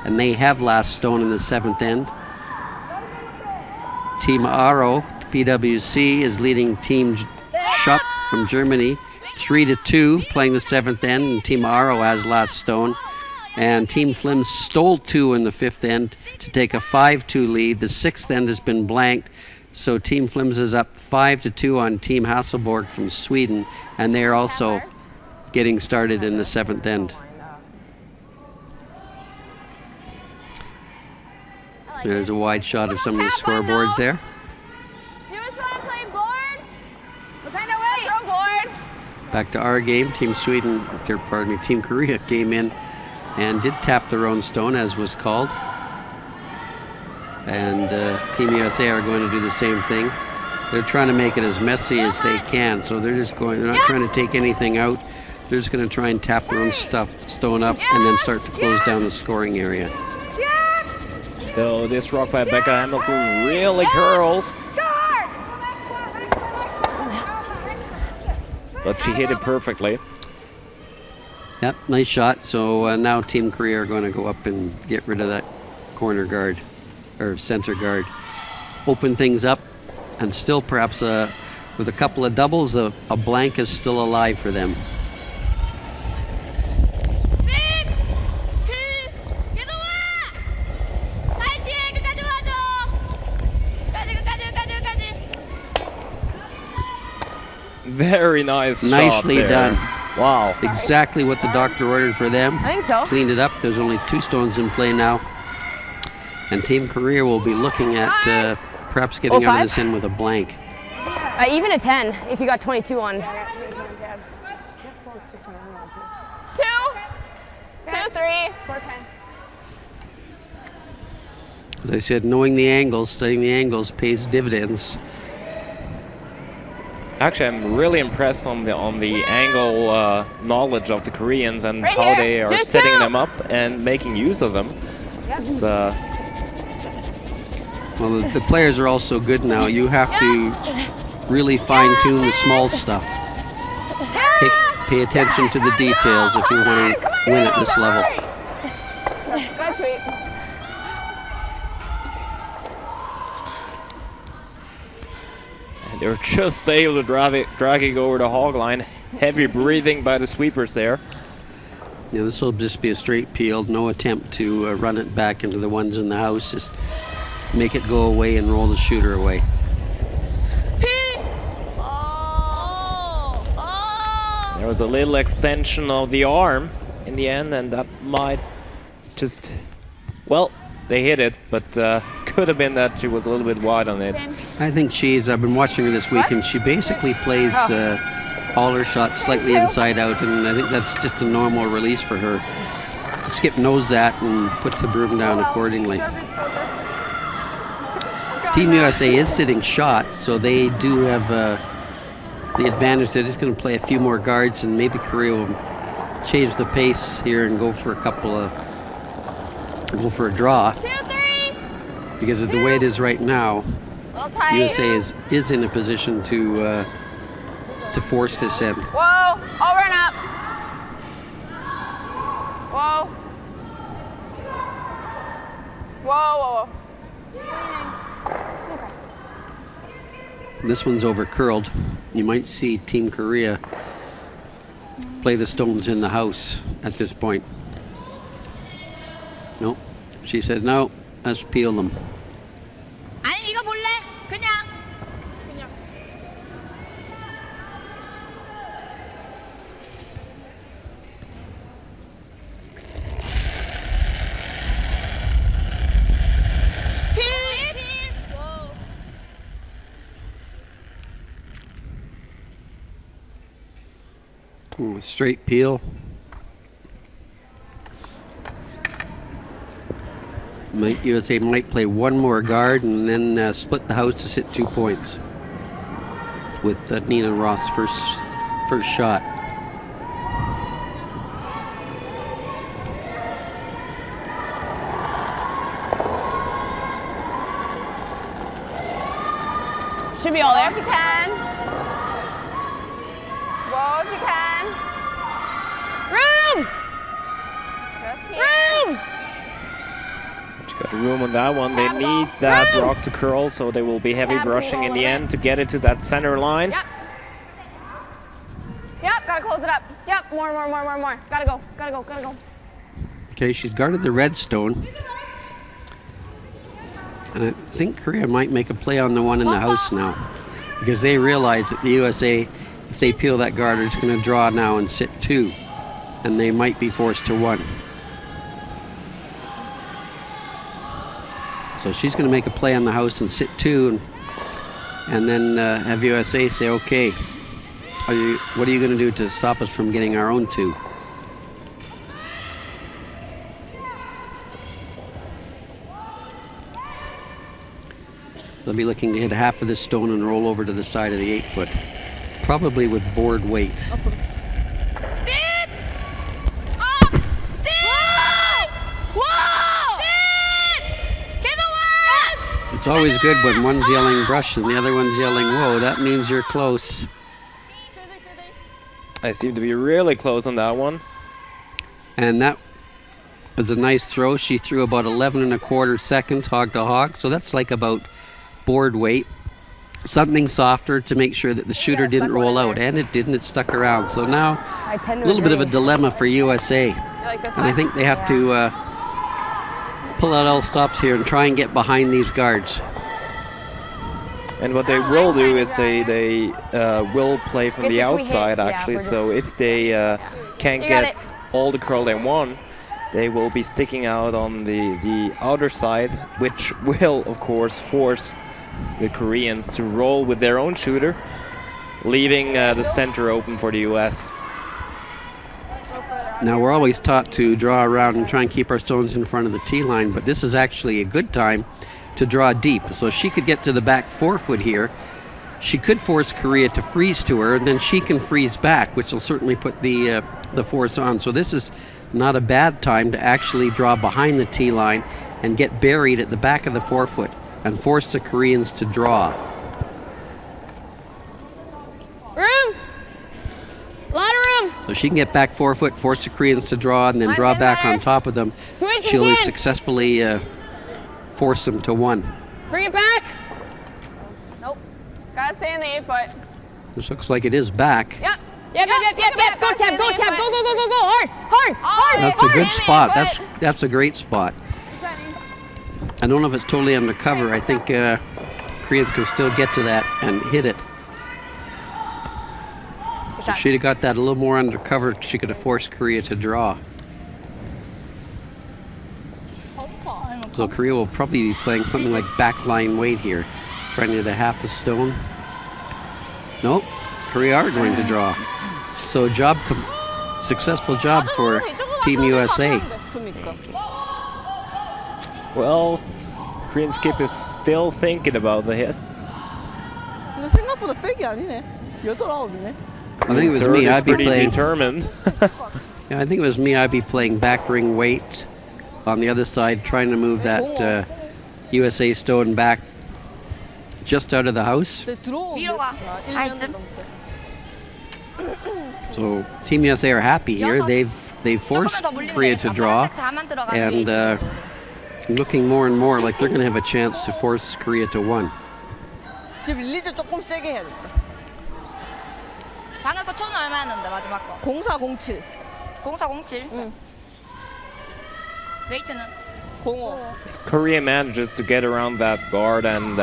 and they have last stone in the 7th end. Team Aro, PWC, is leading Team Schupp from Germany 3-2, playing the 7th end, and Team Aro has last stone. And Team Flims stole 2 in the 5th end to take a 5-2 lead. The 6th end has been blanked, so Team Flims is up 5-2 on Team Hasselborg from Sweden, and they're also getting started in the 7th end. There's a wide shot of some of the scoreboards there. Do you just want to play board? What kind of way? Throw board. Back to our game. Team Sweden, Team Korea came in and did tap their own stone, as was called. And Team USA are going to do the same thing. They're trying to make it as messy as they can, so they're not trying to take anything out. They're just going to try and tap their own stone up and then start to close down the scoring area. Though this rock by Becca Hamilton really curls. But she hit it perfectly. Yep, nice shot. So now Team Korea are going to go up and get rid of that corner guard, or center guard. Open things up, and still perhaps with a couple of doubles, a blank is still alive for them. Very nice shot Nicely there. done. Wow. Exactly what the doctor ordered for them. I think so. Cleaned it up. There's only 2 stones in play now. And Team Korea will be looking at perhaps getting out of this in with a blank. Even a 10 if you got 22 on. 2, 3, 4, 10. As I said, knowing the angles, studying the angles pays dividends. Actually, I'm really impressed on the angle knowledge of the Koreans and Right how here. they are Just setting 2. them up and making use of them. It's, Well, the players are also good now. You have to really fine-tune the small stuff. Pay attention to the details if you want to win at this level. Good sweep. and they're just able to drag it over the hog line. Heavy breathing by the sweepers there. Yeah, this will just be a straight peel. No attempt to run it back into the ones in the house. Just make it go away and roll the shooter away. There was a little extension of the arm in the end, and that might just, well, they hit it, but could have been that she was a little bit wide on it. I think I've been watching her this week, and she basically plays all her shots slightly inside out, and I think that's just a normal release for her. Skip knows that and puts the broom down accordingly. Team USA is sitting shot, so they do have the advantage. They're just going to play a few more guards, and maybe Korea will change the pace here and go for a draw. 2, 3. Because of the way it is right now, Little tight. USA is in a position to force this in. Whoa. I'll run up. Whoa. Whoa, whoa, whoa. This one's over curled. You might see Team Korea play the stones in the house at this point. Nope. She said, no, let's peel them. 아니 이거 볼래? 그냥. Straight peel. USA might play one more guard and then split the house to sit 2 points with N.Roth's first shot. Should be all there. If you can. Whoa, if you can. Room! Just here. Room! She got room on that one. They need that rock to curl, so they will be heavy brushing in the end to get it to that center line. Yep. Yep, gotta close it up. Yep, more. Gotta go. Okay, she's guarded the red stone. And I think Korea might make a play on the one in the house now, because they realize that the USA, if they peel that guard, are just going to draw now and sit 2, and they might be forced to 1. So she's going to make a play on the house and sit 2, and then have USA say, okay, what are you going to do to stop us from getting our own 2? They'll be looking to hit half of this stone and roll over to the side of the 8 foot, probably with board weight. It's always good when one's yelling brush and the other one's yelling whoa. That means you're close. I seem to be really close on that one. And that was a nice throw. She threw about 11.25 seconds hog to hog. So that's like about board weight. Something softer to make sure that the shooter didn't roll out. And it didn't. It stuck around. So now a little bit of a dilemma for USA. And I think they have to pull out all stops here and try and get behind these guards. And what they will do is they will play from the outside, actually. So if they can't get all the curl they want, they will be sticking out on the outer side, which will, of course, force the Koreans to roll with their own shooter, leaving the center open for the US. Now, we're always taught to draw around and try and keep our stones in front of the tee line, but this is actually a good time to draw deep. So she could get to the back 4 foot here. She could force Korea to freeze to her, and then she can freeze back, which will certainly put the force on. So this is not a bad time to actually draw behind the tee line and get buried at the back of the 4 foot and force the Koreans to draw. Room. A lot of room. So she can get back 4 foot, force the Koreans to draw, and then draw back on top of them. Switch She'll again. successfully force them to 1. Bring it back. Nope. Gotta stay in the 8 foot. This looks like it is back. Yep. Yep. Go, Tab. Go. Hard. That's a good spot. That's a great spot. I don't know if it's totally undercover. I think Koreans can still get to that and hit it. If she'd have got that a little more undercover, she could have forced Korea to draw. So Korea will probably be playing something like backline weight here, trying to hit a half a stone. Nope, Korea are going to draw. So successful job for Team USA. Well, Korean skip is still thinking about the hit. 근데 생각보다 백이 아니네. 8, 9이네. I think it was Third me. is I'd be pretty playing. determined. Yeah, I think it was me. I'd be playing back ring weight on the other side, trying to move that USA stone back just out of the house. 근데 들어오면 위로 가. 1년 넘죠. So Team USA are happy here. They've forced Korea to draw, and looking more and more like they're going to have a chance to force Korea to 1. 지금 릴리즈 조금 세게 해야 된다. 방금 거 톤은 얼마였는데 마지막 거? 0407. 0407. 응. 웨이트는? 05. Korea manages to get around that guard and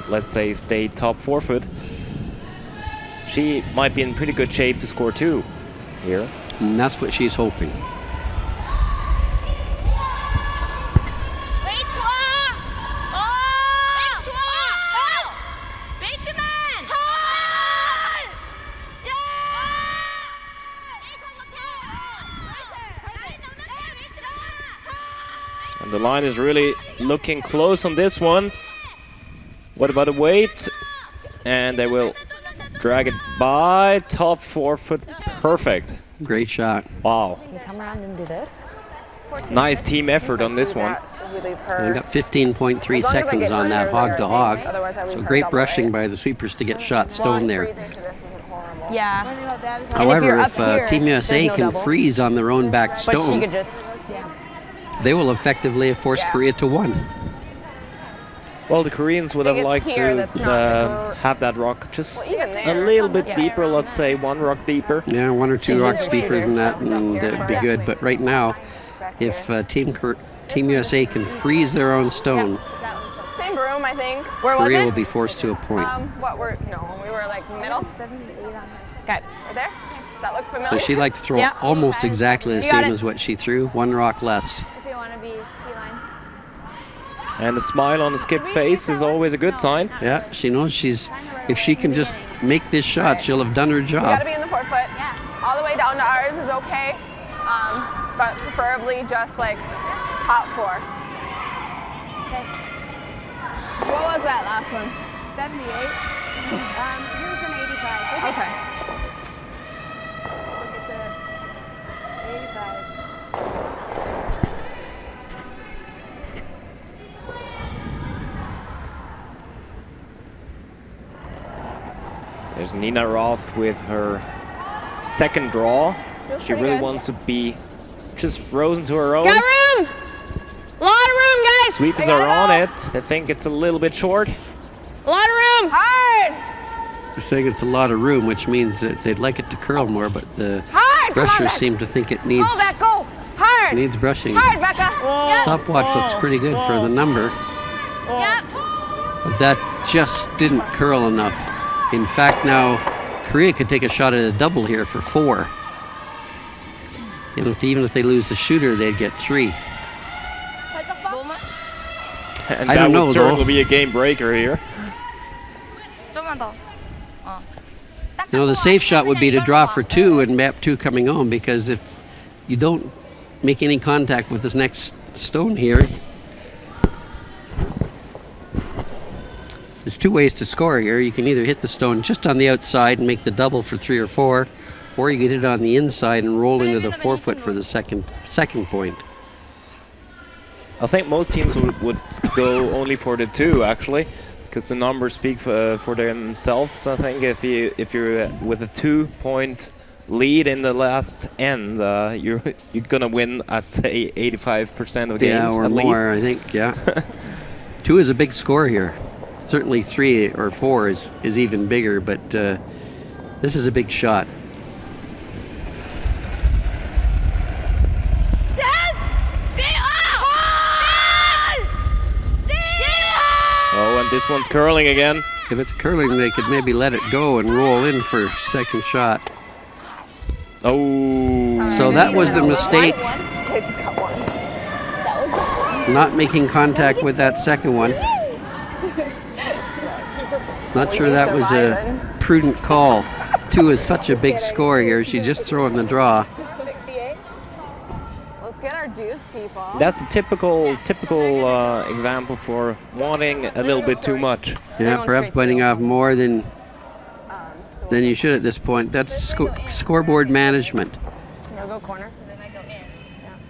let's say stay top 4 foot. She might be in pretty good shape to score 2 here. And that's what she's hoping. 웨이트 좋아! 웨이트 좋아! 웨이트만! 야! And the line is really looking close on this one. What about the weight? And they will drag it by top 4 foot. Perfect. Great shot. Wow. Can you come around and do this? Nice team effort on this one. And got 15.3 seconds on that hog to hog. So great brushing by the sweepers to get shot stone there. Yeah. One thing about that is However, up here, if Team USA there's no can double. freeze on their own back But she stone, could just, they will effectively force Korea to 1. Well, the Koreans would have it's liked here to that's not have that rock just even a there, little bit deeper, let's say 1 rock deeper. Yeah, 1 or 2 rocks deeper than that, and here. it'd be good. But right now, if Team USA can freeze their own stone, Same room, I think. where was Korea it? will be forced to a point. We were like middle. 78 on her. Okay. Right there. Does that look So familiar? she liked to throw Yeah. almost exactly the You got same it. as what she threw, 1 rock less. If you want to be T-line. And a smile on the skip face is always a good sign. Yeah, she knows if she can just make this shot, she'll have done her You got to job. be in the 4 foot. All the way down to ours is okay, but preferably just like top 4. Okay. What was that? that last one? 78. Here's an 85. Okay. I think it's a 85. There's N.Roth with her second draw. She really wants to be just frozen to her own. Got room! A lot of room, guys! Sweepers are on it. They think it's a little bit short. A lot of room! Hard! They're saying it's a lot of room, which means that they'd like it to curl more, but the Hard! Come on, brushers Beck. seem to think it needs Go, Beck, go! Hard! needs brushing. Hard, Becca! Yep. Stopwatch looks pretty good for the number, Yep. but that just didn't curl enough. In fact, now Korea could take a shot at a double here for 4. And even if they lose the shooter, they'd get 3. And I that don't know, would certainly though. be a game breaker here. 좀만 더. You know, the safe shot would be to draw for 2 and map 2 coming home, because if you don't make any contact with this next stone here, there's 2 ways to score here. You can either hit the stone just on the outside and make the double for 3 or 4, or you can hit it on the inside and roll into the 4-foot for the second point. I think most teams would go only for the 2, actually, because the numbers speak for themselves. I think if you're with a 2-point lead in the last end, you're gonna win at say 85% of games or at more, least. I think. Yeah, 2 is a big score here. Certainly 3 or 4 is even bigger, but this is a big shot. Oh, and this one's curling again. If it's curling, they could maybe let it go and roll in for second shot. Oh. So that was the mistake. They just got one. That was the Not making contact with that second one. Not sure that was a prudent call. 2 is such a big score here. She just throwing the draw. 68. Let's get our dues, people. That's a typical example for wanting a little bit too much. Yeah, perhaps biting off more than you should at this point. That's scoreboard management. No, go corner.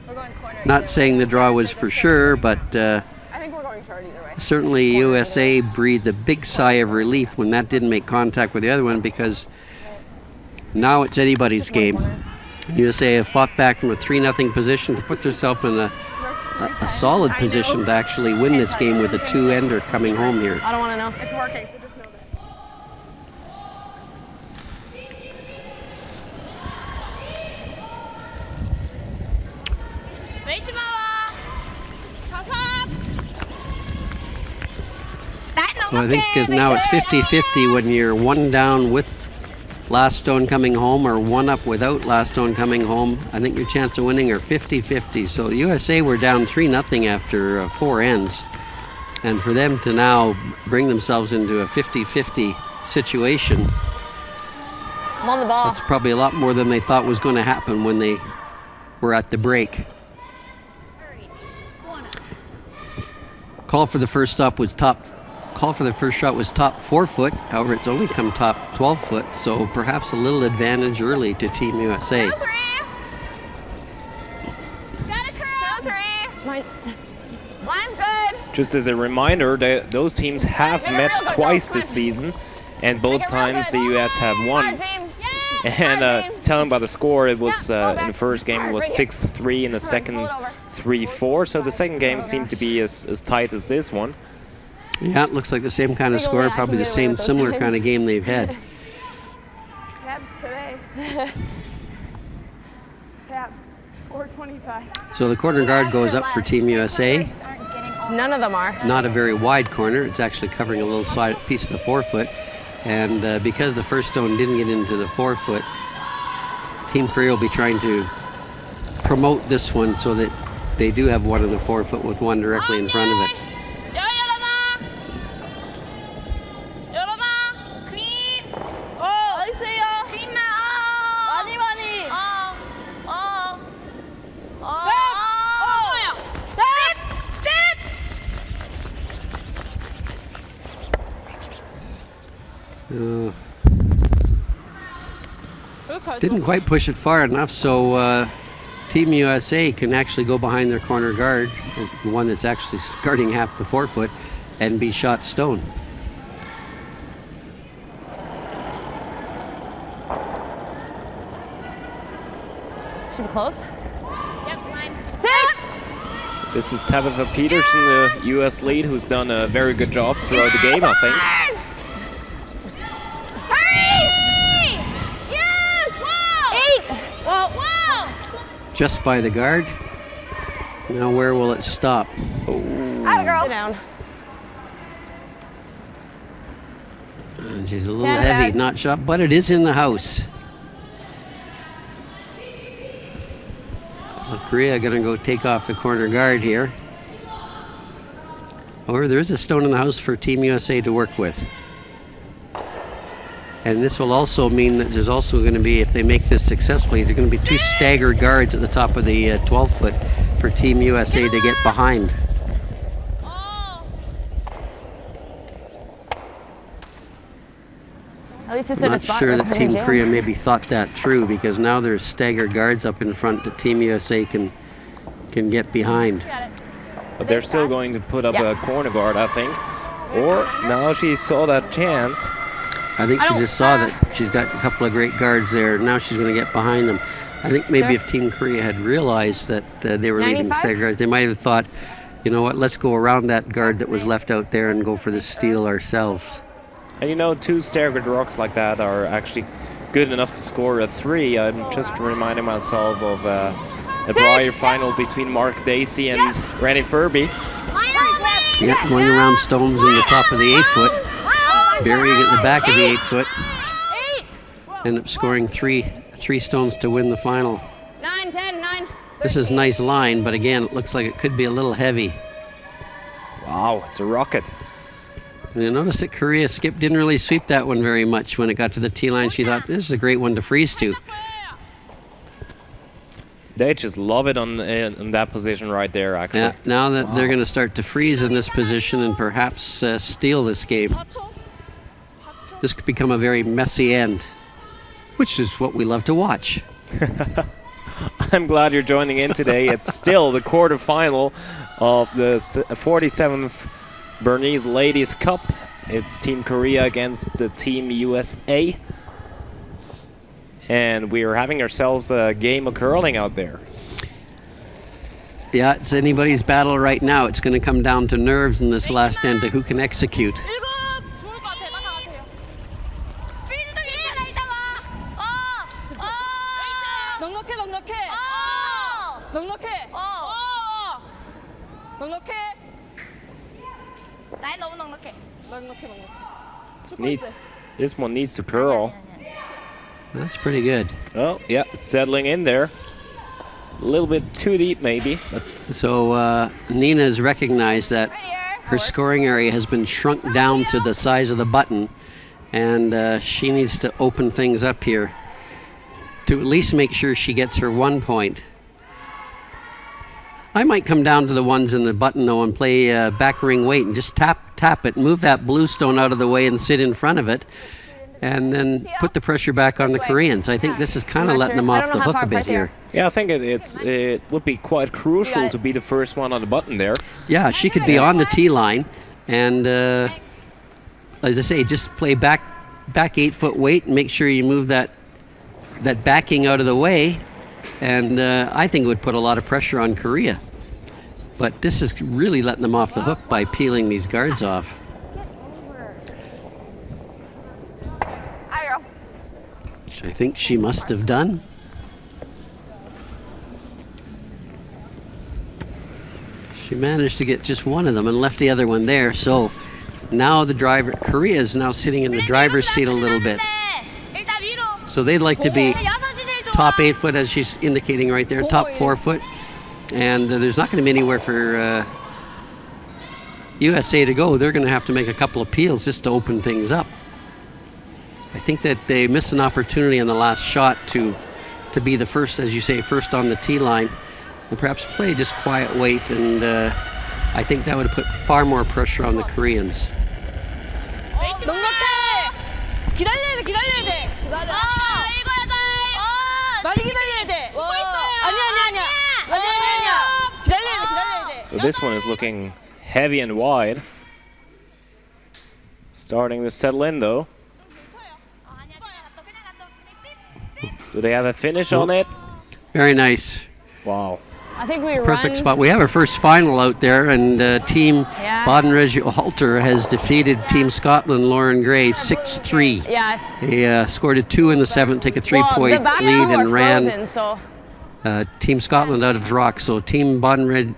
We're going corner. Not saying the draw was for sure, but I think we're going short either way. certainly USA breathed a big sigh of relief when that didn't make contact with the other one, because now it's anybody's game. USA have fought back from a 3-0 position to put themselves in a solid position to actually win this game with a 2-ender coming home here. I don't want to know. It's working, so just know that. So I think now it's 50-50 when you're 1 down with last stone coming home or 1 up without last stone coming home. I think your chance of winning are 50-50. So USA were down 3-0 after 4 ends. And for them to now bring themselves into a 50-50 situation, I'm on the ball. that's probably a lot more than they thought was going to happen when they were at the break. Call for the first shot was top 4-foot. However, it's only come top 12-foot, so perhaps a little advantage early to Team USA. Line's good. Just as a reminder, those teams have met twice this season, and both times the US have won. And telling by the score, it was in the first game it was 6-3, in the second 3-4. So the second game seemed to be as tight as this one. Yeah, it looks like the same kind of score, probably the same similar kind of game they've had. Tabs today. Tab 425. So the corner guard goes up for Team USA. None of them are. Not a very wide corner. It's actually covering a little side piece of the 4-foot. And because the first stone didn't get into the 4-foot, Team Korea will be trying to promote this one so that they do have one in the 4-foot with one directly in front of it. Didn't quite push it far enough, so Team USA can actually go behind their corner guard, the one that's actually guarding half the forefoot, and be shot stone. Should be close. Yep, 9. 6! This is Tabitha Peterson, the US lead, who's done a very good job throughout the game, I think. Hurry! Yes! Whoa! 8! Whoa! Just by the guard. Now where will it stop? Atta girl. Sit down. And she's a little Stand heavy, back. not shot, but it is in the house. So Korea gonna go take off the corner guard here. Or there is a stone in the house for Team USA to work with. And this will also mean that there's also going to be, if they make this successfully, there's going to be 2 staggered guards at the top of the 12-foot for Team USA to get behind. At least it's I'm in a not spot sure that's that pretty Team jam. Korea maybe thought that through, because now there's staggered guards up in front that Team USA can get behind. But they're still going to put up a corner guard, I think. Or now she saw that chance. I think she just saw that she's got a couple of great guards there. Now she's going to get behind them. I think maybe if Team Korea had realized that they were leaving the 95? staggered guards, they might have thought, you know what, let's go around that guard that was left out there and go for the steal ourselves. And you know, 2 staggered rocks like that are actually good enough to score a 3. I'm just reminding myself of a prior final between Mark Dacey and Randy Furby. Yeah, going around stones in the top of the 8-foot, burying it in the back of the 8-foot. End up scoring three stones to win the final. 9, 10, 9. This is a nice line, but again, it looks like it could be a little heavy. Wow, it's a rocket. And you notice that Korea didn't really sweep that one very much. When it got to the tee line, she thought, this is a great one to freeze to. They just love it on in that position right there, actually. Yeah, now that they're going to start to freeze in this position and perhaps steal this game. This could become a very messy end, which is what we love to watch. I'm glad you're joining in today. It's still the quarterfinal of the 47th Bernese Ladies Cup. It's Team Korea against the Team USA. And we are having ourselves a game of curling out there. Yeah, it's anybody's battle right now. It's going to come down to nerves in this last end to who can execute. This one needs to curl. That's pretty good. Oh, yeah, settling in there. A little bit too deep, maybe. But So Nina has recognized that her scoring area has been shrunk down to the size of the button, and she needs to open things up here to at least make sure she gets her 1 point. I might come down to the ones in the button, though, and play back ring weight and just tap it, move that blue stone out of the way and sit in front of it, and then put the pressure back on the Koreans. I think this is kind of letting them off the hook a bit here. yeah, I think it would be quite crucial to be the first one on the button there. Yeah, she could be on the tee line, and as I say, just play back 8-foot weight and make sure you move that backing out of the way, and I think it would put a lot of pressure on Korea. But this is really letting them off the hook by peeling these guards off. Which I think she must have done. She managed to get just one of them and left the other one there. So now Korea is now sitting in the driver's seat a little bit. So they'd like to be top 8-foot, as she's indicating right there, top 4-foot. And there's not going to be anywhere for USA to go. They're going to have to make a couple of peels just to open things up. I think that they missed an opportunity on the last shot to be the first, as you say, first on the tee line, and perhaps play just quiet weight, and I think that would have put far more pressure on the Koreans. 기다려야 돼, 기다려야 돼. 기다려. 이거 여덟. 많이 기다려야 돼. 찍고 있어요. 아니야. 기다려야 돼. So this one is looking heavy and wide. Starting to settle in though. Do they have a finish on it? Very nice. Wow. I think we Perfect run. spot. We have our first final out there, and Team Bernese Halter has defeated Team Scotland Lauren Gray 6-3. Yeah. They scored a 2 in the 7th, take a 3-point the back lead, two are and ran frozen, so Team Scotland out of rock. So Team Bernese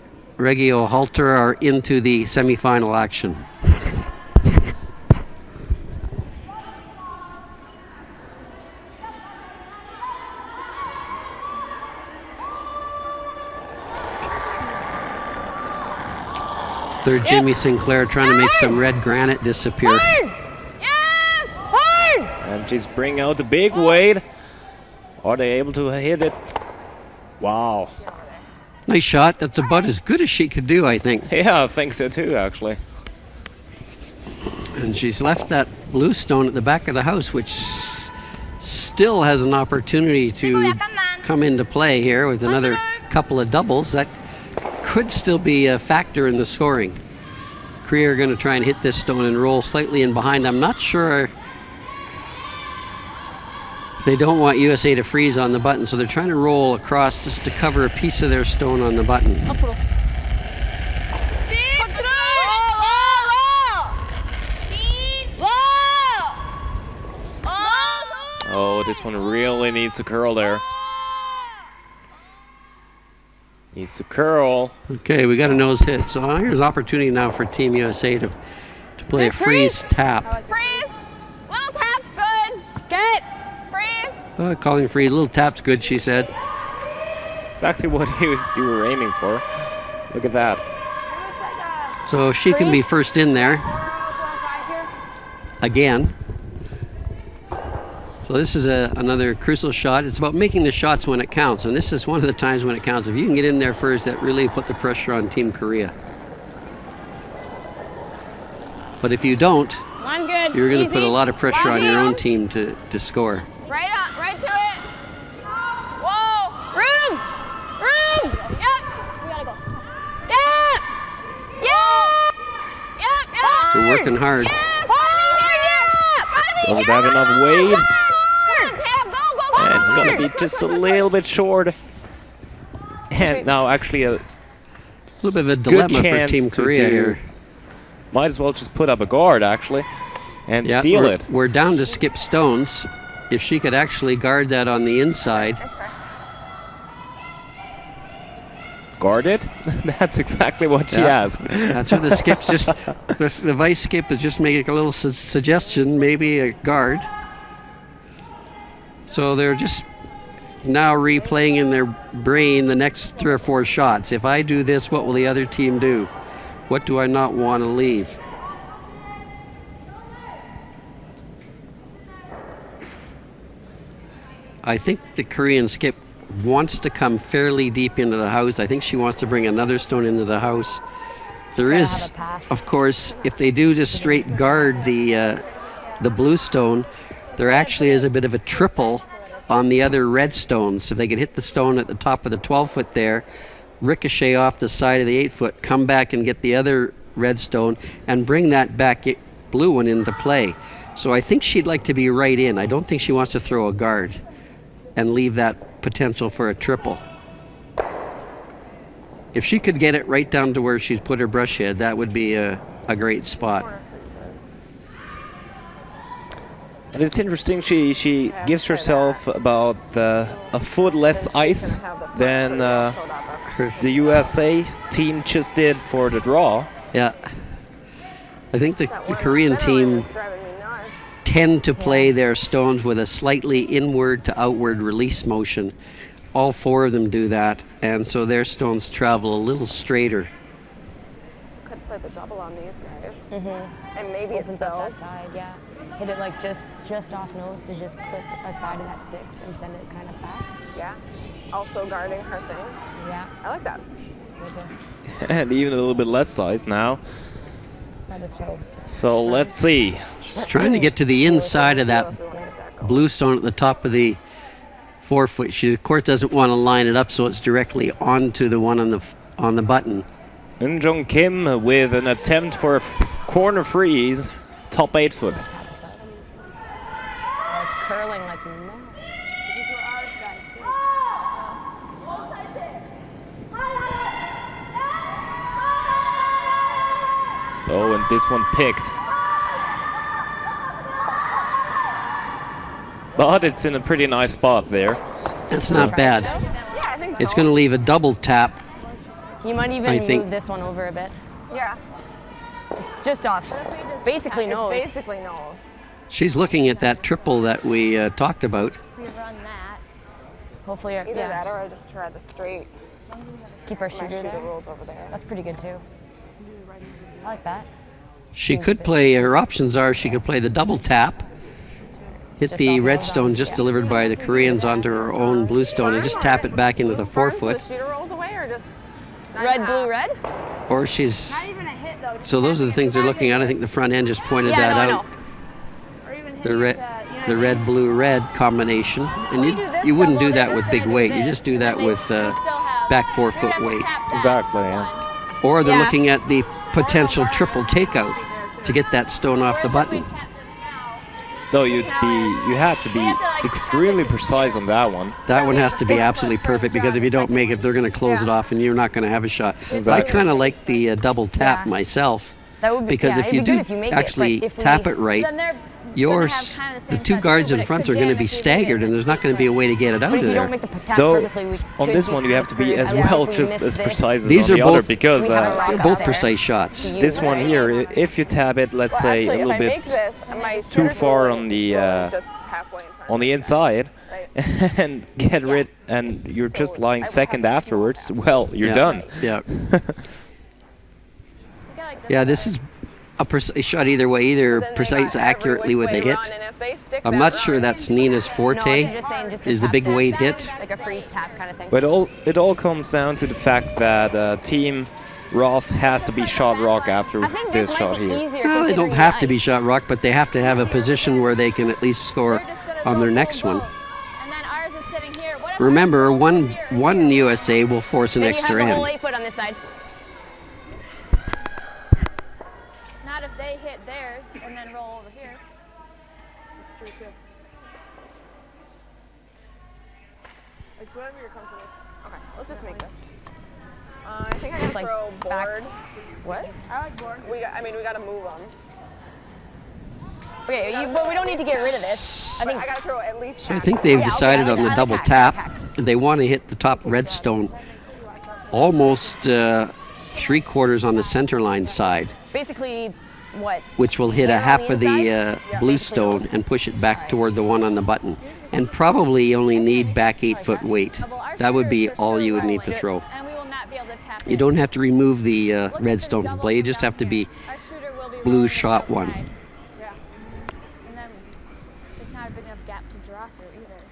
Halter are into the semi-final action. Third Jimmy Sinclair trying to make some red granite disappear. And she's bringing out the big weight. Are they able to hit it? Wow. Nice shot. That's about as good as she could do, I think. Yeah, I think so too, actually. And she's left that blue stone at the back of the house, which still has an opportunity to come into play here with another couple of doubles. That could still be a factor in the scoring. Korea are going to try and hit this stone and roll slightly in behind. I'm not sure they don't want USA to freeze on the button, so they're trying to roll across just to cover a piece of their stone on the button. Oh, this one really needs to curl there. Needs to curl. Okay, we got a nose hit. So here's opportunity now for Team USA to play a freeze tap. Freeze. Little tap, good. get. Freeze. Calling freeze. Little tap's good, she said. Exactly what you were aiming for. Look at that. So she can be first in there. Again. So this is another crucial shot. It's about making the shots when it counts, and this is one of the times when it counts. If you can get in there first, that really put the pressure on Team Korea. But if you don't, Mine's good. you're going to put a lot of pressure on your own Easy. team to score. Right up, right to it. Whoa. Room. Yep. We gotta go. Yep. They're working hard. Does it have enough weight? Go. And it's going to be just a little bit short. And now actually a little bit of a dilemma for chance Team Korea here. Might as well just put up a guard actually and steal it. We're down to skip stones. If she could actually guard that on the inside. Guard it? That's exactly what she asked. That's what the skip's just, the vice skip is just making a little suggestion, maybe a guard. So they're just now replaying in their brain the next 3 or 4 shots. If I do this, what will the other team do? What do I not want to leave? I think the Korean skip wants to come fairly deep into the house. I think she wants to bring another stone into the house. There is, of course, if they do just straight guard the blue stone, there actually is a bit of a triple on the other red stones. So if they could hit the stone at the top of the 12-foot there, ricochet off the side of the 8-foot, come back and get the other red stone and bring that back blue one into play. So I think she'd like to be right in. I don't think she wants to throw a guard and leave that potential for a triple. If she could get it right down to where she's put her brush head, that would be a great spot. And it's interesting, she gives herself about a foot less ice than the USA team just did for the draw. Yeah. I think the Korean team tend to play their stones with a slightly inward to outward release motion. All 4 of them do that, and so their stones travel a little straighter. Could play the double on these guys. And maybe it opens up that side, yeah. Hit it like just off nose to just clip a side of that 6 and send it kind of back. Yeah. Also guarding her thing. Yeah. I like that. Me too. And even a little bit less size now. Try to throw. So let's see. Trying to get to the inside of that blue stone at the top of the 4 foot. She of course doesn't want to line it up so it's directly onto the one on the button. Eun Jung Kim with an attempt for a corner freeze, top 8 foot. Oh, it's curling like mad. Oh, and this one picked. But it's in a pretty nice spot there. That's not bad. Yeah, I think so. It's going to leave a double tap. You might I even think- move this one over a bit. Yeah. It's just off. Basically nose. It's basically nose. She's looking at that triple that we talked about. We run that. Hopefully, Either that or I just try the straight. keep our My shooter there. rolls over there. That's pretty good too. I like that. She could play, her options are she could play the double tap, hit Just the off the red nose stone on. just Yeah. delivered by the Koreans onto her own blue stone and just tap it back into the 4 foot. The shooter rolls away or just Red, blue, red? Or she's, Not even a hit though. so those are the things they're looking at. I think the front end just pointed Yeah, that no, I out. know. Or even The hitting red, you know the what I red, mean? blue, red combination. And you wouldn't do that with big weight. You just do that with back 4 foot weight. Exactly, yeah. Or they're Yeah. looking at the potential triple takeout to get that stone off the button. Though you had to be extremely precise on that one. That one has to be absolutely perfect because if you don't make it, they're going to close it off and you're not going to have a shot. Exactly. I kind of like the double tap Yeah. myself That would be because yeah, if it'd you be do good if you make actually it, but if we, tap it right, the two guards in front are going to be staggered and there's not going to be a way to get it out But of if you don't there. make the tap Though, perfectly, we on could this be one you have to be screwed. as At least well, if we just miss as this, precise as These on are the other both- because we have a rock They're out both there. precise shots. To use this it. one here, if you tap it, let's Well, say actually, a little if I make bit this, my too shooter's far rolling- on the rolling just halfway in front on of the me. inside, Right. and get rid, and you're just lying I would second have to afterwards, well, you're Yeah. done. Yeah. Yeah, this is a precise shot either way, either Then they precise got every accurately which with a way hit. run, and if they stick I'm that not run, sure that's Nina's No, forte, I'm just saying, just is the tap big test. weight hit. Like a freeze tap kind of thing. But it all comes down to the fact that Team Roth has to be shot rock after I think this this shot might be here. easier. Well, they don't considering have the to be ice. shot rock, but they have to have a position where they can at least score on their next one. And then ours is sitting here. What if Remember, ours rolls here? one USA will force an Then you have extra the whole end. 8 foot on this side. Not if they hit theirs and then roll over here. It's true too. It's whatever you're comfortable with. Okay, let's just make this. I think I Just can like throw back- board. What? I like board. We gotta move them. Okay, but we don't need to get rid of this. I But think I gotta throw at least. So I half. think they've Yeah, okay, decided I on the like double hack, tap. hack. They want to hit the top redstone almost 3/4 on the center line side, basically, what? which will hit a There on half the of the inside? blue Basically stone those. and push it back toward the one on the button. And probably only need back 8 foot weight. Well, our That would shooter be is for all sure you would need to rolling. throw. And we will not be able to tap You in. don't have to remove the Look at red the stone from double play. You from just down have to here. be Our shooter will be blue rolling shot to the one. outside. Yeah. And then it's not a big enough gap to draw through either.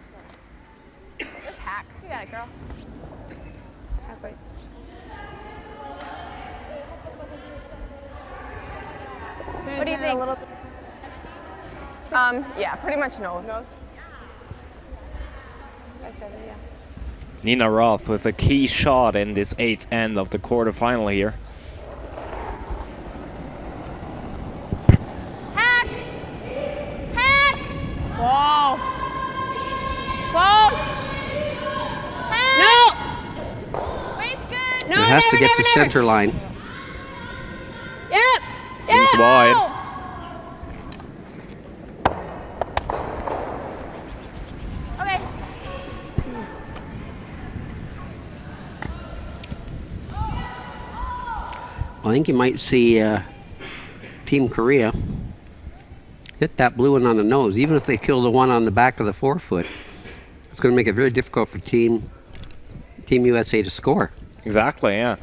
So Just hack. you got it, girl. Halfway. What do you think? Yeah, pretty much nose. Nina Roth with a key shot in this 8th end of the quarterfinal here. Hack. Hack. Whoa. Close. No! Wait's good. It has to get to center line. Yep. Seems wide. Okay. I think you might see Team Korea hit that blue one on the nose. Even if they kill the one on the back of the 4 foot, it's going to make it very difficult for Team USA to score. Exactly, yeah.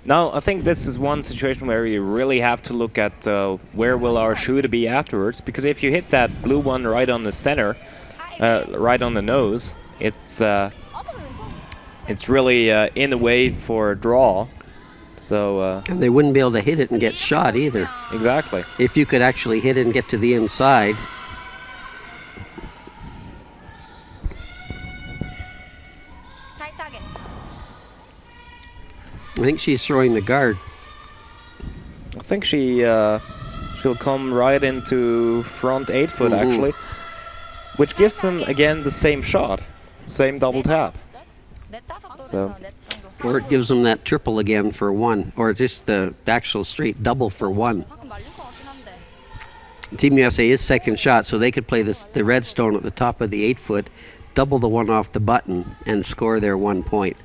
Now, I think this is one situation where you really have to look at where will our shooter be afterwards, because if you hit that blue one right on the center, right on the nose, it's really in the way for a draw. So And they wouldn't be able to hit it and get shot either. exactly. If you could actually hit it and get to the inside. Tight target. I think she's throwing the guard. I think she'll come right into front 8 foot actually, which gives them again the same shot, same double tap. So Or it gives them that triple again for 1, or just the actual straight double for 1. Team USA is second shot, so they could play the redstone at the top of the 8 foot, double the one off the button, and score their 1 point.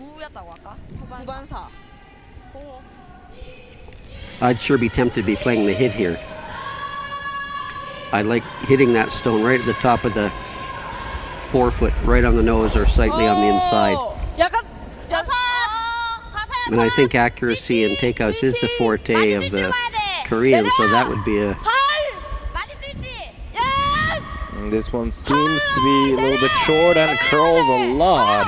9번 4. I'd sure be tempted to be playing the hit here. I like hitting that stone right at the top of the 4 foot, right on the nose or slightly on the inside. 약간 And I think accuracy and takeouts is the forte of the Koreans, so that would be a... and this one seems to be a little bit short and curls a lot.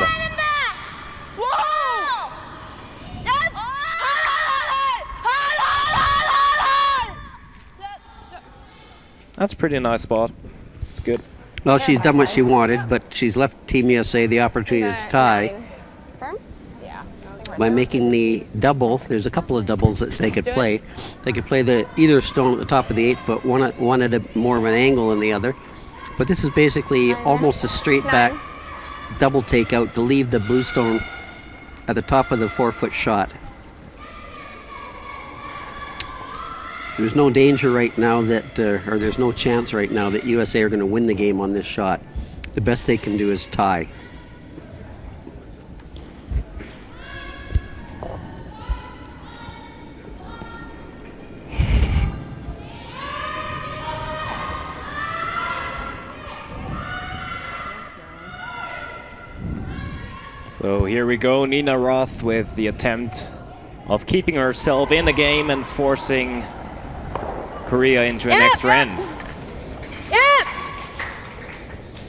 That's a pretty nice spot. It's good. Well, she's done what she wanted, but she's left Team USA the opportunity to tie by making the double. There's a couple of doubles that they could play. They could play either stone at the top of the 8 foot, one at a more of an angle than the other. But this is basically almost a straight back double takeout to leave the blue stone at the top of the 4 foot shot. There's no danger right now that, or there's no chance right now that USA are going to win the game on this shot. The best they can do is tie. So here we go, N.Roth with the attempt of keeping herself in the game and forcing Korea into an extra end. Yep.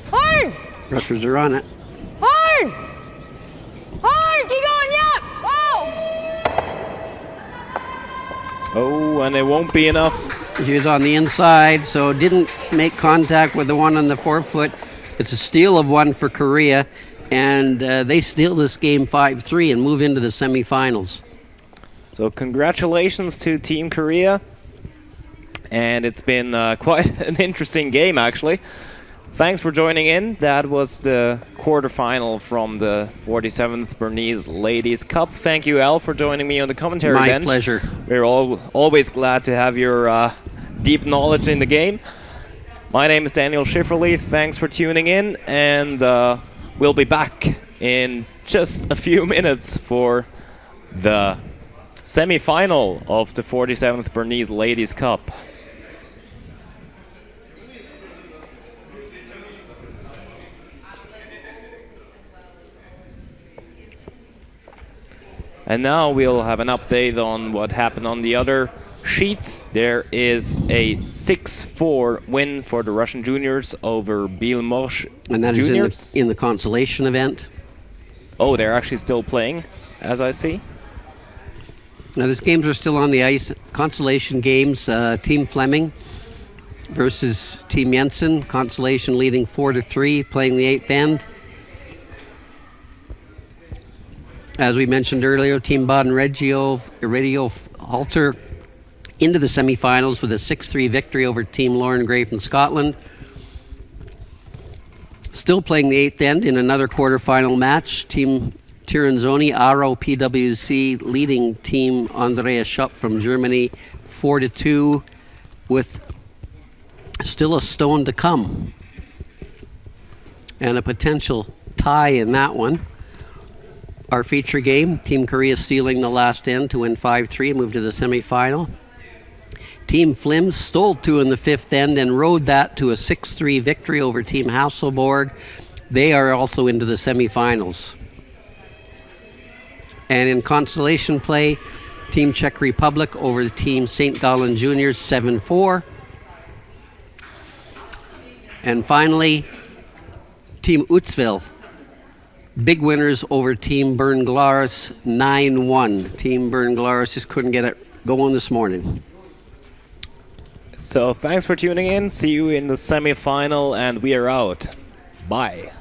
Hard. Rushers are on it. Hard. Hard. Keep going. Yep. Whoa. Oh, and it won't be enough. She was on the inside, so didn't make contact with the one on the 4 foot. It's a steal of 1 for Korea, and they steal this game 5-3 and move into the semifinals. So congratulations to Team Korea. And it's been quite an interesting game, actually. Thanks for joining in. That was the quarterfinal from the 47th Bernese Ladies Cup. Thank you, Al, for joining me on the commentary bench. My pleasure. We're always glad to have your deep knowledge in the game. My name is Daniel Schifferle. Thanks for tuning in, and we'll be back in just a few minutes for the semi-final of the 47th Bernese Ladies Cup. And now we'll have an update on what happened on the other sheets. There is a 6-4 win for the Russian juniors over Belmorsh And that juniors. is in the consolation event. Oh, they're actually still playing, as I see. Now, these games are still on the ice. Consolation games, Team Fleming versus Team Jensen. Consolation leading 4-3, playing the 8th end. As we mentioned earlier, Team Baden Regio Halter into the semifinals with a 6-3 victory over Team Lauren Gray from Scotland. Still playing the 8th end in another quarterfinal match. Team Tiranzoni, Aro PWC leading Team Andrea Schupp from Germany 4-2 with still a stone to come and a potential tie in that one. Our feature game, Team Korea stealing the last end to win 5-3 and move to the semifinal. Team Flims stole 2 in the 5th end and rode that to a 6-3 victory over Team Hasselborg. They are also into the semifinals. And in consolation play, Team Czech Republic over the Team St. Gallen Juniors 7-4. And finally, Team Utzville big winners over Team Bern Glarus, 9-1. Team Bern Glarus just couldn't get it going this morning. So thanks for tuning in. See you in the semi-final, and we are out. Bye.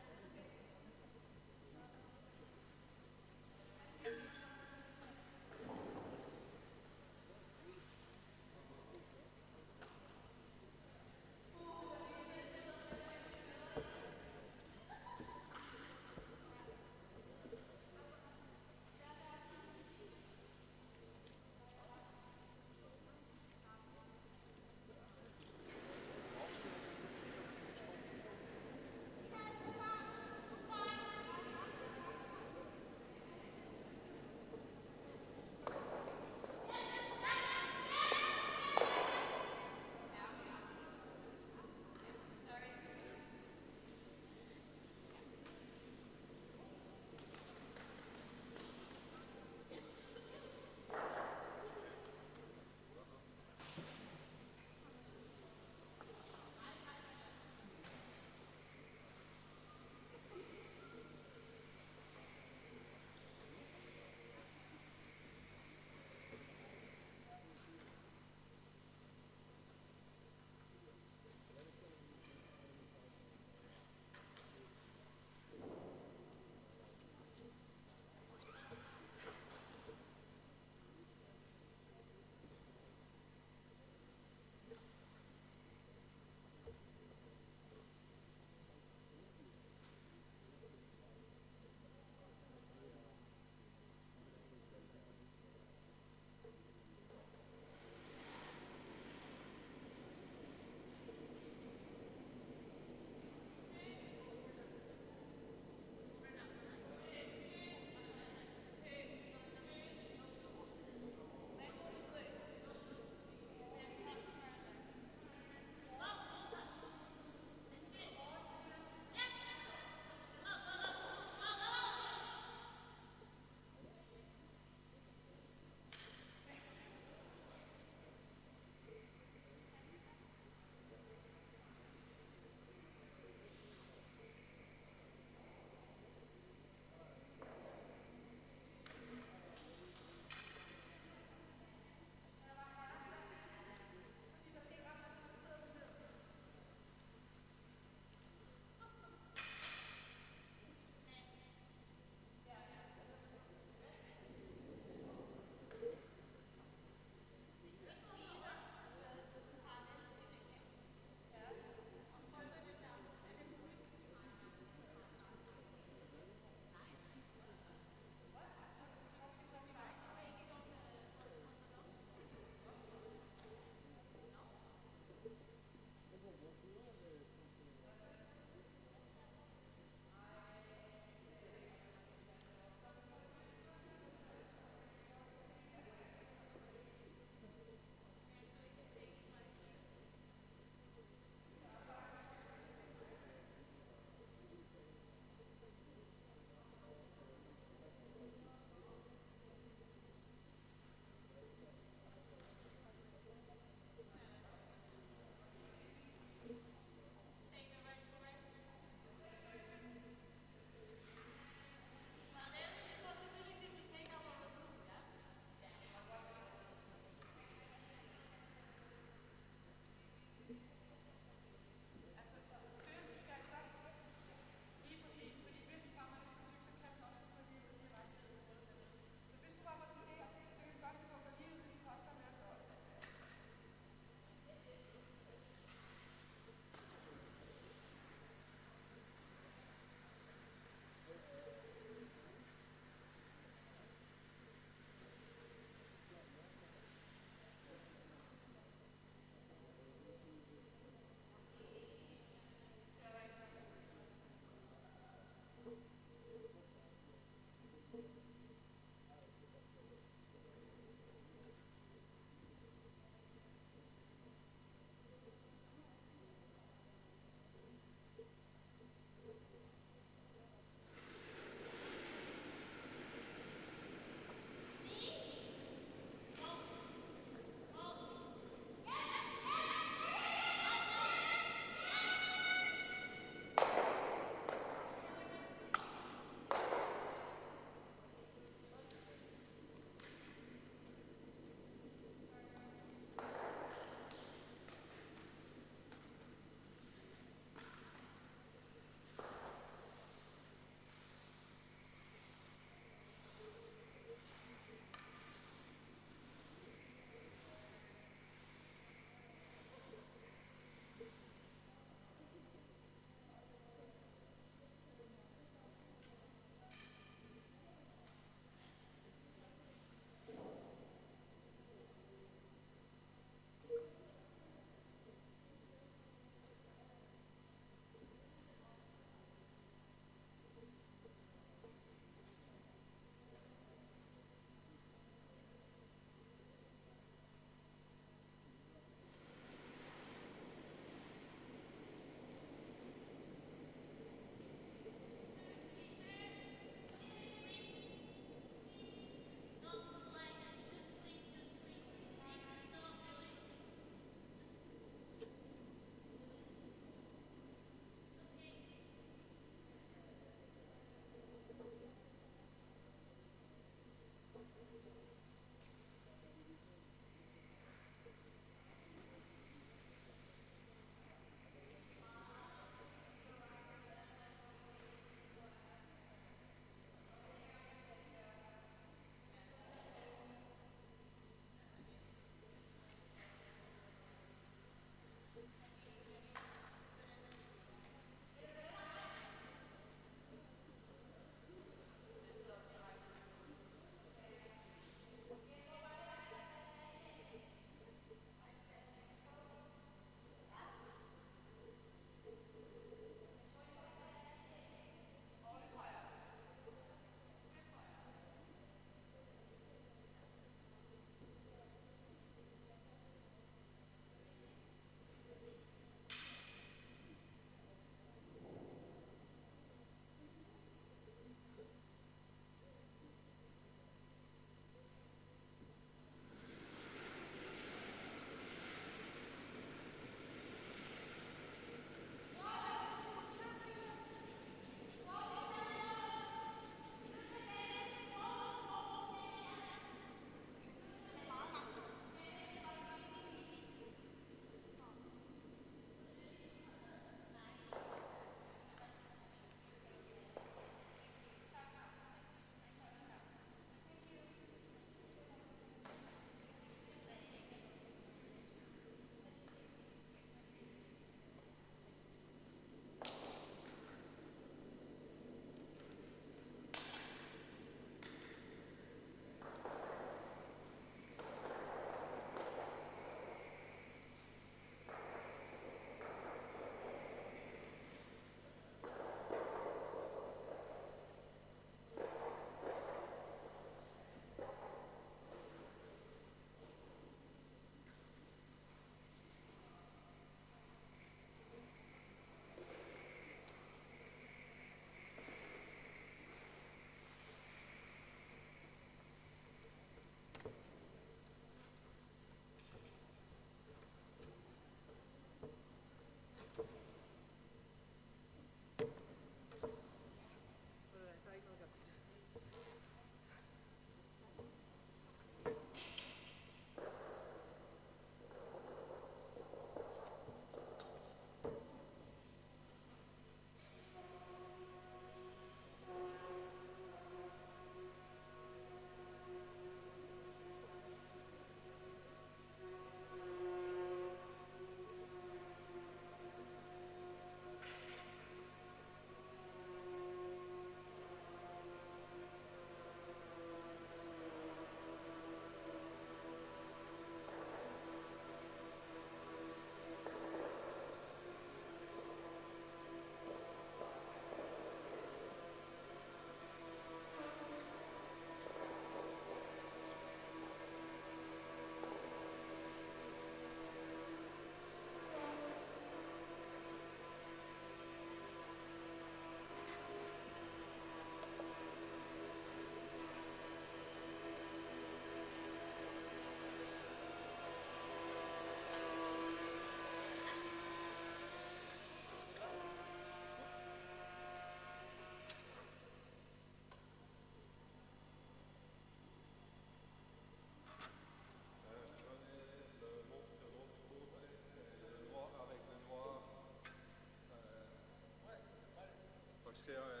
ja, ja.